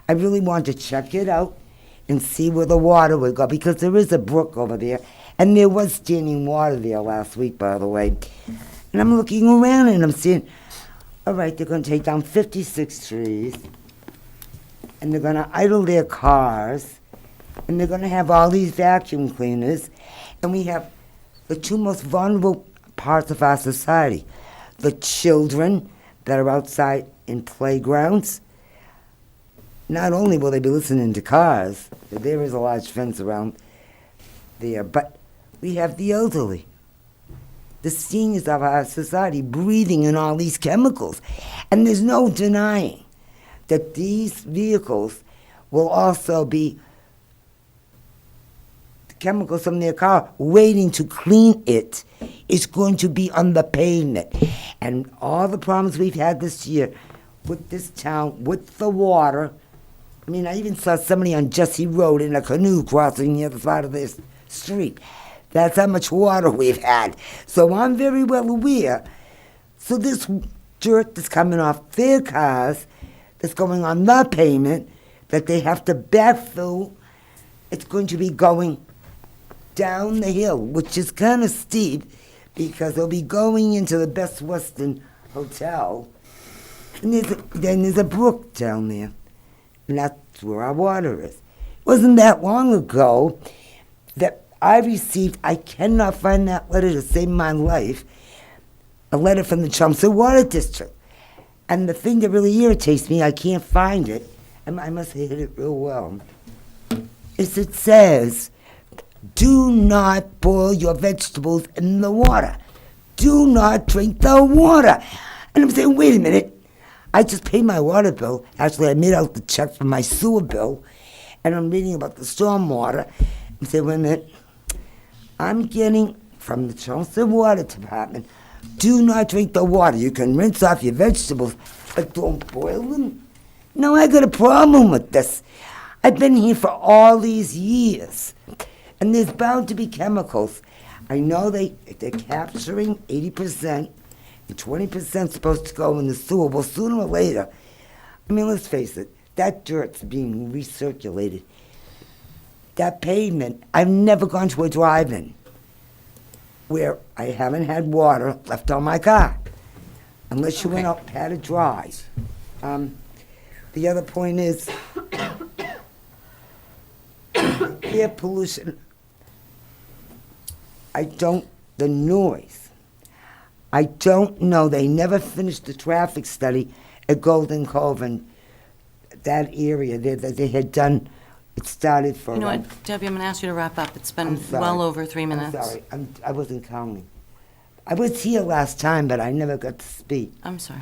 I really wanted to check it out and see where the water would go, because there is a brook over there, and there was standing water there last week, by the way. And I'm looking around and I'm saying, all right, they're going to take down 56 trees, and they're going to idle their cars, and they're going to have all these vacuum cleaners, and we have the 2 most vulnerable parts of our society. The children that are outside in playgrounds. Not only will they be listening to cars, there is a large fence around there, but we have the elderly, the seniors of our society breathing in all these chemicals. And there's no denying that these vehicles will also be the chemicals from their car waiting to clean it. It's going to be on the pavement. And all the problems we've had this year with this town, with the water. I mean, I even saw somebody on Jesse Road in a canoe crossing the other side of this street. That's how much water we've had. So I'm very well aware. So this dirt that's coming off their cars, that's going on the pavement, that they have to backfill, it's going to be going down the hill, which is kind of steep, because they'll be going into the Best Western Hotel. And then there's a brook down there, and that's where our water is. It wasn't that long ago that I received, I cannot find that letter to save my life, a letter from the Chelmsford Water District. And the thing that really irritates me, I can't find it, and I must have hit it real well, is it says, do not boil your vegetables in the water. Do not drink the water. And I'm saying, wait a minute. I just paid my water bill. Actually, I made out the check for my sewer bill, and I'm reading about the stormwater. I'm saying, wait a minute. I'm getting from the Chelmsford Water Department, do not drink the water. You can rinse off your vegetables, but don't boil them. No, I got a problem with this. I've been here for all these years, and there's bound to be chemicals. I know they're capturing 80%, and 20% supposed to go in the sewer. Well, sooner or later, I mean, let's face it, that dirt's being recirculated. That pavement, I've never gone to a drive-in where I haven't had water left on my car, unless you went out and had a drive. The other point is air pollution. The noise. I don't know, they never finished the traffic study at Golden Cove and that area that they had done. It started for... You know what, Debbie, I'm going to ask you to wrap up. It's been I'm sorry. well over 3 minutes. I'm sorry, I wasn't counting. I was here last time, but I never got to speak. I'm sorry.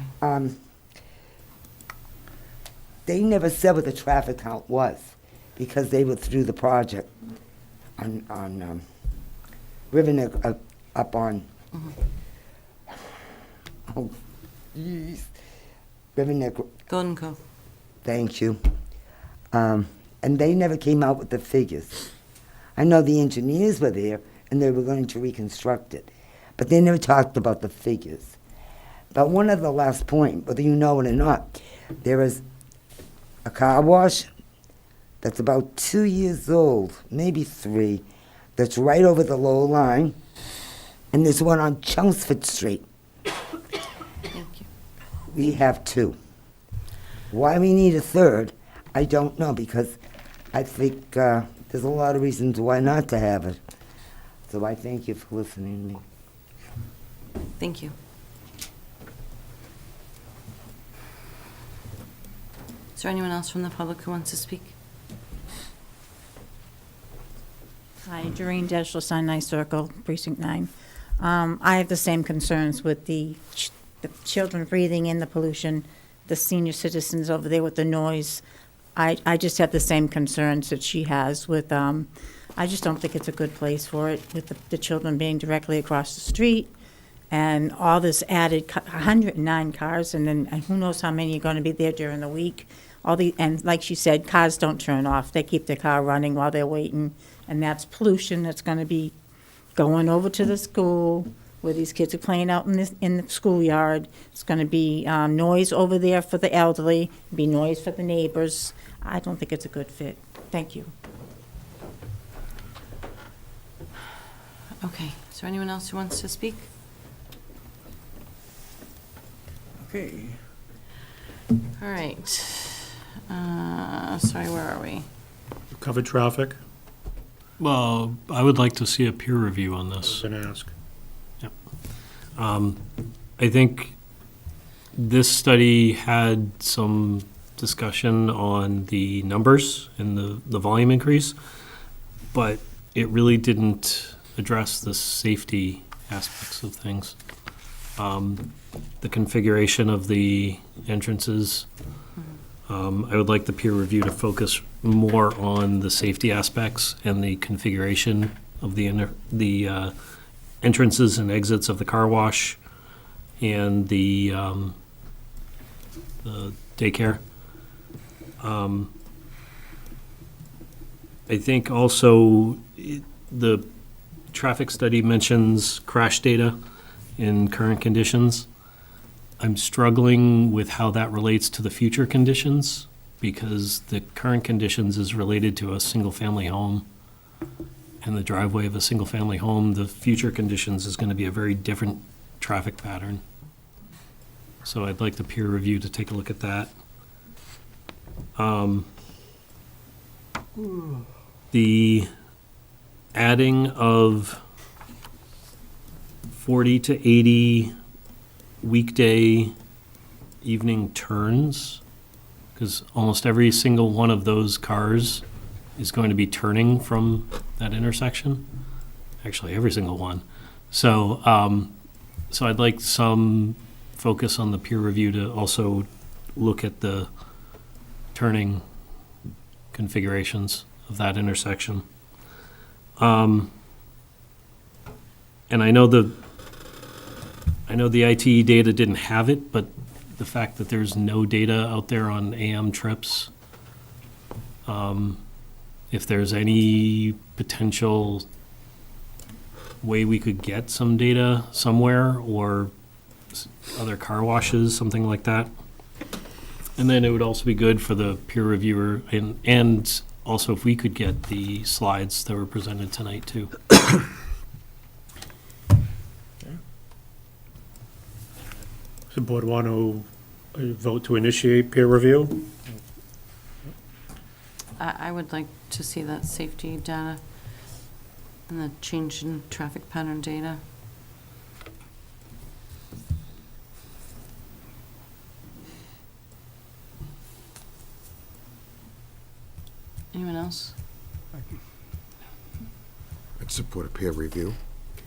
They never said what the traffic count was because they were through the project. on Riverneck, up on, oh, jeez, Riverneck, Golden Cove. thank you. And they never came out with the figures. I know the engineers were there, and they were going to reconstruct it, but they never talked about the figures. But one of the last point, whether you know it or not, there is a car wash that's about 2 years old, maybe 3, that's right over the low line, and there's one on Chelmsford Street. Thank you. We have 2. Why we need a third, I don't know, because I think there's a lot of reasons why not to have it. So I thank you for listening to me. Thank you. Is there anyone else from the public who wants to speak? Hi, Doreen Deschler, on Nice Circle, Precinct 9. I have the same concerns with the children breathing in the pollution, the senior citizens over there with the noise. I just have the same concerns that she has with, I just don't think it's a good place for it, with the children being directly across the street, and all this added, 109 cars, and then who knows how many are going to be there during the week. And like she said, cars don't turn off. They keep their car running while they're waiting, and that's pollution that's going to be going over to the school where these kids are playing out in the schoolyard. It's going to be noise over there for the elderly, be noise for the neighbors. I don't think it's a good fit. Thank you. Okay, is there anyone else who wants to speak? Okay. All right. Sorry, where are we? Covered traffic, Well, I would like to see a peer review on this. and ask. I think this study had some discussion on the numbers and the volume increase, but it really didn't address the safety aspects of things. The configuration of the entrances, I would like the peer review to focus more on the safety aspects and the configuration of the entrances and exits of the car wash and the daycare. I think also the traffic study mentions crash data in current conditions. I'm struggling with how that relates to the future conditions, because the current conditions is related to a single-family home and the driveway of a single-family home. The future conditions is going to be a very different traffic pattern. So I'd like the peer review to take a look at that. The adding of 40 to 80 weekday evening turns, because almost every single one of those cars is going to be turning from that intersection. Actually, every single one. So, so I'd like some focus on the peer review to also look at the turning configurations of that intersection. And I know the ITE data didn't have it, but the fact that there's no data out there on AM trips, if there's any potential way we could get some data somewhere, or other car washes, something like that. And then it would also be good for the peer reviewer, and also if we could get the slides that were presented tonight too. Does the board want to vote to initiate peer review? I would like to see that safety data and the change in traffic pattern data. Anyone else? I'd support a peer review.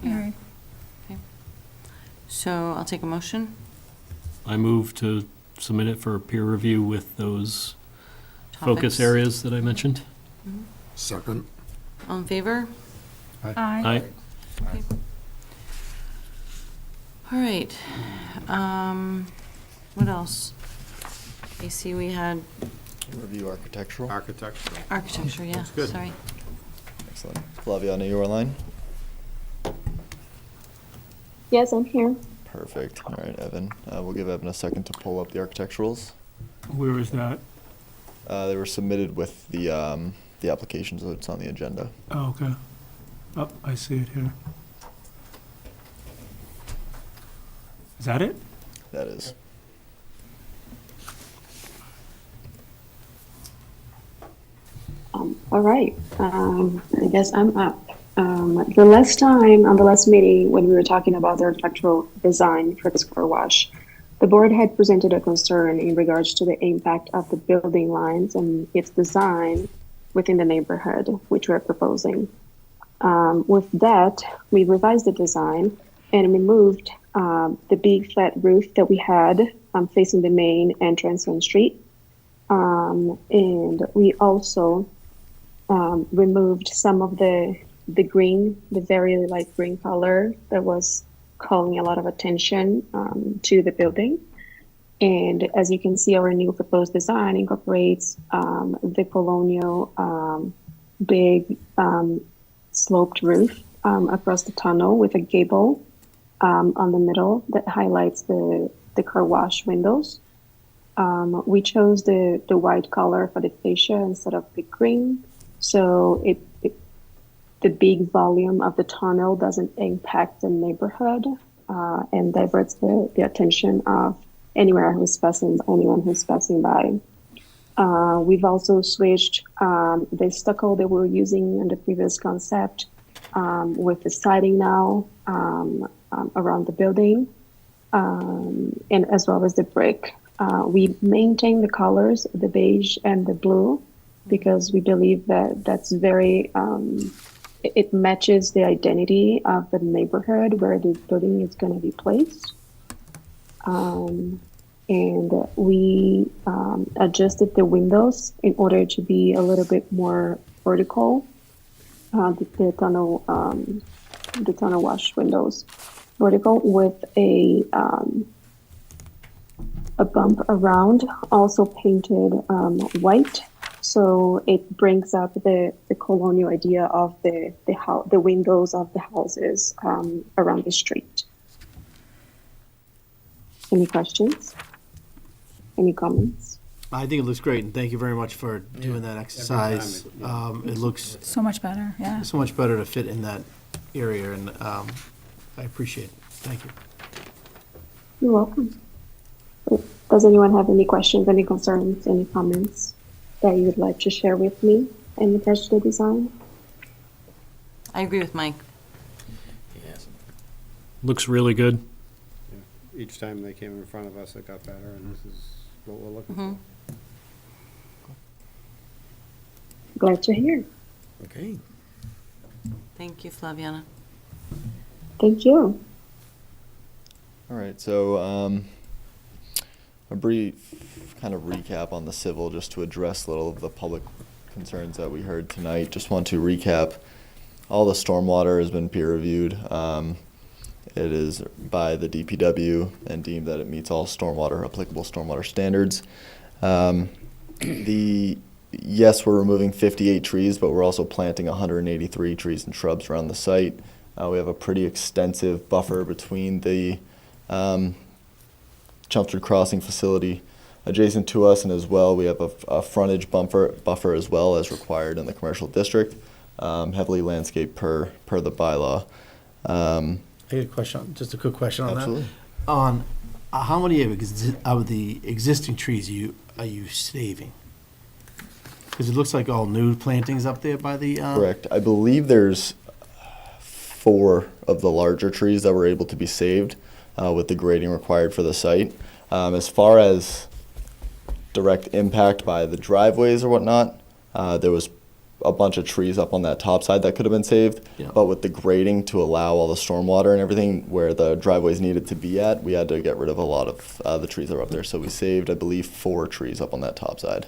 Yeah. Okay. So I'll take a motion. I move to submit it for peer review with those focus Topics. areas that I mentioned. Second. All in favor? Aye. All right. What else? I see we had Review architectural. Architecture. architecture, yeah, That's good. sorry. Excellent. Flaviana, you online? Yes, I'm here. Perfect. All right, Evan. We'll give Evan a second to pull up the architecturals. Where is that? They were submitted with the application, so it's on the agenda. Oh, okay. Oh, I see it here. Is that it? That is. All right. I guess I'm up. The last time, on the last meeting, when we were talking about the architectural design for this car wash, the board had presented a concern in regards to the impact of the building lines and its design within the neighborhood, which we're proposing. With that, we revised the design and removed the big flat roof that we had facing the main entrance on the street. And we also removed some of the green, the very light green color that was calling a lot of attention to the building. And as you can see, our new proposed design incorporates the colonial big sloped roof across the tunnel with a gable on the middle that highlights the car wash windows. We chose the white color for the fascia instead of the green, so the big volume of the tunnel doesn't impact the neighborhood and diverts the attention of anyone who's passing by. We've also switched the stucco that we were using in the previous concept with the siding now around the building, and as well as the brick. We maintain the colors, the beige and the blue, because we believe that that's very, it matches the identity of the neighborhood where the building is going to be placed. And we adjusted the windows in order to be a little bit more vertical, the tunnel wash windows, vertical with a bump around, also painted white, so it brings up the colonial idea of the windows of the houses around the street. Any questions? Any comments? I think it looks great, and thank you very much for doing that exercise. It looks So much better, yeah. so much better to fit in that area, and I appreciate it. Thank you. You're welcome. Does anyone have any questions, any concerns, any comments that you would like to share with me in regards to the design? I agree with Mike. Yes. Looks really good. Each time they came in front of us, it got better, and this is what we're looking Mhm. for. Glad to hear. Okay. Thank you, Flaviana. Thank you. All right, so a brief kind of recap on the civil, just to address a little of the public concerns that we heard tonight. Just want to recap, all the stormwater has been peer reviewed. It is by the DPW and deemed that it meets all applicable stormwater standards. Yes, we're removing 58 trees, but we're also planting 183 trees and shrubs around the site. We have a pretty extensive buffer between the Chelmsford Crossing facility adjacent to us, and as well we have a frontage buffer as well as required in the commercial district, heavily landscaped per the bylaw. I got a question, just a quick question on Absolutely. that. On how many of the existing trees are you saving? Because it looks like all new plantings up there by the. Correct. I believe there's 4 of the larger trees that were able to be saved with the grading required for the site. As far as direct impact by the driveways or whatnot, there was a bunch of trees up on that top side that could have been saved. Yeah. But with the grading to allow all the stormwater and everything where the driveways needed to be at, we had to get rid of a lot of the trees that were up there. So we saved, I believe, 4 trees up on that top side.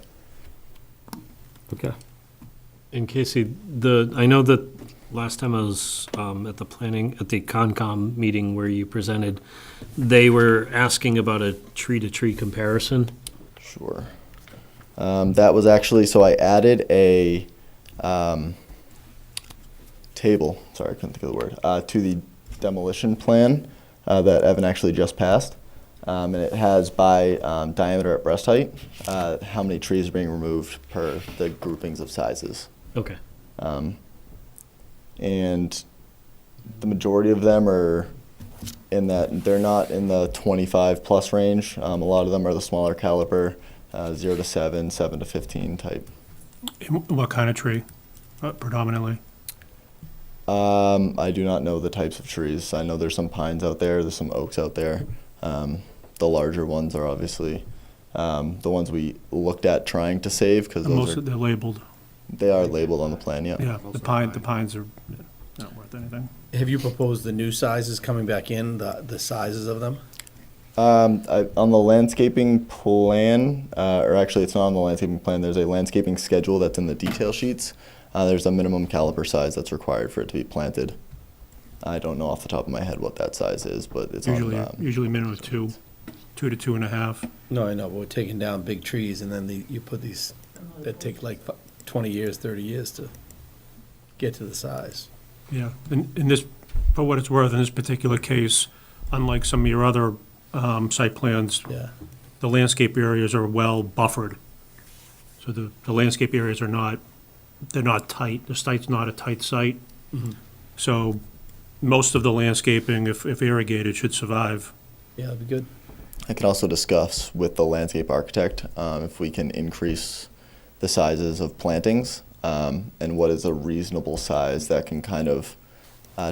Okay. And Casey, I know that last time I was at the Concom meeting where you presented, they were asking about a tree-to-tree comparison. Sure. That was actually, so I added a table, sorry, I couldn't think of the word, to the demolition plan that Evan actually just passed. And it has by diameter at breast height, how many trees are being removed per the groupings of sizes. Okay. And the majority of them are in that, they're not in the 25 plus range. A lot of them are the smaller caliber, 0 to 7, 7 to 15 type. And what kind of tree predominantly? I do not know the types of trees. I know there's some pines out there, there's some oaks out there. The larger ones are obviously the ones we looked at trying to save because Most of they're labeled. They are labeled on the plan, yeah. Yeah, the pines are not worth anything. Have you proposed the new sizes coming back in, the sizes of them? On the landscaping plan, or actually it's not on the landscaping plan, there's a landscaping schedule that's in the detail sheets. There's a minimum caliber size that's required for it to be planted. I don't know off the top of my head what that size is, but it's Usually minimum of 2 to 2.5. No, I know, but we're taking down big trees and then you put these that take like 20 years, 30 years to get to the size. Yeah, in this, for what it's worth, in this particular case, unlike some of your other site plans, Yeah. the landscape areas are well buffered. So the landscape areas are not, they're not tight. The site's not a tight site. So most of the landscaping, if irrigated, should survive. Yeah, that'd be good. I can also discuss with the landscape architect if we can increase the sizes of plantings and what is a reasonable size that can kind of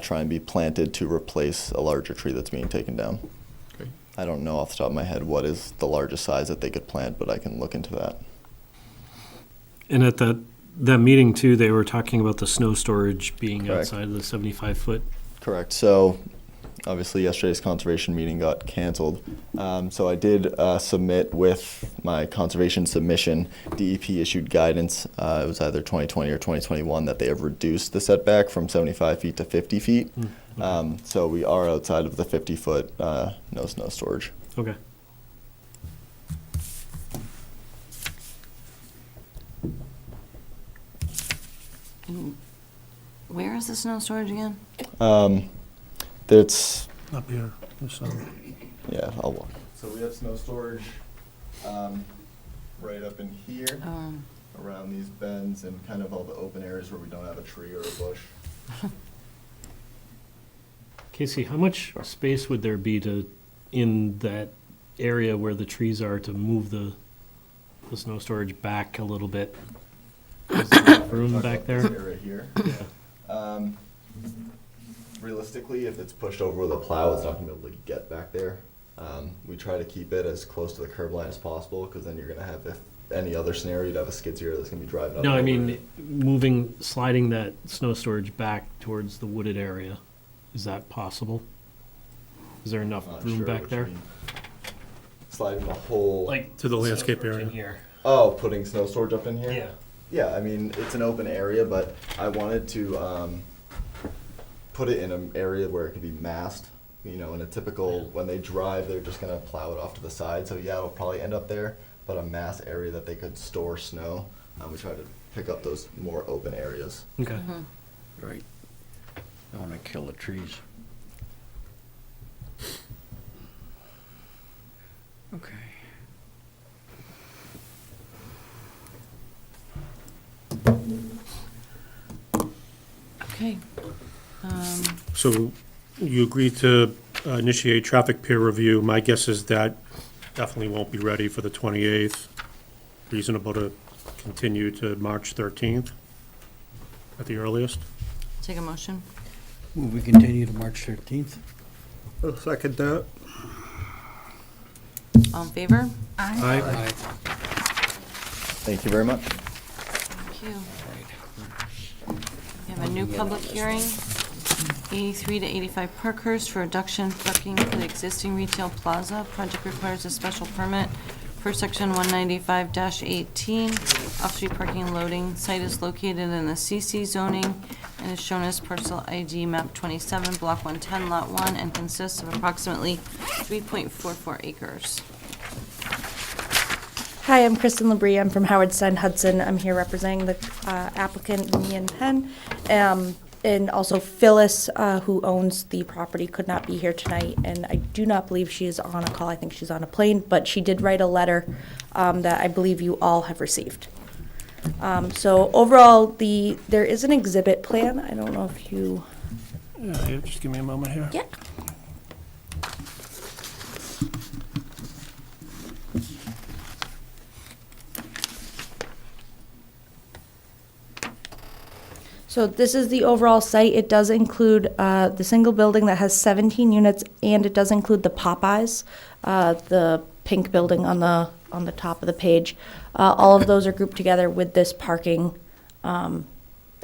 try and be planted to replace a larger tree that's being taken down. Great. I don't know off the top of my head what is the largest size that they could plant, but I can look into that. And at that meeting too, they were talking about the snow storage being Correct. outside of the 75-foot. Correct. So obviously yesterday's conservation meeting got canceled. So I did submit with my conservation submission, DEP issued guidance, it was either 2020 or 2021, that they have reduced the setback from 75 feet to 50 feet. So we are outside of the 50-foot no snow storage. Okay. And where is the snow storage again? It's, Up here, there's some. yeah, I'll walk. So we have snow storage right up in here, around these bends and kind of all the open areas where we don't have a tree or a bush. Casey, how much space would there be in that area where the trees are to move the snow storage back a little bit? Is there enough room back there? This area here. Yeah. Realistically, if it's pushed over with a plow, it's not gonna be able to get back there. We try to keep it as close to the curb line as possible, because then you're gonna have, if any other scenario, you'd have a skid steer that's gonna be driving up. No, I over mean, sliding that snow storage back towards the wooded area. Is that possible? Is there enough Not room sure back what there? you mean. Sliding the whole. Like To the snow landscape storage in area. here. Oh, putting snow storage up in here? Yeah. Yeah, I mean, it's an open area, but I wanted to put it in an area where it could be massed. You know, in a typical, when they drive, they're just gonna plow it off to the side. So yeah, it'll probably end up there, but a mass area that they could store snow. We try to pick up those more open areas. Okay. Right. Don't want to kill the trees. Okay. Okay. So you agreed to initiate traffic peer review. My guess is that definitely won't be ready for the 28th. Reasonable to continue to March 13th at the earliest? Take a motion. Will we continue to March 13th? I'll second that. All in favor? Aye. Thank you very much. Thank you. We have a new public hearing, 83 to 85 Parkhurst for reduction parking for the existing retail plaza. Project requires a special permit per section 195-18. Off-street parking and loading. Site is located in the CC zoning. and is shown as parcel ID map 27, block 110, lot 1, and consists of approximately 3.44 acres. Hi, I'm Kristen Labrie. I'm from Howard Stein Hudson. I'm here representing the applicant, Ian Penn. And also Phyllis, who owns the property, could not be here tonight. And I do not believe she is on a call. I think she's on a plane. But she did write a letter that I believe you all have received. So overall, there is an exhibit plan. I don't know if you... Yeah, just give me a moment here. Yeah. So this is the overall site. It does include the single building that has 17 units, and it does include the Popeyes, the pink building on the top of the page. All of those are grouped together with this parking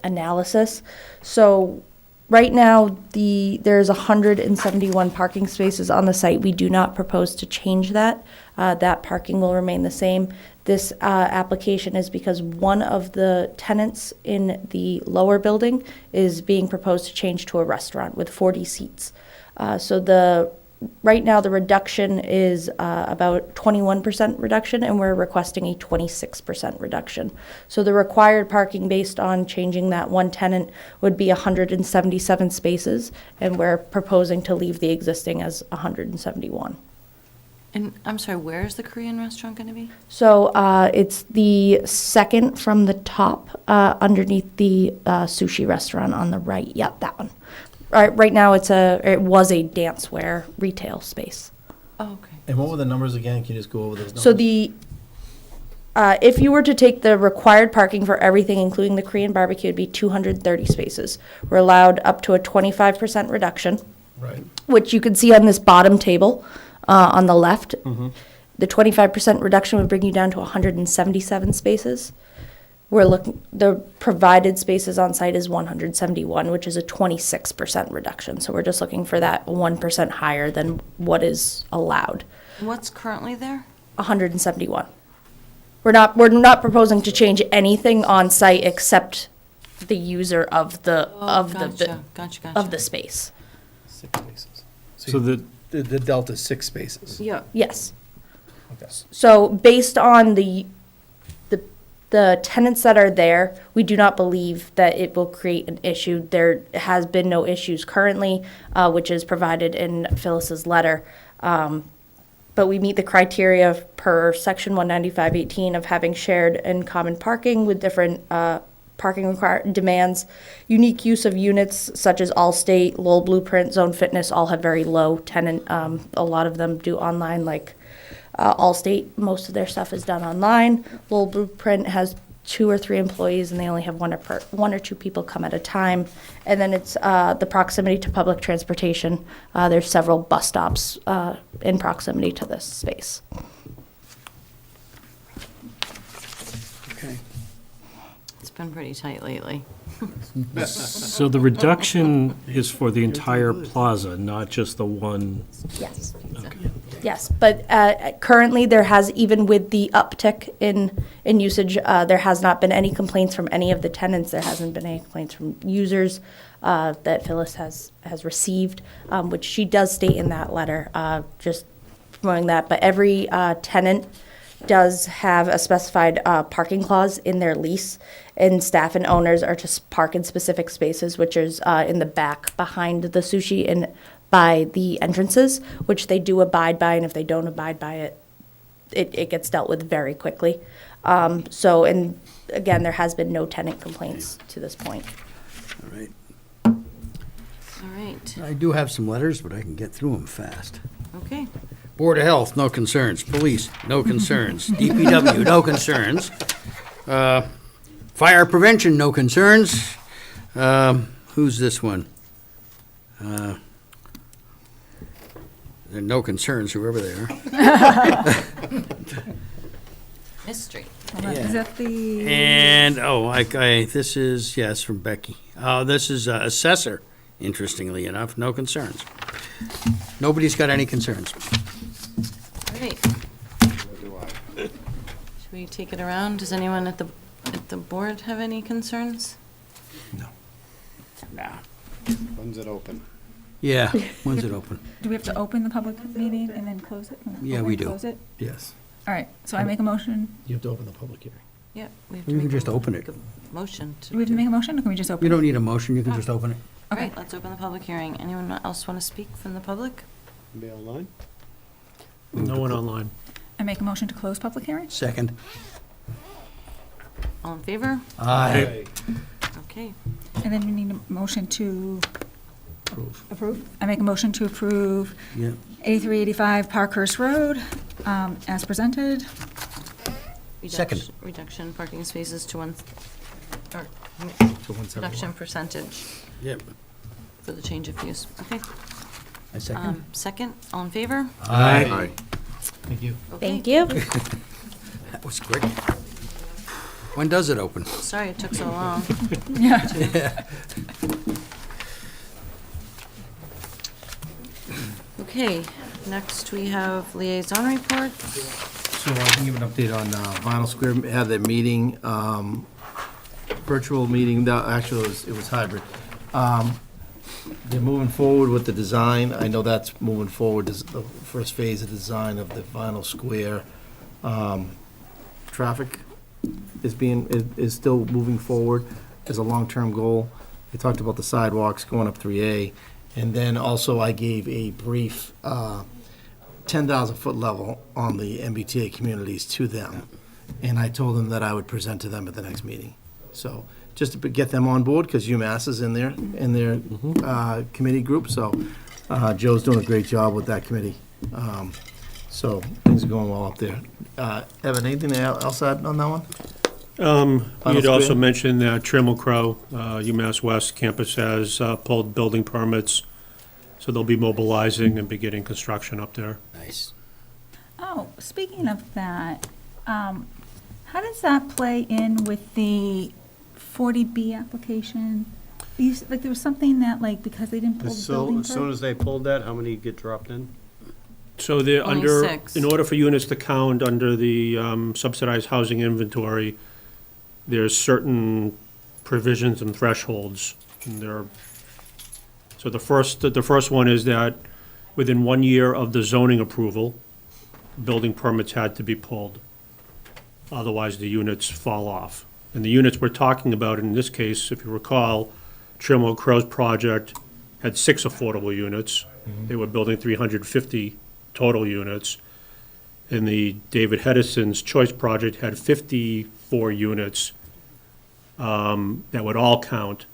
analysis. So right now, there's 171 parking spaces on the site. We do not propose to change that. That parking will remain the same. This application is because one of the tenants in the lower building is being proposed to change to a restaurant with 40 seats. Right now, the reduction is about 21% reduction, and we're requesting a 26% reduction. So the required parking based on changing that one tenant would be 177 spaces, and we're proposing to leave the existing as 171. And I'm sorry, where is the Korean restaurant going to be? So it's the second from the top underneath the sushi restaurant on the right. Yep, that one. Right now, it was a dancewear retail space. Oh, okay. And what were the numbers again? Can you just go over those numbers? So if you were to take the required parking for everything, including the Korean barbecue, it'd be 230 spaces. We're allowed up to a 25% reduction, Right. which you can see on this bottom table on the left. Mm-hmm. The 25% reduction would bring you down to 177 spaces. The provided spaces on site is 171, which is a 26% reduction. So we're just looking for that 1% higher than what is allowed. What's currently there? 171. We're not proposing to change anything on site except the user of the Gotcha. space. 6 spaces. So the delta is 6 spaces. Yeah. Yes. Okay. So based on the tenants that are there, we do not believe that it will create an issue. There has been no issues currently, which is provided in Phyllis's letter. But we meet the criteria per section 195.18 of having shared and common parking with different parking demands. Unique use of units such as Allstate, Lowell Blueprint, Zone Fitness all have very low tenant. A lot of them do online, like Allstate, most of their stuff is done online. Lowell Blueprint has 2 or 3 employees, and they only have one or two people come at a time. And then it's the proximity to public transportation. There's several bus stops in proximity to this space. Okay. It's been pretty tight lately. So the reduction is for the entire plaza, not just the one? Yes. Okay. Yes, but currently there has, even with the uptick in usage, there has not been any complaints from any of the tenants. There hasn't been any complaints from users that Phyllis has received, which she does state in that letter, just promoting that. But every tenant does have a specified parking clause in their lease, and staff and owners are to park in specific spaces, which is in the back behind the sushi and by the entrances, which they do abide by, and if they don't abide by it, it gets dealt with very quickly. And again, there has been no tenant complaints to this point. All right. All right. I do have some letters, but I can get through them fast. Okay. Board of Health, no concerns. Police, no concerns. DPW, no concerns. Fire prevention, no concerns. Who's this one? There are no concerns, whoever they are. Mystery. Is that the? And, this is, yes, from Becky. This is assessor, interestingly enough, no concerns. Nobody's got any concerns. All right. Should we take it around? Does anyone at the board have any concerns? No. When's it open? Yeah, when's it open? Do we have to open the public meeting and then close it? Yeah, Open we and do. Close it? Yes. All right, so I make a motion. You have to open the public hearing. Yeah. We have to You can make a- just open it. make a Motion to. Do we have to make a motion, or can we just open? You it? don't need a motion, you can just open it. All right, let's open the public hearing. Anyone else want to speak from the public? Be online? No one online. I make a motion to close public hearing? Second. All in favor? Aye. Okay. And then we need a motion to Approve. approve? I make a motion to approve Yeah. 8385 Parkhurst Road, as presented. Second. Reduction parking spaces to one, or To 171. reduction percentage Yep. for the change of use. Okay. I second. Second, all in favor? Aye. Thank you. Thank you. That was quick. When does it open? Sorry it took so long. Yeah. Okay, next we have liaison report. So I can give an update on Vinyl Square, had their meeting, virtual meeting, actually it was hybrid. They're moving forward with the design, I know that's moving forward, this is the first phase of design of the Vinyl Square. Traffic is still moving forward as a long-term goal. We talked about the sidewalks going up 3A, and then also I gave a brief 10,000-foot level on the MBTA communities to them. And I told them that I would present to them at the next meeting. So just to get them on board, because UMass is in their committee group. So Joe's doing a great job with that committee. So things are going well up there. Evan, anything else add on that one? You'd also Square? mentioned that Trammell Crow, UMass West campus has pulled building permits, so they'll be mobilizing and beginning construction up there. Nice. Oh, speaking of that, how does that play in with the 40B application? Like, there was something that, like, because they didn't pull the So, building as soon permit? as they pulled that, how many get dropped in? So they're Only under, 6. in order for units to count under the subsidized housing inventory, there's certain provisions and thresholds. And so the first one is that within 1 year of the zoning approval, building permits had to be pulled. Otherwise, the units fall off. And the units we're talking about in this case, if you recall, Trammell Crow's project had 6 affordable units. They were building 350 total units. And the David Hedison's Choice project had 54 units that would all count.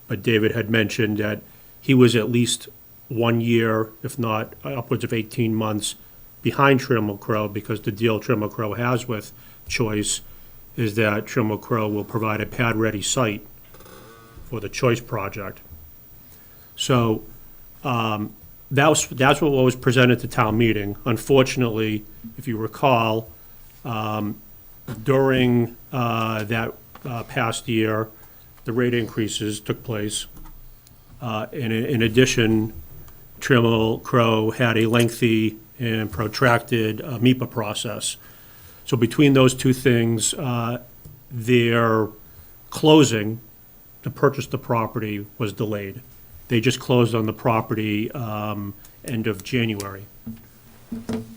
But David had mentioned that he was at least 1 year, if not upwards of 18 months, behind Trammell Crow, because the deal Trammell Crow has with Choice is that Trammell Crow will provide a pad-ready site for the Choice project. So that's what was presented to town meeting. Unfortunately, if you recall, during that past year, the rate increases took place. In addition, Trammell Crow had a lengthy and protracted MIPA process. So between those two things, their closing to purchase the property was delayed. They just closed on the property end of January.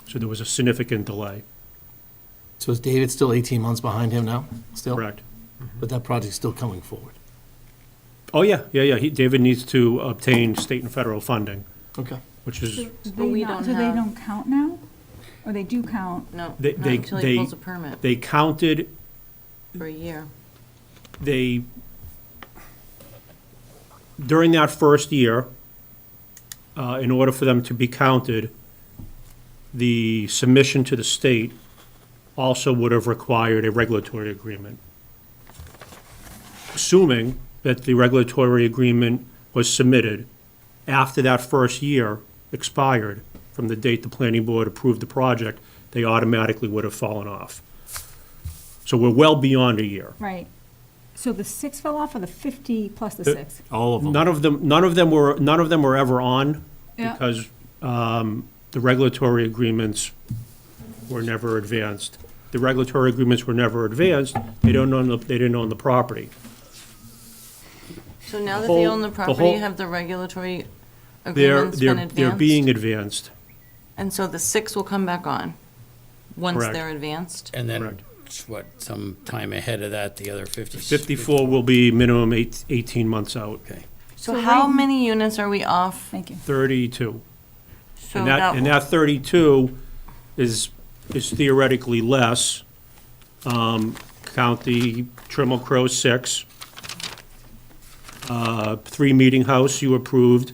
So there was a significant delay. So is David still 18 months behind him now, still? Correct. But that project's still coming forward? Oh, yeah. David needs to obtain state and federal funding, Okay. which is, But we don't So they have- don't count now? Or they do count? No, They- not they- until they- he pulls a permit they counted, for a year. during that first year, in order for them to be counted, the submission to the state also would have required a regulatory agreement. Assuming that the regulatory agreement was submitted after that first year expired from the date the planning board approved the project, they automatically would have fallen off. So we're well beyond a year. Right. So the 6 fell off, or the 50 plus the The- 6? All of them. None of them were ever on, Yeah. because the regulatory agreements were never advanced. The regulatory agreements were never advanced, they didn't own the property. So now that whole- they own the the property, whole- have the regulatory They're, agreements been they're, advanced? they're being advanced. And so the 6 will come back on, once Correct. they're advanced? And then, Correct. what, some time ahead of that, the other 50? 54 will be minimum 18 months out. Okay. So So how right- many units are we off? Thank you. 32. So And that 32 is theoretically less. Count the Trimmel Crow 6. 3 Meeting House you approved.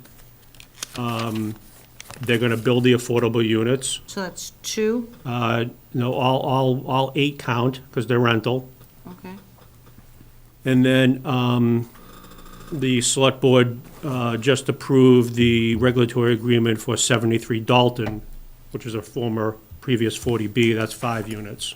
They're gonna build the affordable units. So that's 2, No, all 8 count, because they're rental. okay. And then the select board just approved the regulatory agreement for 73 Dalton, which is a former previous 40B, that's 5 units.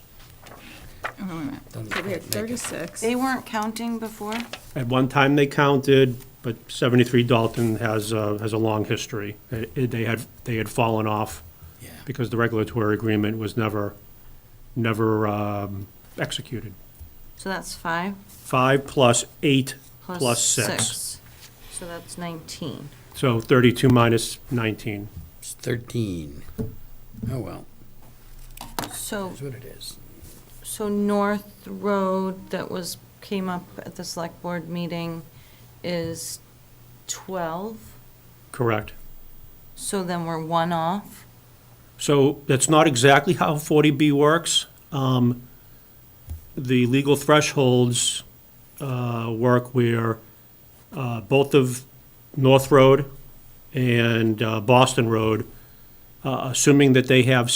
Oh, wait a minute. So we had 36. They weren't counting before? At one time they counted, but 73 Dalton has a long history. They had fallen off Yeah. because the regulatory agreement was never executed. So that's 5 5 plus 8 plus plus 6. 6. So that's 19. So 32 minus 19. It's 13. Oh, well, So, that's what it is. so North Road that came up at the select board meeting is 12? Correct. So then we're 1 off? So that's not exactly how 40B works. The legal thresholds work where both of North Road and Boston Road, assuming that they have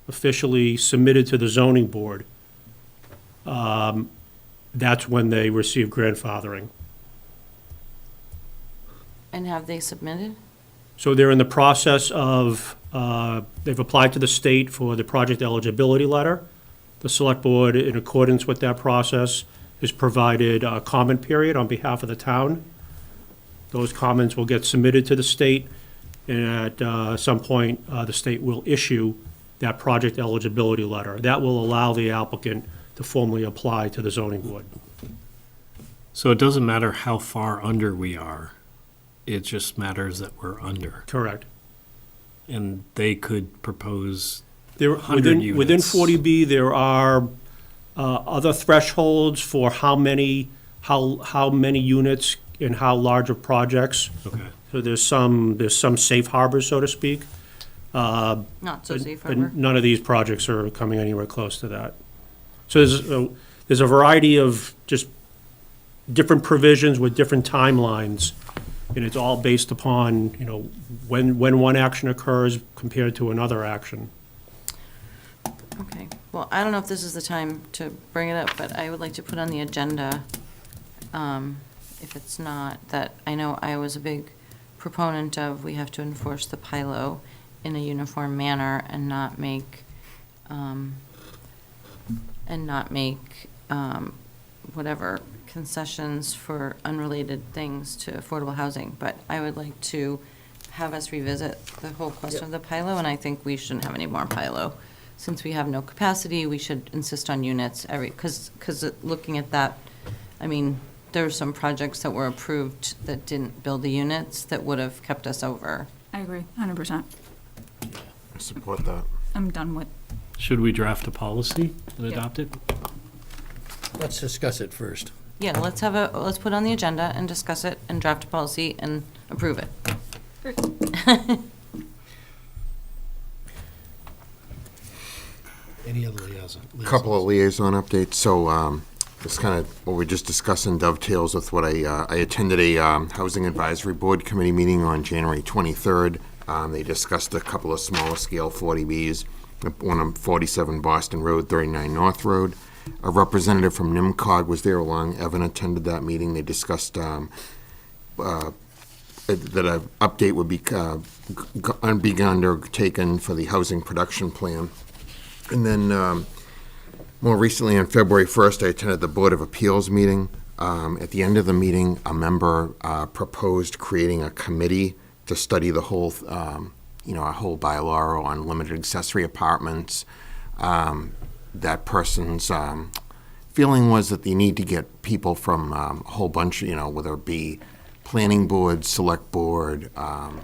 officially submitted to the zoning board, that's when they receive grandfathering. And have they submitted? So they're in the process of, they've applied to the state for the project eligibility letter. The select board, in accordance with that process, has provided a comment period on behalf of the town. Those comments will get submitted to the state, and at some point, the state will issue that project eligibility letter. That will allow the applicant to formally apply to the zoning board. So it doesn't matter how far under we are, it just matters that we're under. Correct. And they could propose There, 100 within units. 40B, there are other thresholds for how many units and how large of projects. Okay. So there's some safe harbors, so to speak. Not so But- safe but harbor? none of these projects are coming anywhere close to that. So there's a variety of just different provisions with different timelines, and it's all based upon, when one action occurs compared to another action. Okay, well, I don't know if this is the time to bring it up, but I would like to put on the agenda, if it's not, that I know I was a big proponent of, we have to enforce the PILO in a uniform manner and not make, whatever concessions for unrelated things to affordable housing. But I would like to have us revisit the whole question of the PILO, and I think we shouldn't have any more PILO. Since we have no capacity, we should insist on units because looking at that, I mean, there were some projects that were approved that didn't build the units that would have kept us over. I agree, 100%. I support that. I'm done with, Should we draft a policy and adopt it? Let's discuss it first. Yeah, let's put on the agenda and discuss it and draft a policy and approve it. Any other liaison? Couple of liaison updates. So this kind of, what we just discussed dovetails with what I attended a Housing Advisory Board Committee meeting on January 23rd. They discussed a couple of smaller scale 40Bs, one on 47 Boston Road, 39 North Road. A representative from NIMCOG was there along. Evan attended that meeting. They discussed that an update would be undertaken for the housing production plan. And then more recently, on February 1st, I attended the Board of Appeals meeting. At the end of the meeting, a member proposed creating a committee to study the whole, a whole bylaw on limited accessory apartments. That person's feeling was that they need to get people from a whole bunch, whether it be planning board, select board,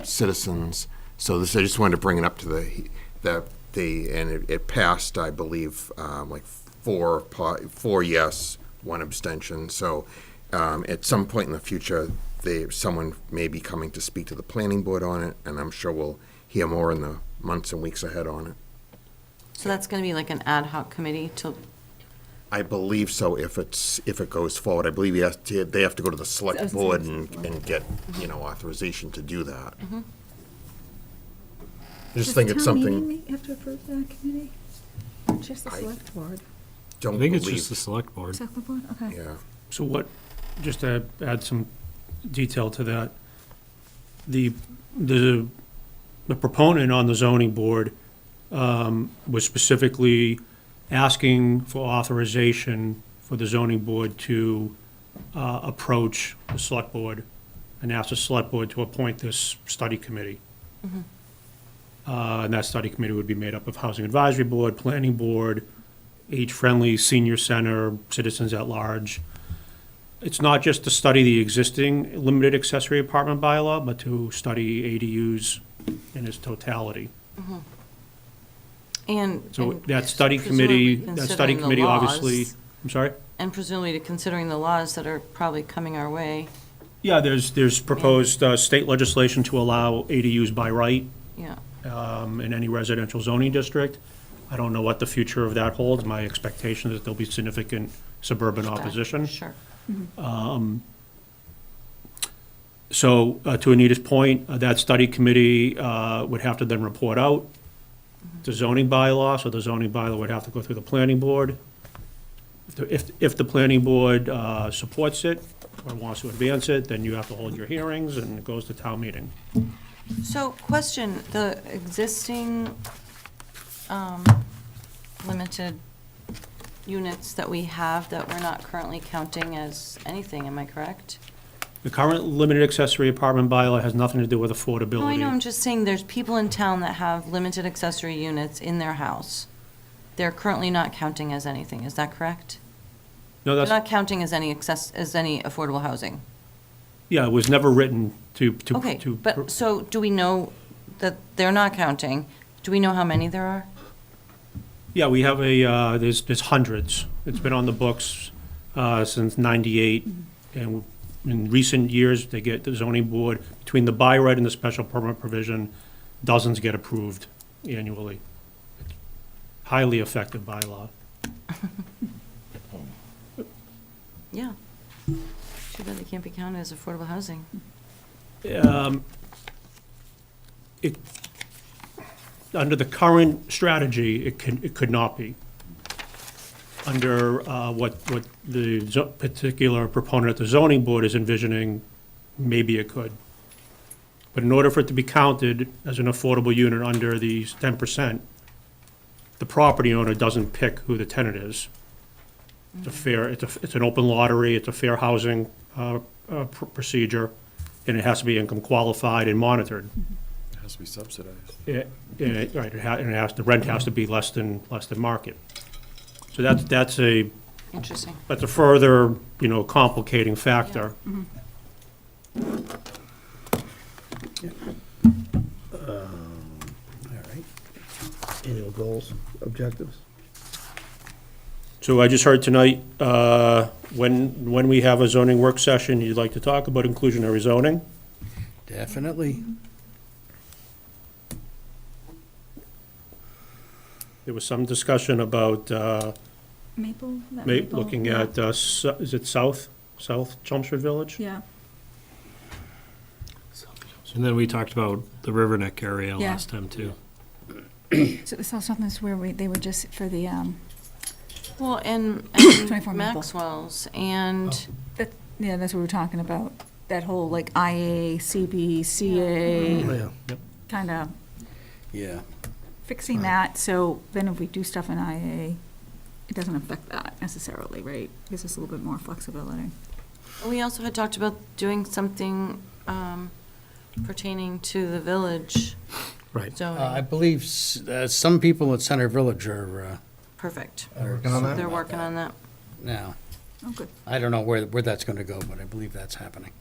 citizens. So this, I just wanted to bring it up to and it passed, I believe, like four yes, one abstention. So at some point in the future, someone may be coming to speak to the planning board on it, and I'm sure we'll hear more in the months and weeks ahead on it. So that's going to be like an ad hoc committee to, I believe so, if it goes forward. I believe they have to go to the select board and get, authorization to do that. I just think it's something. You have to approve that committee? Just the select board? Don't I think it's believe- just the select board. Select board, okay. Yeah. So just to add some detail to that, the proponent on the zoning board was specifically asking for authorization for the zoning board to approach the select board and ask the select board to appoint this study committee. And that study committee would be made up of Housing Advisory Board, Planning Board, Age-Friendly Senior Center, Citizens at Large. It's not just to study the existing limited accessory apartment bylaw, but to study ADUs in its totality. and. So and that study presumably committee, obviously, I'm sorry? And presumably considering the laws that are probably coming our way, Yeah, there's proposed state legislation to allow ADUs by right yeah. in any residential zoning district. I don't know what the future of that holds. My expectation is that there'll be significant suburban opposition. Sure. So to Anita's point, that study committee would have to then report out the zoning bylaw, so the zoning bylaw would have to go through the planning board. If the planning board supports it or wants to advance it, then you have to hold your hearings and it goes to town meeting. So question, the existing limited units that we have that we're not currently counting as anything, am I correct? The current limited accessory apartment bylaw has nothing to do with affordability. No, I know, I'm just saying there's people in town that have limited accessory units in their house. They're currently not counting as anything, is that correct? No, They're that's, not counting as any affordable housing. yeah, it was never written to. Okay, but, so do we know that they're not counting? Do we know how many there are? Yeah, we have there's hundreds. It's been on the books since '98, and in recent years, they get the zoning board, between the by right and the special permit provision, dozens get approved annually. Highly effective bylaw. Yeah. Too bad they can't be counted as affordable housing. Under the current strategy, it could not be. Under what the particular proponent at the zoning board is envisioning, maybe it could. But in order for it to be counted as an affordable unit under the 10%, the property owner doesn't pick who the tenant is. It's an open lottery, it's a fair housing procedure, and it has to be income qualified and monitored. It has to be subsidized. Right, the rent has to be less than market. So that's a Interesting. further, complicating factor. All right. Annual goals, objectives? So I just heard tonight, when we have a zoning work session, you'd like to talk about inclusionary zoning? Definitely. There was some discussion about Maple? looking at, is it South Chelmsford Village? Yeah. And then we talked about the River Neck area Yeah. last time too. So this was something where they were just for the, Well, and 24 Maple. Maxwell's, and yeah, that's what we were talking about. That whole like IA, CB, CA, Oh, yeah. kind of Yeah. fixing that, so then if we do stuff in IA, it doesn't affect that necessarily, right? Gives us a little bit more flexibility. we also had talked about doing something pertaining to the village. Right. Zoning. I believe some people at Center Village are Perfect. Working on that? They're working on that. now. Oh, good. I don't know where that's gonna go, but I believe that's happening.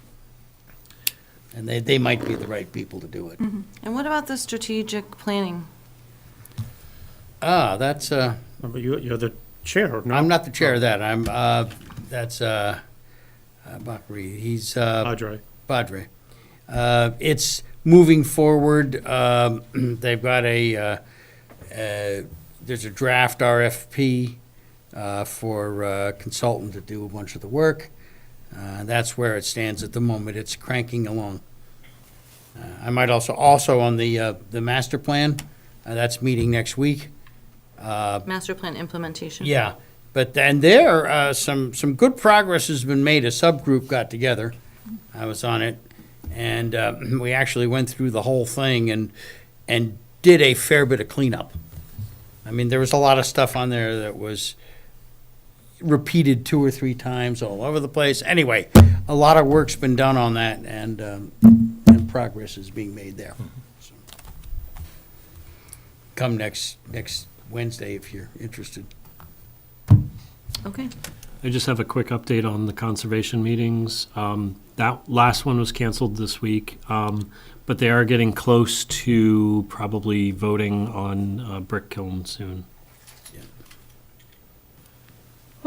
And they might be the right people to do it. And what about the strategic planning? That's, But you're the chair, no? I'm not the chair of that. That's, Bakri. He's, Padre. Padre. It's moving forward. They've got there's a draft RFP for a consultant to do a bunch of the work. That's where it stands at the moment. It's cranking along. I might also on the master plan, that's meeting next week. Master plan implementation? Yeah, but then there, some good progress has been made. A subgroup got together. I was on it, and we actually went through the whole thing and did a fair bit of cleanup. I mean, there was a lot of stuff on there that was repeated 2 or 3 times all over the place. Anyway, a lot of work's been done on that, and progress is being made there. So, come next Wednesday if you're interested. Okay. I just have a quick update on the conservation meetings. That last one was canceled this week, but they are getting close to probably voting on brick kiln soon.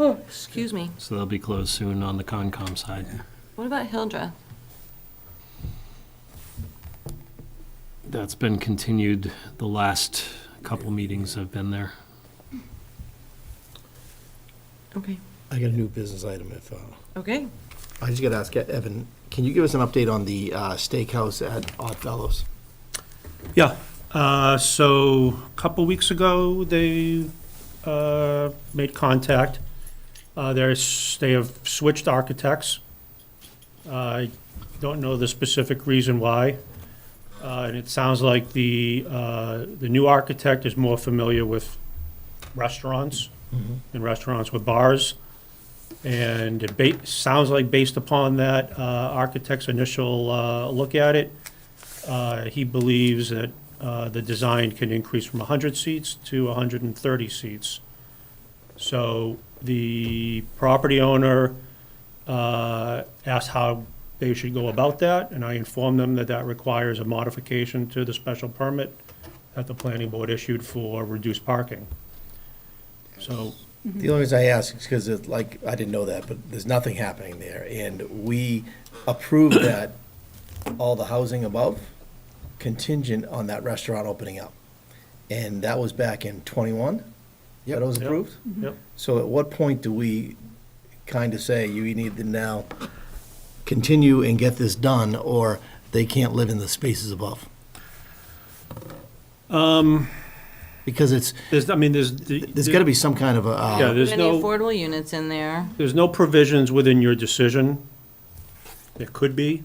Oh, excuse me. So they'll be closed soon on the Concom side. What about Hildreth? That's been continued. The last couple meetings have been there. Okay. I got a new business item if, Okay. I just gotta ask Evan, can you give us an update on the steakhouse at Oddfellows? Yeah, so a couple weeks ago, they made contact. They have switched architects. I don't know the specific reason why. And it sounds like the new architect is more familiar with restaurants and restaurants with bars. And it sounds like based upon that architect's initial look at it, he believes that the design can increase from 100 seats to 130 seats. So the property owner asked how they should go about that, and I informed them that that requires a modification to the special permit that the planning board issued for reduced parking. So, The only reason I ask is because I didn't know that, but there's nothing happening there. And we approved that, all the housing above, contingent on that restaurant opening up. And that was back in '21? That it was approved? Yep. So at what point do we kind of say, you need to now continue and get this done, or they can't live in the spaces above? Because there's got to be some kind of a. Yeah, there's Any no, affordable units in there? there's no provisions within your decision. There could be.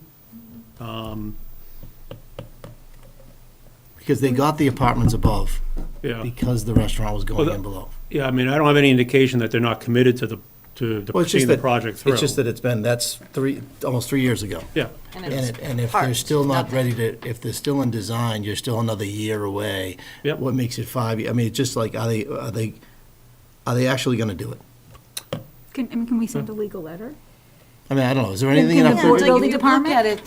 Because they got the apartments above. Yeah. Because the restaurant was going in below. Yeah, I mean, I don't have any indication that they're not committed to seeing the project through. It's just that that's almost 3 years ago. Yeah. And if they're still not ready to, if they're still in design, you're still another year away. Yep. What makes it 5 years? I mean, it's just like, are they actually gonna do it? Can we send a legal letter? I mean, I don't know, is there anything in Yeah, our it's It's board? like, building if you look department? at it,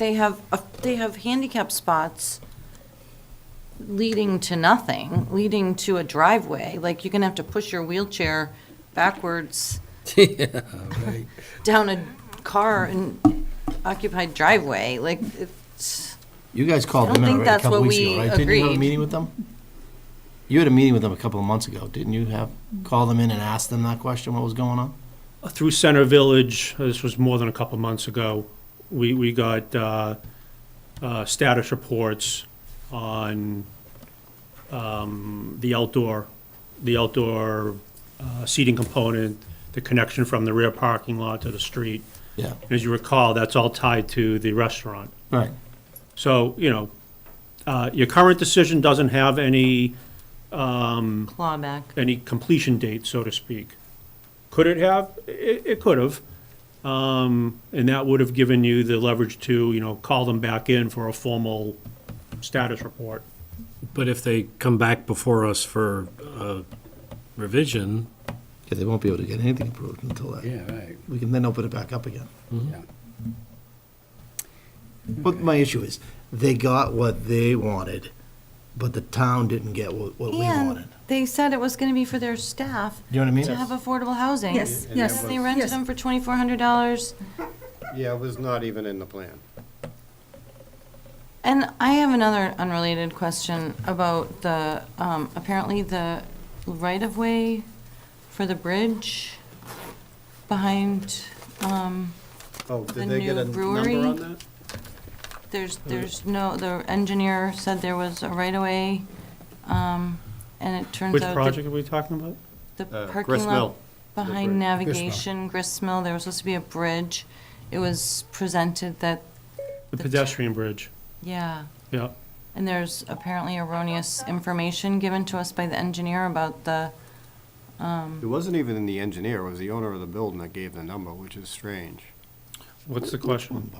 they have handicap spots leading to nothing, leading to a driveway. Like, you're gonna have to push your wheelchair backwards Yeah, right. down a car and occupied driveway. Like, it's, You guys called I them don't in think already a that's couple what weeks we ago, right? Didn't you have a agreed. meeting with them? You had a meeting with them a couple of months ago, didn't you call them in and ask them that question, what was going on? Through Center Village, this was more than a couple months ago, we got status reports on the outdoor seating component, the connection from the rear parking lot to the street. Yeah. And as you recall, that's all tied to the restaurant. Right. So, your current decision doesn't have any clawback. any completion date, so to speak. Could it have? It could have. And that would have given you the leverage to, call them back in for a formal status report. But if they come back before us for a revision, Yeah, they won't be able to get anything approved until that. Yeah, right. We can then open it back up again. Yeah. But my issue is, they got what they wanted, but the town didn't get what we wanted. And they said it was gonna be for their staff. You know what I mean? To have affordable housing. Yes, And yes. that They was- rented Yes. them for $2,400. Yeah, it was not even in the plan. And I have another unrelated question about the, apparently the right-of-way for the bridge behind, Oh, The did they get new a number brewery? on that? there's no, the engineer said there was a right-of-way, and it turns Which out that project are we talking about? the parking Grist lot Mill. behind bridge. navigation, Grist Mill, there was supposed to be a bridge. It was presented that, The pedestrian bridge, yeah. yeah. And there's apparently erroneous information given to us by the engineer about the, It wasn't even in the engineer, it was the owner of the building that gave the number, which is strange. What's the question?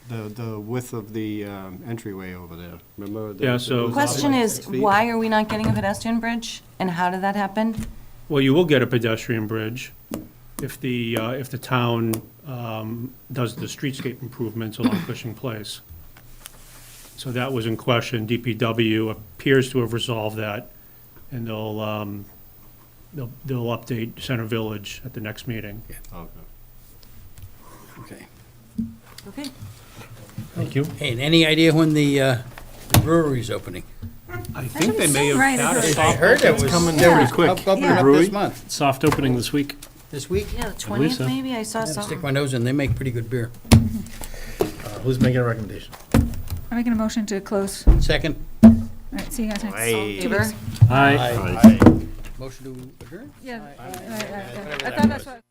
The width of the entryway over there, remember? Yeah, so- The question is, why are we not getting a pedestrian bridge? And how did that happen? Well, you will get a pedestrian bridge if the town does the streetscape improvements along Cushing Place. So that was in question. DPW appears to have resolved that, and they'll update Center Village at the next meeting. Okay. Okay. Thank you. Hey, and any idea when the brewery's opening? I think they may have Right, I had a heard. soft I heard it was coming yeah, pretty quick. Opening up Brewery? this month. Soft opening this week. This week? Yeah, the believe 20th so. maybe, I saw I had to stick something. my nose in. They make pretty good beer. Who's making a recommendation? I'm making a motion to close. Second. All right, see you guys next. Favor? Aye. Motion to adjourn? Yeah, I thought that's what.